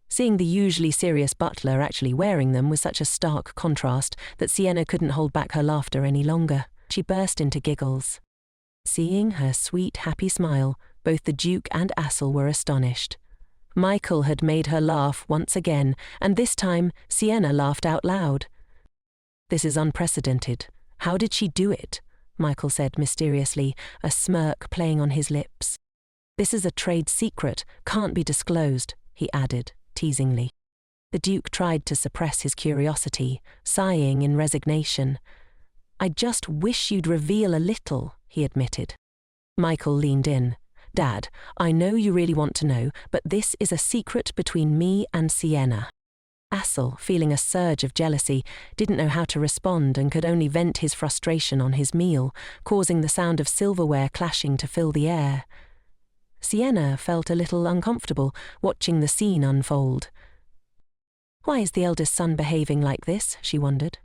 Seeing the usually serious butler actually wearing them was such a stark contrast that Sienna couldn't hold back her laughter any longer. She burst into giggles. Seeing her sweet, happy smile, both the Duke and Asle were astonished. Michael had made her laugh once again, and this time Sienna laughed out loud. "This is unprecedented. How did she do it?" Michael said mysteriously, a smirk playing on his lips. "This is a trade secret, can't be disclosed," he added, teasingly. The Duke tried to suppress his curiosity, sighing in resignation. "I just wish you'd reveal a little," he admitted. Michael leaned in. "Dad, I know you really want to know, but this is a secret between me and Sienna." Asle, feeling a surge of jealousy, didn't know how to respond and could only vent his frustration on his meal, causing the sound of silverware clashing to fill the air. Sienna felt a little uncomfortable, watching the scene unfold. Why is the eldest son behaving like this, she wondered.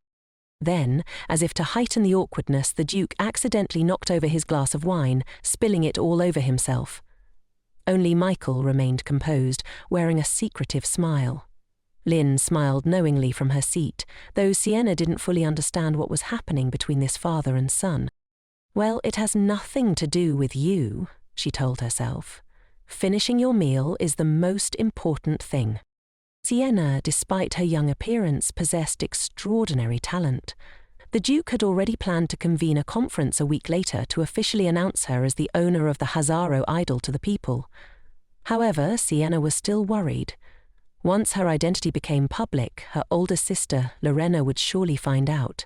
Then, as if to heighten the awkwardness, the Duke accidentally knocked over his glass of wine, spilling it all over himself. Only Michael remained composed, wearing a secretive smile. Lynn smiled knowingly from her seat, though Sienna didn't fully understand what was happening between this father and son. "Well, it has nothing to do with you," she told herself. "Finishing your meal is the most important thing." Sienna, despite her young appearance, possessed extraordinary talent. The Duke had already planned to convene a conference a week later to officially announce her as the owner of the Hazaro idol to the people. However, Sienna was still worried. Once her identity became public, her older sister, Lorena, would surely find out.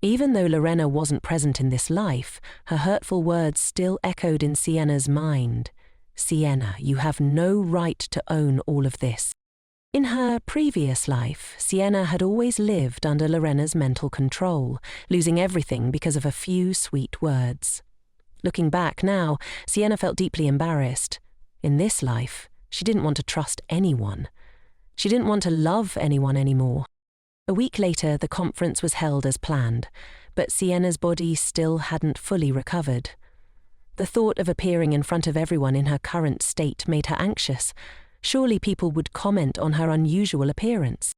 Even though Lorena wasn't present in this life, her hurtful words still echoed in Sienna's mind. "Sienna, you have no right to own all of this." In her previous life, Sienna had always lived under Lorena's mental control, losing everything because of a few sweet words. Looking back now, Sienna felt deeply embarrassed. In this life, she didn't want to trust anyone. She didn't want to love anyone anymore. A week later, the conference was held as planned, but Sienna's body still hadn't fully recovered. The thought of appearing in front of everyone in her current state made her anxious. Surely people would comment on her unusual appearance.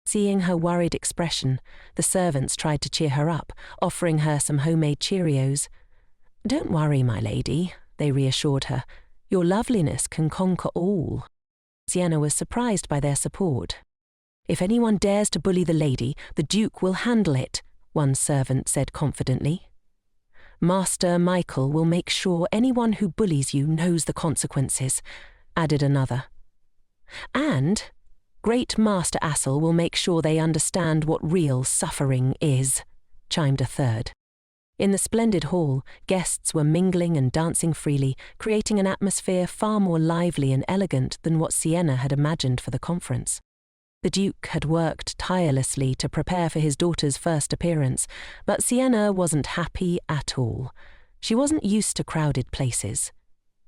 Seeing her worried expression, the servants tried to cheer her up, offering her some homemade Cheerios. "Don't worry, my lady," they reassured her. "Your loveliness can conquer all." Sienna was surprised by their support. "If anyone dares to bully the lady, the Duke will handle it," one servant said confidently. Master Michael will make sure anyone who bullies you knows the consequences, added another. And Great Master Assel will make sure they understand what real suffering is, chimed a third. In the splendid hall, guests were mingling and dancing freely, creating an atmosphere far more lively and elegant than what Sienna had imagined for the conference. The Duke had worked tirelessly to prepare for his daughter's first appearance, but Sienna wasn't happy at all. She wasn't used to crowded places.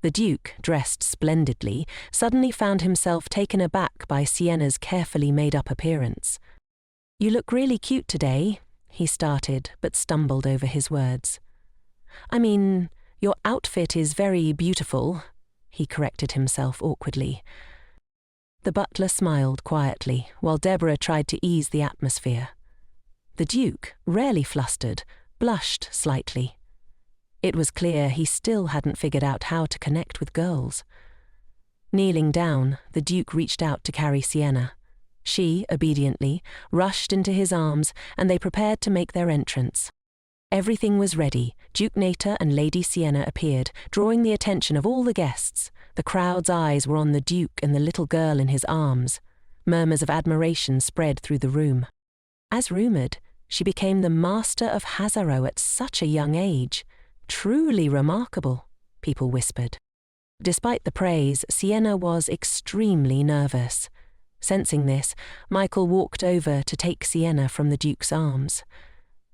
The Duke, dressed splendidly, suddenly found himself taken aback by Sienna's carefully made-up appearance. "You look really cute today," he started, but stumbled over his words. "I mean, your outfit is very beautiful," he corrected himself awkwardly. The butler smiled quietly, while Deborah tried to ease the atmosphere. The Duke, rarely flustered, blushed slightly. It was clear he still hadn't figured out how to connect with girls. Kneeling down, the Duke reached out to carry Sienna. She, obediently, rushed into his arms, and they prepared to make their entrance. Everything was ready. Duke Nata and Lady Sienna appeared, drawing the attention of all the guests. The crowd's eyes were on the Duke and the little girl in his arms. Murmurs of admiration spread through the room. As rumoured, she became the Master of Hazaro at such a young age. Truly remarkable, people whispered. Despite the praise, Sienna was extremely nervous. Sensing this, Michael walked over to take Sienna from the Duke's arms.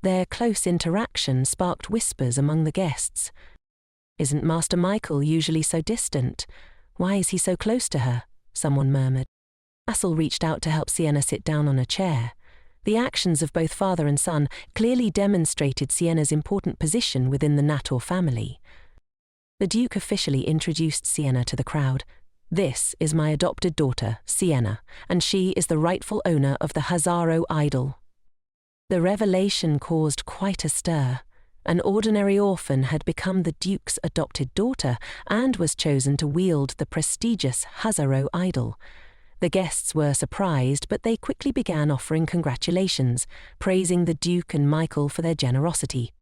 Their close interaction sparked whispers among the guests. "Isn't Master Michael usually so distant? Why is he so close to her?" someone murmured. Assel reached out to help Sienna sit down on a chair. The actions of both father and son clearly demonstrated Sienna's important position within the Nata family. The Duke officially introduced Sienna to the crowd. "This is my adopted daughter, Sienna, and she is the rightful owner of the Hazaro idol." The revelation caused quite a stir. An ordinary orphan had become the Duke's adopted daughter and was chosen to wield the prestigious Hazaro idol. The guests were surprised, but they quickly began offering congratulations, praising the Duke and Michael for their generosity.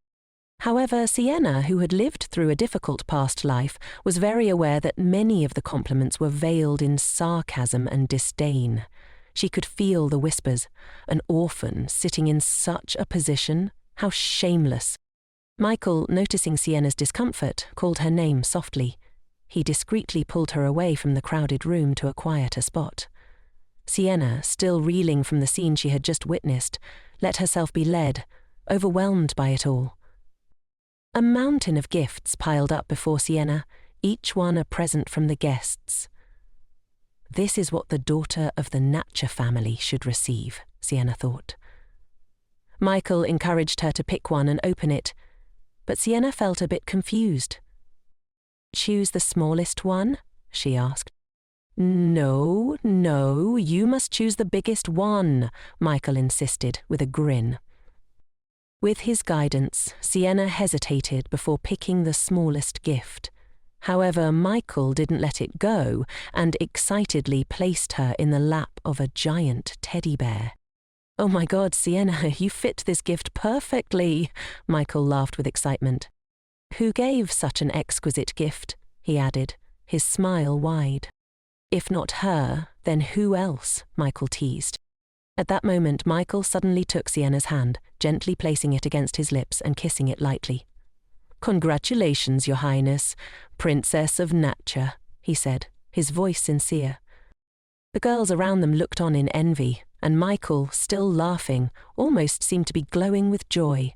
However, Sienna, who had lived through a difficult past life, was very aware that many of the compliments were veiled in sarcasm and disdain. She could feel the whispers. An orphan sitting in such a position? How shameless! Michael, noticing Sienna's discomfort, called her name softly. He discreetly pulled her away from the crowded room to a quieter spot. Sienna, still reeling from the scene she had just witnessed, let herself be led, overwhelmed by it all. A mountain of gifts piled up before Sienna, each one a present from the guests. This is what the daughter of the Nata family should receive, Sienna thought. Michael encouraged her to pick one and open it, but Sienna felt a bit confused. "Choose the smallest one?" she asked. No, you must choose the biggest one," Michael insisted with a grin. With his guidance, Sienna hesitated before picking the smallest gift. However, Michael didn't let it go and excitedly placed her in the lap of a giant teddy bear. "Oh my God, Sienna, you fit this gift perfectly," Michael laughed with excitement. "Who gave such an exquisite gift?" he added, his smile wide. "If not her, then who else?" Michael teased. At that moment, Michael suddenly took Sienna's hand, gently placing it against his lips and kissing it lightly. "Congratulations, Your Highness, Princess of Nata," he said, his voice sincere. The girls around them looked on in envy, and Michael, still laughing, almost seemed to be glowing with joy.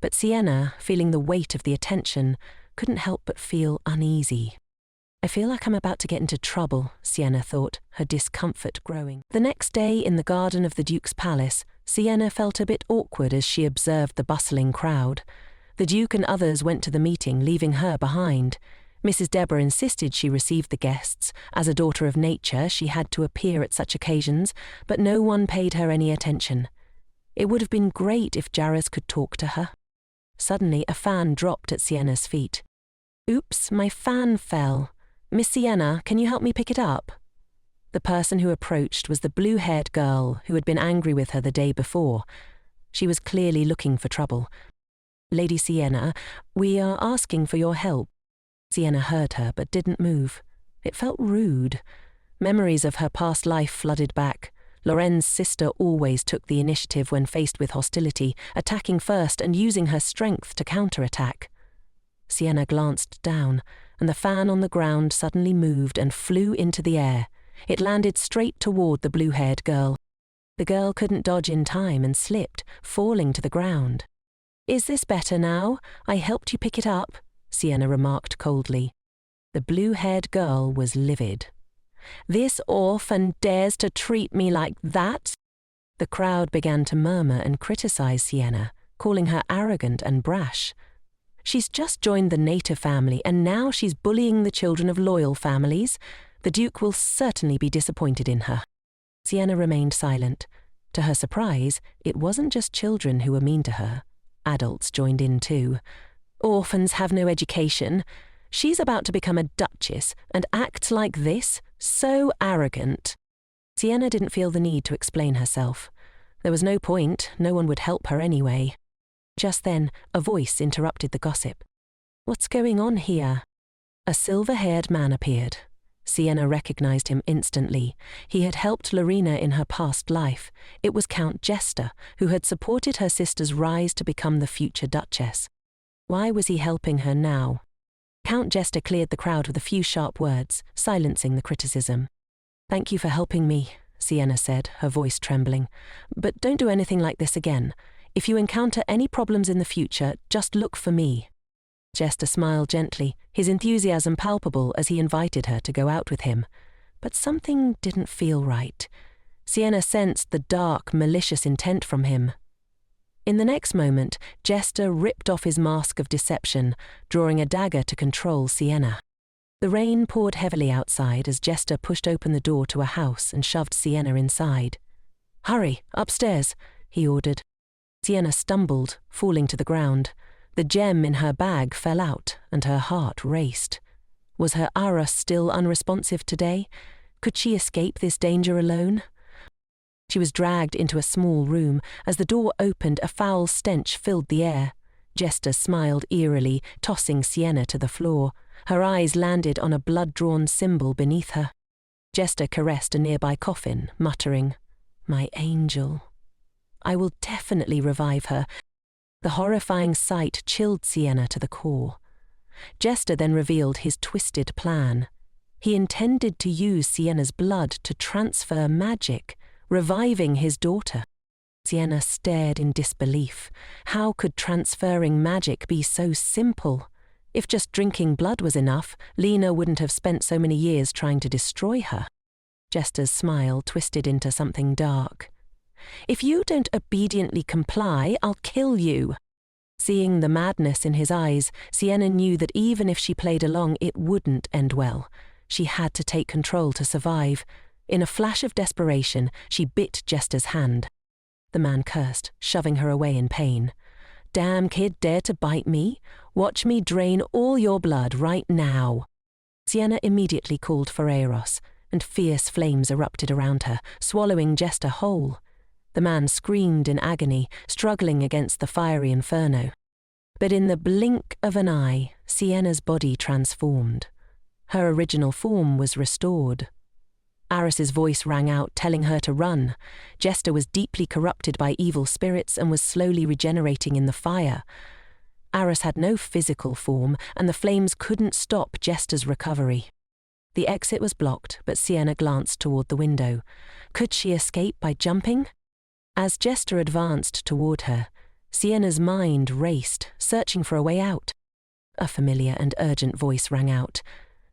But Sienna, feeling the weight of the attention, couldn't help but feel uneasy. "I feel like I'm about to get into trouble," Sienna thought, her discomfort growing. The next day in the garden of the Duke's palace, Sienna felt a bit awkward as she observed the bustling crowd. The Duke and others went to the meeting, leaving her behind. Mrs. Deborah insisted she receive the guests. As a daughter of nature, she had to appear at such occasions, but no one paid her any attention. It would have been great if Jaros could talk to her. Suddenly, a fan dropped at Sienna's feet. "Oops, my fan fell. Miss Sienna, can you help me pick it up?" The person who approached was the blue-haired girl who had been angry with her the day before. She was clearly looking for trouble. "Lady Sienna, we are asking for your help." Sienna heard her but didn't move. It felt rude. Memories of her past life flooded back. Loren's sister always took the initiative when faced with hostility, attacking first and using her strength to counterattack. Sienna glanced down, and the fan on the ground suddenly moved and flew into the air. It landed straight toward the blue-haired girl. The girl couldn't dodge in time and slipped, falling to the ground. "Is this better now? I helped you pick it up," Sienna remarked coldly. The blue-haired girl was livid. "This orphan dares to treat me like that?" The crowd began to murmur and criticize Sienna, calling her arrogant and brash. "She's just joined the native family, and now she's bullying the children of loyal families. The Duke will certainly be disappointed in her." Sienna remained silent. To her surprise, it wasn't just children who were mean to her. Adults joined in too. "Orphans have no education. She's about to become a duchess and act like this? So arrogant." Sienna didn't feel the need to explain herself. There was no point, no one would help her anyway. Just then, a voice interrupted the gossip. "What's going on here?" A silver-haired man appeared. Sienna recognized him instantly. He had helped Lorena in her past life. It was Count Jester, who had supported her sister's rise to become the future duchess. Why was he helping her now? Count Jester cleared the crowd with a few sharp words, silencing the criticism. "Thank you for helping me," Sienna said, her voice trembling. "But don't do anything like this again. If you encounter any problems in the future, just look for me." Jester smiled gently, his enthusiasm palpable as he invited her to go out with him. But something didn't feel right. Sienna sensed the dark, malicious intent from him. In the next moment, Jester ripped off his mask of deception, drawing a dagger to control Sienna. The rain poured heavily outside as Jester pushed open the door to a house and shoved Sienna inside. "Hurry, upstairs," he ordered. Sienna stumbled, falling to the ground. The gem in her bag fell out, and her heart raced. Was her Aura still unresponsive today? Could she escape this danger alone? She was dragged into a small room. As the door opened, a foul stench filled the air. Jester smiled eerily, tossing Sienna to the floor. Her eyes landed on a blood-drawn symbol beneath her. Jester caressed a nearby coffin, muttering, "My angel. I will definitely revive her." The horrifying sight chilled Sienna to the core. Jester then revealed his twisted plan. He intended to use Sienna's blood to transfer magic, reviving his daughter. Sienna stared in disbelief. How could transferring magic be so simple? If just drinking blood was enough, Lena wouldn't have spent so many years trying to destroy her. Jester's smile twisted into something dark. "If you don't obediently comply, I'll kill you." Seeing the madness in his eyes, Sienna knew that even if she played along, it wouldn't end well. She had to take control to survive. In a flash of desperation, she bit Jester's hand. The man cursed, shoving her away in pain. "Damn kid, dare to bite me? Watch me drain all your blood right now." Sienna immediately called for Eros, and fierce flames erupted around her, swallowing Jester whole. The man screamed in agony, struggling against the fiery inferno. But in the blink of an eye, Sienna's body transformed. Her original form was restored. Aris's voice rang out, telling her to run. Jester was deeply corrupted by evil spirits and was slowly regenerating in the fire. Aris had no physical form, and the flames couldn't stop Jester's recovery. The exit was blocked, but Sienna glanced toward the window. Could she escape by jumping? As Jester advanced toward her, Sienna's mind raced, searching for a way out. A familiar and urgent voice rang out.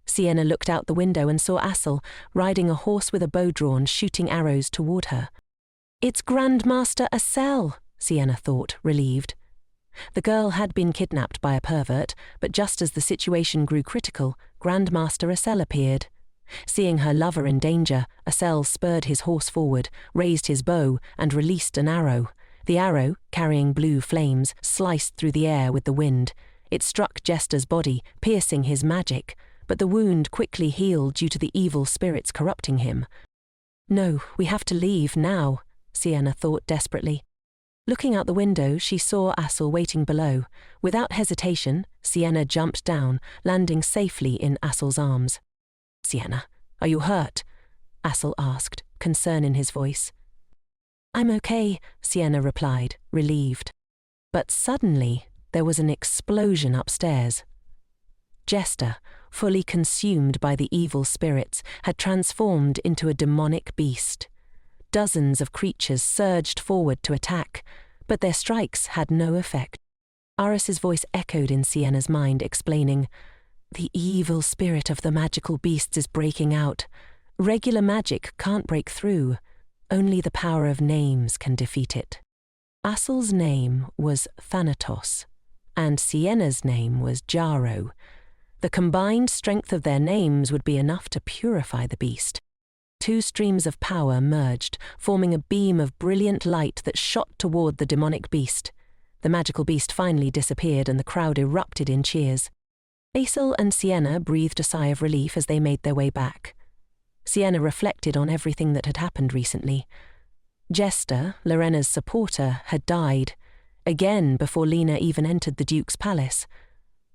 Sienna looked out the window and saw Assel, riding a horse with a bow drawn, shooting arrows toward her. "It's Grandmaster Assel," Sienna thought, relieved. The girl had been kidnapped by a pervert, but just as the situation grew critical, Grandmaster Assel appeared. Seeing her lover in danger, Assel spurred his horse forward, raised his bow, and released an arrow. The arrow, carrying blue flames, sliced through the air with the wind. It struck Jester's body, piercing his magic, but the wound quickly healed due to the evil spirits corrupting him. "No, we have to leave now," Sienna thought desperately. Looking out the window, she saw Asel waiting below. Without hesitation, Sienna jumped down, landing safely in Asel's arms. "Sienna, are you hurt?" Asel asked, concern in his voice. "I'm okay," Sienna replied, relieved. But suddenly, there was an explosion upstairs. Jester, fully consumed by the evil spirits, had transformed into a demonic beast. Dozens of creatures surged forward to attack, but their strikes had no effect. Aris's voice echoed in Sienna's mind, explaining, "The evil spirit of the magical beasts is breaking out. Regular magic can't break through. Only the power of names can defeat it." Asel's name was Thanatos, and Sienna's name was Jaro. The combined strength of their names would be enough to purify the beast. Two streams of power merged, forming a beam of brilliant light that shot toward the demonic beast. The magical beast finally disappeared and the crowd erupted in cheers. Asel and Sienna breathed a sigh of relief as they made their way back. Sienna reflected on everything that had happened recently. Jester, Lorena's supporter, had died, again before Lena even entered the Duke's palace.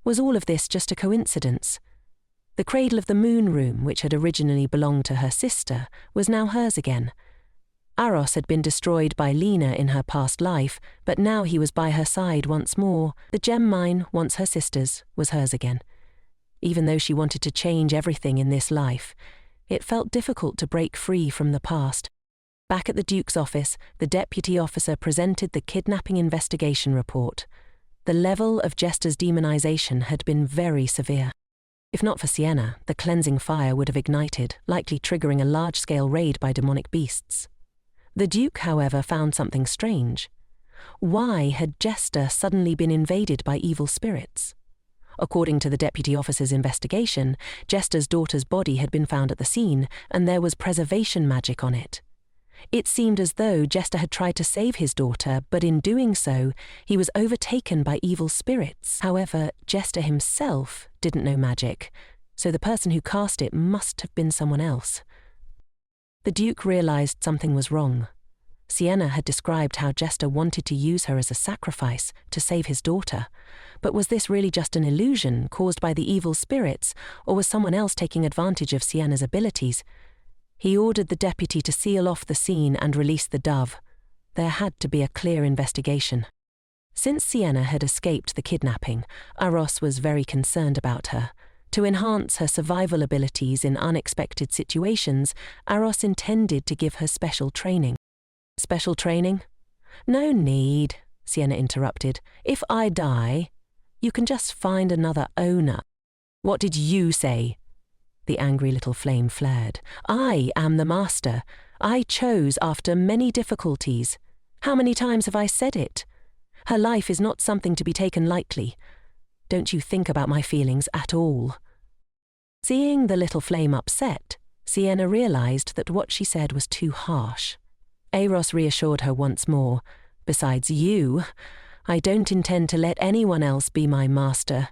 Was all of this just a coincidence? The cradle of the moon room, which had originally belonged to her sister, was now hers again. Aros had been destroyed by Lena in her past life, but now he was by her side once more. The gem mine, once her sister's, was hers again. Even though she wanted to change everything in this life, it felt difficult to break free from the past. Back at the Duke's office, the deputy officer presented the kidnapping investigation report. The level of Jester's demonization had been very severe. If not for Sienna, the cleansing fire would have ignited, likely triggering a large-scale raid by demonic beasts. The Duke, however, found something strange. Why had Jester suddenly been invaded by evil spirits? According to the deputy officer's investigation, Jester's daughter's body had been found at the scene, and there was preservation magic on it. It seemed as though Jester had tried to save his daughter, but in doing so, he was overtaken by evil spirits. However, Jester himself didn't know magic, so the person who cast it must have been someone else. The Duke realized something was wrong. Sienna had described how Jester wanted to use her as a sacrifice to save his daughter, but was this really just an illusion caused by the evil spirits, or was someone else taking advantage of Sienna's abilities? He ordered the deputy to seal off the scene and release the dove. There had to be a clear investigation. Since Sienna had escaped the kidnapping, Aros was very concerned about her. To enhance her survival abilities in unexpected situations, Aros intended to give her special training. "Special training? No need," Sienna interrupted. "If I die, you can just find another owner." "What did you say?" The angry little flame flared. "I am the master. I chose after many difficulties. How many times have I said it? Her life is not something to be taken lightly. Don't you think about my feelings at all." Seeing the little flame upset, Sienna realized that what she said was too harsh. Eros reassured her once more. "Besides you, I don't intend to let anyone else be my master."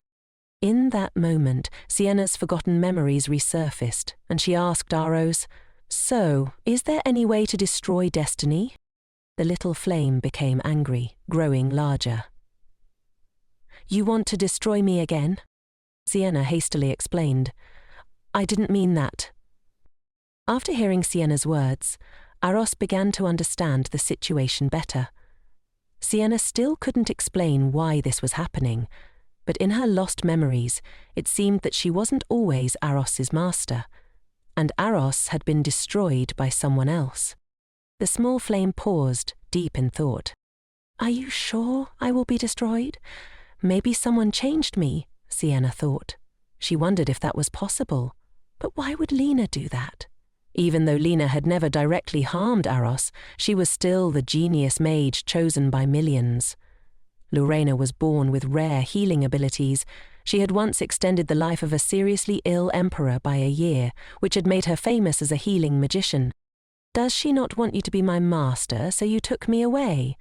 In that moment, Sienna's forgotten memories resurfaced, and she asked Aros, "So, is there any way to destroy destiny?" The little flame became angry, growing larger. "You want to destroy me again?" Sienna hastily explained. "I didn't mean that." After hearing Sienna's words, Aros began to understand the situation better. Sienna still couldn't explain why this was happening, but in her lost memories, it seemed that she wasn't always Aros's master, and Aros had been destroyed by someone else. The small flame paused, deep in thought. "Are you sure I will be destroyed? Maybe someone changed me," Sienna thought. She wondered if that was possible. But why would Lena do that? Even though Lena had never directly harmed Aros, she was still the genius mage chosen by millions. Lorena was born with rare healing abilities. She had once extended the life of a seriously ill emperor by a year, which had made her famous as a healing magician. "Does she not want you to be my master, so you took me away?"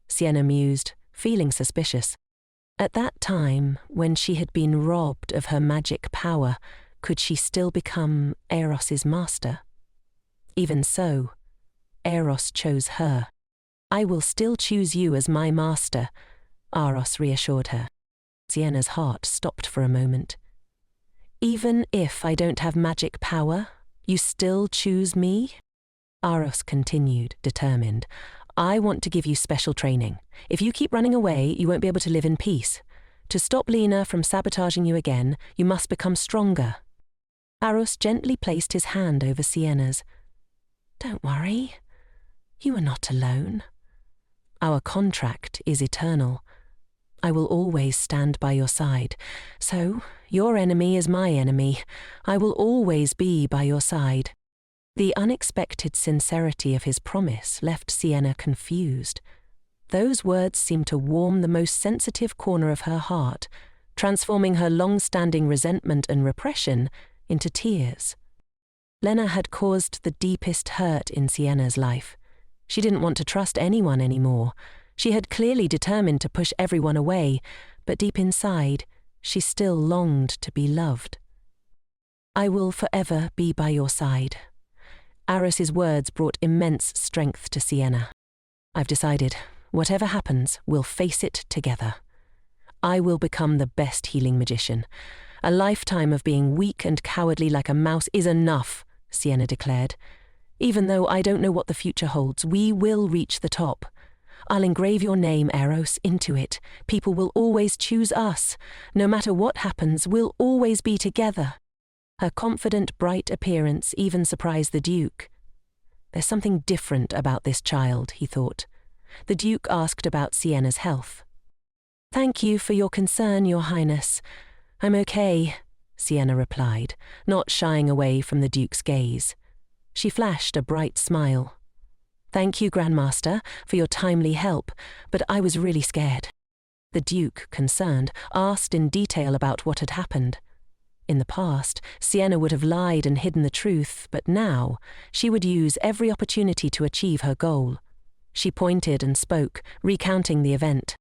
Sienna mused, feeling suspicious. At that time, when she had been robbed of her magic power, could she still become Eros's master? Even so, Eros chose her. I will still choose you as my master, Aros reassured her. Sienna's heart stopped for a moment. Even if I don't have magic power, you still choose me? Aros continued, determined. I want to give you special training. If you keep running away, you won't be able to live in peace. To stop Lena from sabotaging you again, you must become stronger. Aros gently placed his hand over Sienna's. Don't worry. You are not alone. Our contract is eternal. I will always stand by your side. So, your enemy is my enemy. I will always be by your side. The unexpected sincerity of his promise left Sienna confused. Those words seemed to warm the most sensitive corner of her heart, transforming her long-standing resentment and repression into tears. Lena had caused the deepest hurt in Sienna's life. She didn't want to trust anyone anymore. She had clearly determined to push everyone away, but deep inside, she still longed to be loved. I will forever be by your side. Aros's words brought immense strength to Sienna. I've decided, whatever happens, we'll face it together. I will become the best healing magician. A lifetime of being weak and cowardly like a mouse is enough, Sienna declared. Even though I don't know what the future holds, we will reach the top. I'll engrave your name, Eros, into it. People will always choose us. No matter what happens, we'll always be together. Her confident, bright appearance even surprised the Duke. There's something different about this child, he thought. The Duke asked about Sienna's health. Thank you for your concern, Your Highness. I'm okay, Sienna replied, not shying away from the Duke's gaze. She flashed a bright smile. Thank you, Grandmaster, for your timely help, but I was really scared. The Duke, concerned, asked in detail about what had happened. In the past, Sienna would have lied and hidden the truth, but now she would use every opportunity to achieve her goal. She pointed and spoke, recounting the event.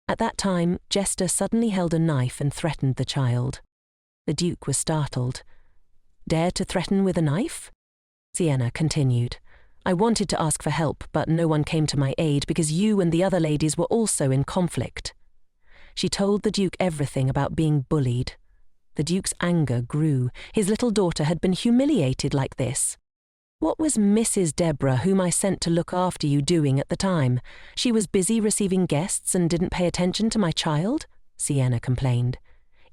At that time, Jester suddenly held a knife and threatened the child. The Duke was startled. Dare to threaten with a knife? Sienna continued. I wanted to ask for help, but no one came to my aid because you and the other ladies were also in conflict. She told the Duke everything about being bullied. The Duke's anger grew. His little daughter had been humiliated like this. What was Mrs. Deborah, whom I sent to look after you, doing at the time? She was busy receiving guests and didn't pay attention to my child? Sienna complained.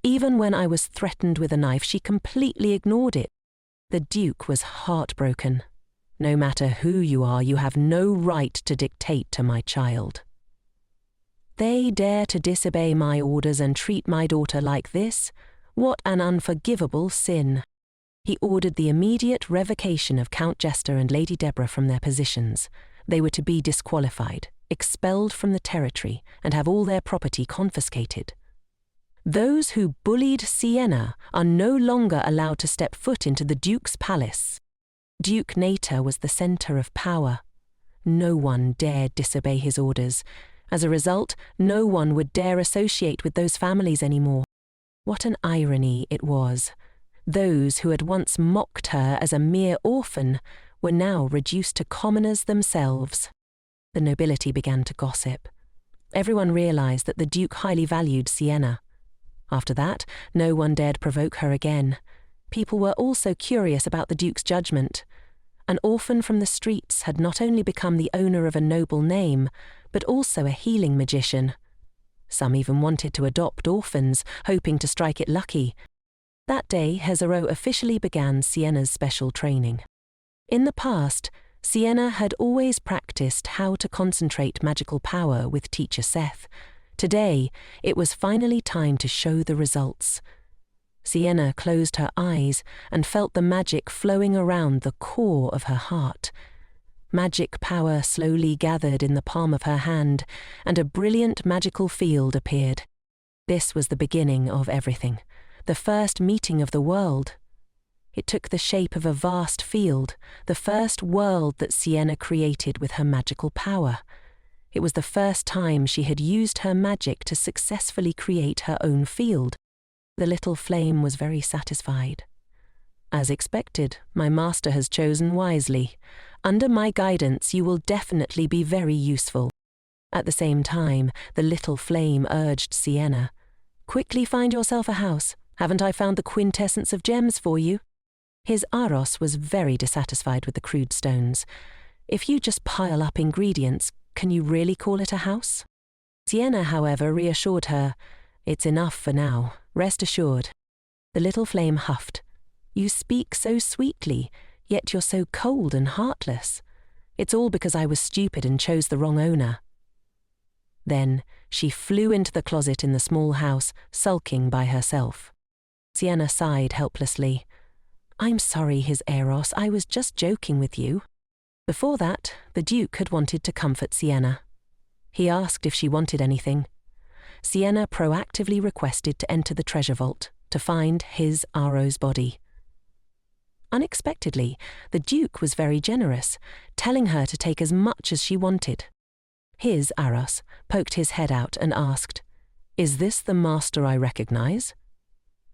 Even when I was threatened with a knife, she completely ignored it. The Duke was heartbroken. No matter who you are, you have no right to dictate to my child. They dare to disobey my orders and treat my daughter like this? What an unforgivable sin. He ordered the immediate revocation of Count Jester and Lady Deborah from their positions. They were to be disqualified, expelled from the territory, and have all their property confiscated. Those who bullied Sienna are no longer allowed to step foot into the Duke's palace. Duke Nata was the centre of power. No one dared disobey his orders. As a result, no one would dare associate with those families anymore. What an irony it was. Those who had once mocked her as a mere orphan were now reduced to commoners themselves. The nobility began to gossip. Everyone realized that the Duke highly valued Sienna. After that, no one dared provoke her again. People were also curious about the Duke's judgment. An orphan from the streets had not only become the owner of a noble name, but also a healing magician. Some even wanted to adopt orphans, hoping to strike it lucky. That day, Hezero officially began Sienna's special training. In the past, Sienna had always practiced how to concentrate magical power with teacher Seth. Today, it was finally time to show the results. Sienna closed her eyes and felt the magic flowing around the core of her heart. Magic power slowly gathered in the palm of her hand, and a brilliant magical field appeared. This was the beginning of everything, the first meeting of the world. It took the shape of a vast field, the first world that Sienna created with her magical power. It was the first time she had used her magic to successfully create her own field. The little flame was very satisfied. As expected, my master has chosen wisely. Under my guidance, you will definitely be very useful. At the same time, the little flame urged Sienna. Quickly find yourself a house. Haven't I found the quintessence of gems for you? His Jaros was very dissatisfied with the crude stones. If you just pile up ingredients, can you really call it a house? Sienna, however, reassured her. It's enough for now. Rest assured. The little flame huffed. You speak so sweetly, yet you're so cold and heartless. It's all because I was stupid and chose the wrong owner. Then she flew into the closet in the small house, sulking by herself. Sienna sighed helplessly. I'm sorry, His Eros, I was just joking with you. Before that, the Duke had wanted to comfort Sienna. He asked if she wanted anything. Sienna proactively requested to enter the treasure vault to find his Aro's body. Unexpectedly, the Duke was very generous, telling her to take as much as she wanted. His Aros poked his head out and asked, Is this the master I recognize?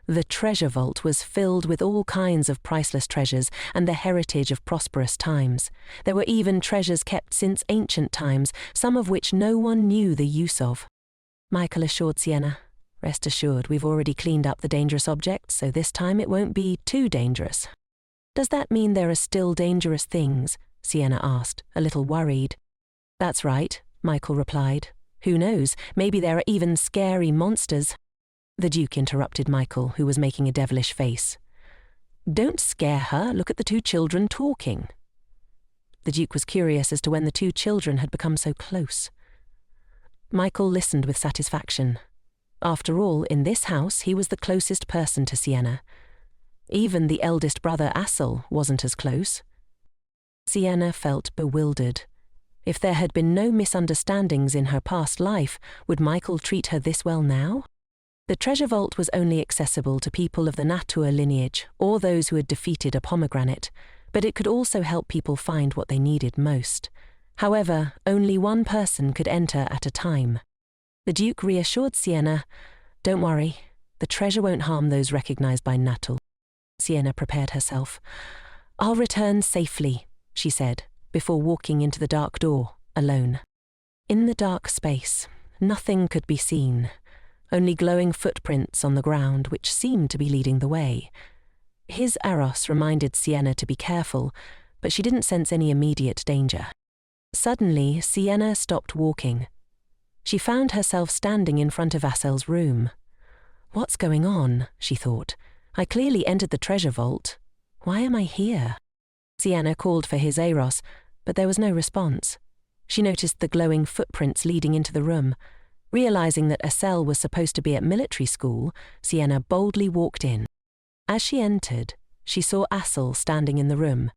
The treasure vault was filled with all kinds of priceless treasures and the heritage of prosperous times. There were even treasures kept since ancient times, some of which no one knew the use of. Michael assured Sienna, Rest assured, we've already cleaned up the dangerous objects, so this time it won't be too dangerous. Does that mean there are still dangerous things? Sienna asked, a little worried. That's right, Michael replied. Who knows, maybe there are even scary monsters. The Duke interrupted Michael, who was making a devilish face. Don't scare her, look at the two children talking. The Duke was curious as to when the two children had become so close. Michael listened with satisfaction. After all, in this house he was the closest person to Sienna. Even the eldest brother Elle wasn't as close. Sienna felt bewildered. If there had been no misunderstandings in her past life, would Michael treat her this well now? The treasure vault was only accessible to people of the Nata lineage or those who had defeated a pomegranate, but it could also help people find what they needed most. However, only one person could enter at a time. The Duke reassured Sienna, Don't worry, the treasure won't harm those recognized by Nata. Sienna prepared herself. I'll return safely, she said, before walking into the dark door, alone. In the dark space, nothing could be seen, only glowing footprints on the ground which seemed to be leading the way. His Eros reminded Sienna to be careful, but she didn't sense any immediate danger. Suddenly, Sienna stopped walking. She found herself standing in front of Assel's room. What's going on? She thought. I clearly entered the treasure vault. Why am I here? Sienna called for his Eros, but there was no response. She noticed the glowing footprints leading into the room. Realizing that Elle was supposed to be at military school, Sienna boldly walked in. As she entered, she saw Elle standing in the room.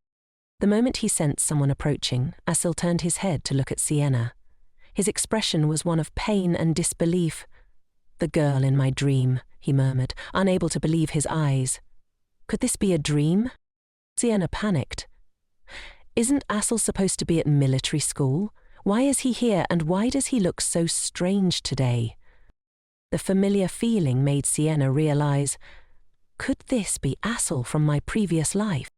The moment he sensed someone approaching, Elle turned his head to look at Sienna. His expression was one of pain and disbelief. The girl in my dream, he murmured, unable to believe his eyes. Could this be a dream? Sienna panicked. Isn't Elle supposed to be at military school? Why is he here, and why does he look so strange today? The familiar feeling made Sienna realize, could this be Elle from my previous life?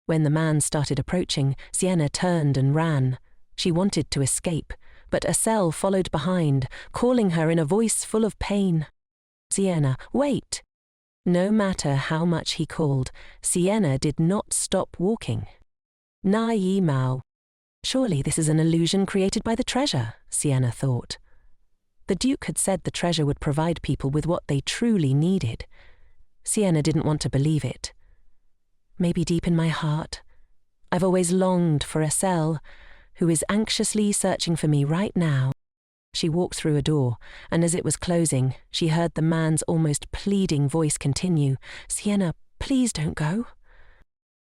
When the man started approaching, Sienna turned and ran. She wanted to escape, but Elle followed behind, calling her in a voice full of pain. Sienna, wait! No matter how much he called, Sienna did not stop walking. Na yi mao. Surely this is an illusion created by the treasure, Sienna thought. The Duke had said the treasure would provide people with what they truly needed. Sienna didn't want to believe it. Maybe deep in my heart, I've always longed for Elle, who is anxiously searching for me right now. She walked through a door, and as it was closing, she heard the man's almost pleading voice continue, Sienna, please don't go.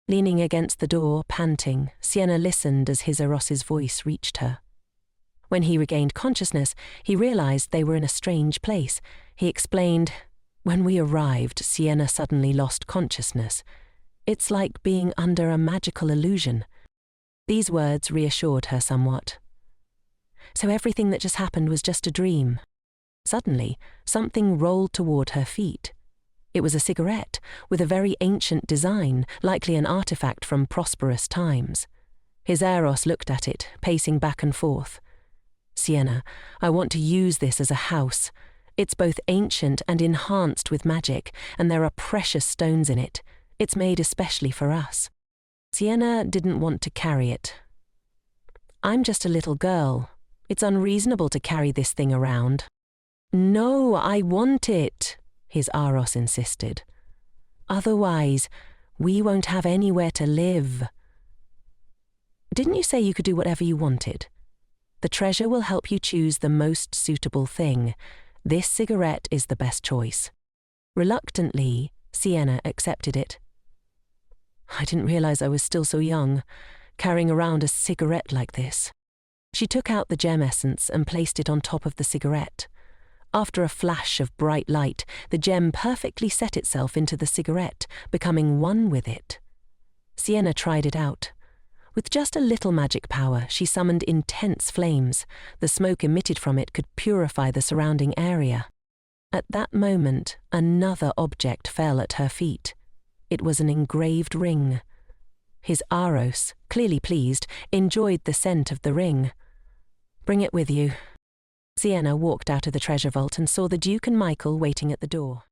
Leaning against the door, panting, Sienna listened as his Eros's voice reached her. When he regained consciousness, he realized they were in a strange place. He explained, When we arrived, Sienna suddenly lost consciousness. It's like being under a magical illusion. These words reassured her somewhat. So everything that just happened was just a dream. Suddenly, something rolled toward her feet. It was a cigarette with a very ancient design, likely an artifact from prosperous times. His Eros looked at it, pacing back and forth. Sienna, I want to use this as a house. It's both ancient and enhanced with magic, and there are precious stones in it. It's made especially for us. Sienna didn't want to carry it. I'm just a little girl. It's unreasonable to carry this thing around. No, I want it, his Aros insisted. Otherwise, we won't have anywhere to live. Didn't you say you could do whatever you wanted? The treasure will help you choose the most suitable thing. This cigarette is the best choice. Reluctantly, Sienna accepted it. I didn't realize I was still so young, carrying around a cigarette like this. She took out the gem essence and placed it on top of the cigarette. After a flash of bright light, the gem perfectly set itself into the cigarette, becoming one with it. Sienna tried it out. With just a little magic power, she summoned intense flames. The smoke emitted from it could purify the surrounding area. At that moment, another object fell at her feet. It was an engraved ring. His Aros, clearly pleased, enjoyed the scent of the ring. Bring it with you. Sienna walked out of the treasure vault and saw the Duke and Michael waiting at the door.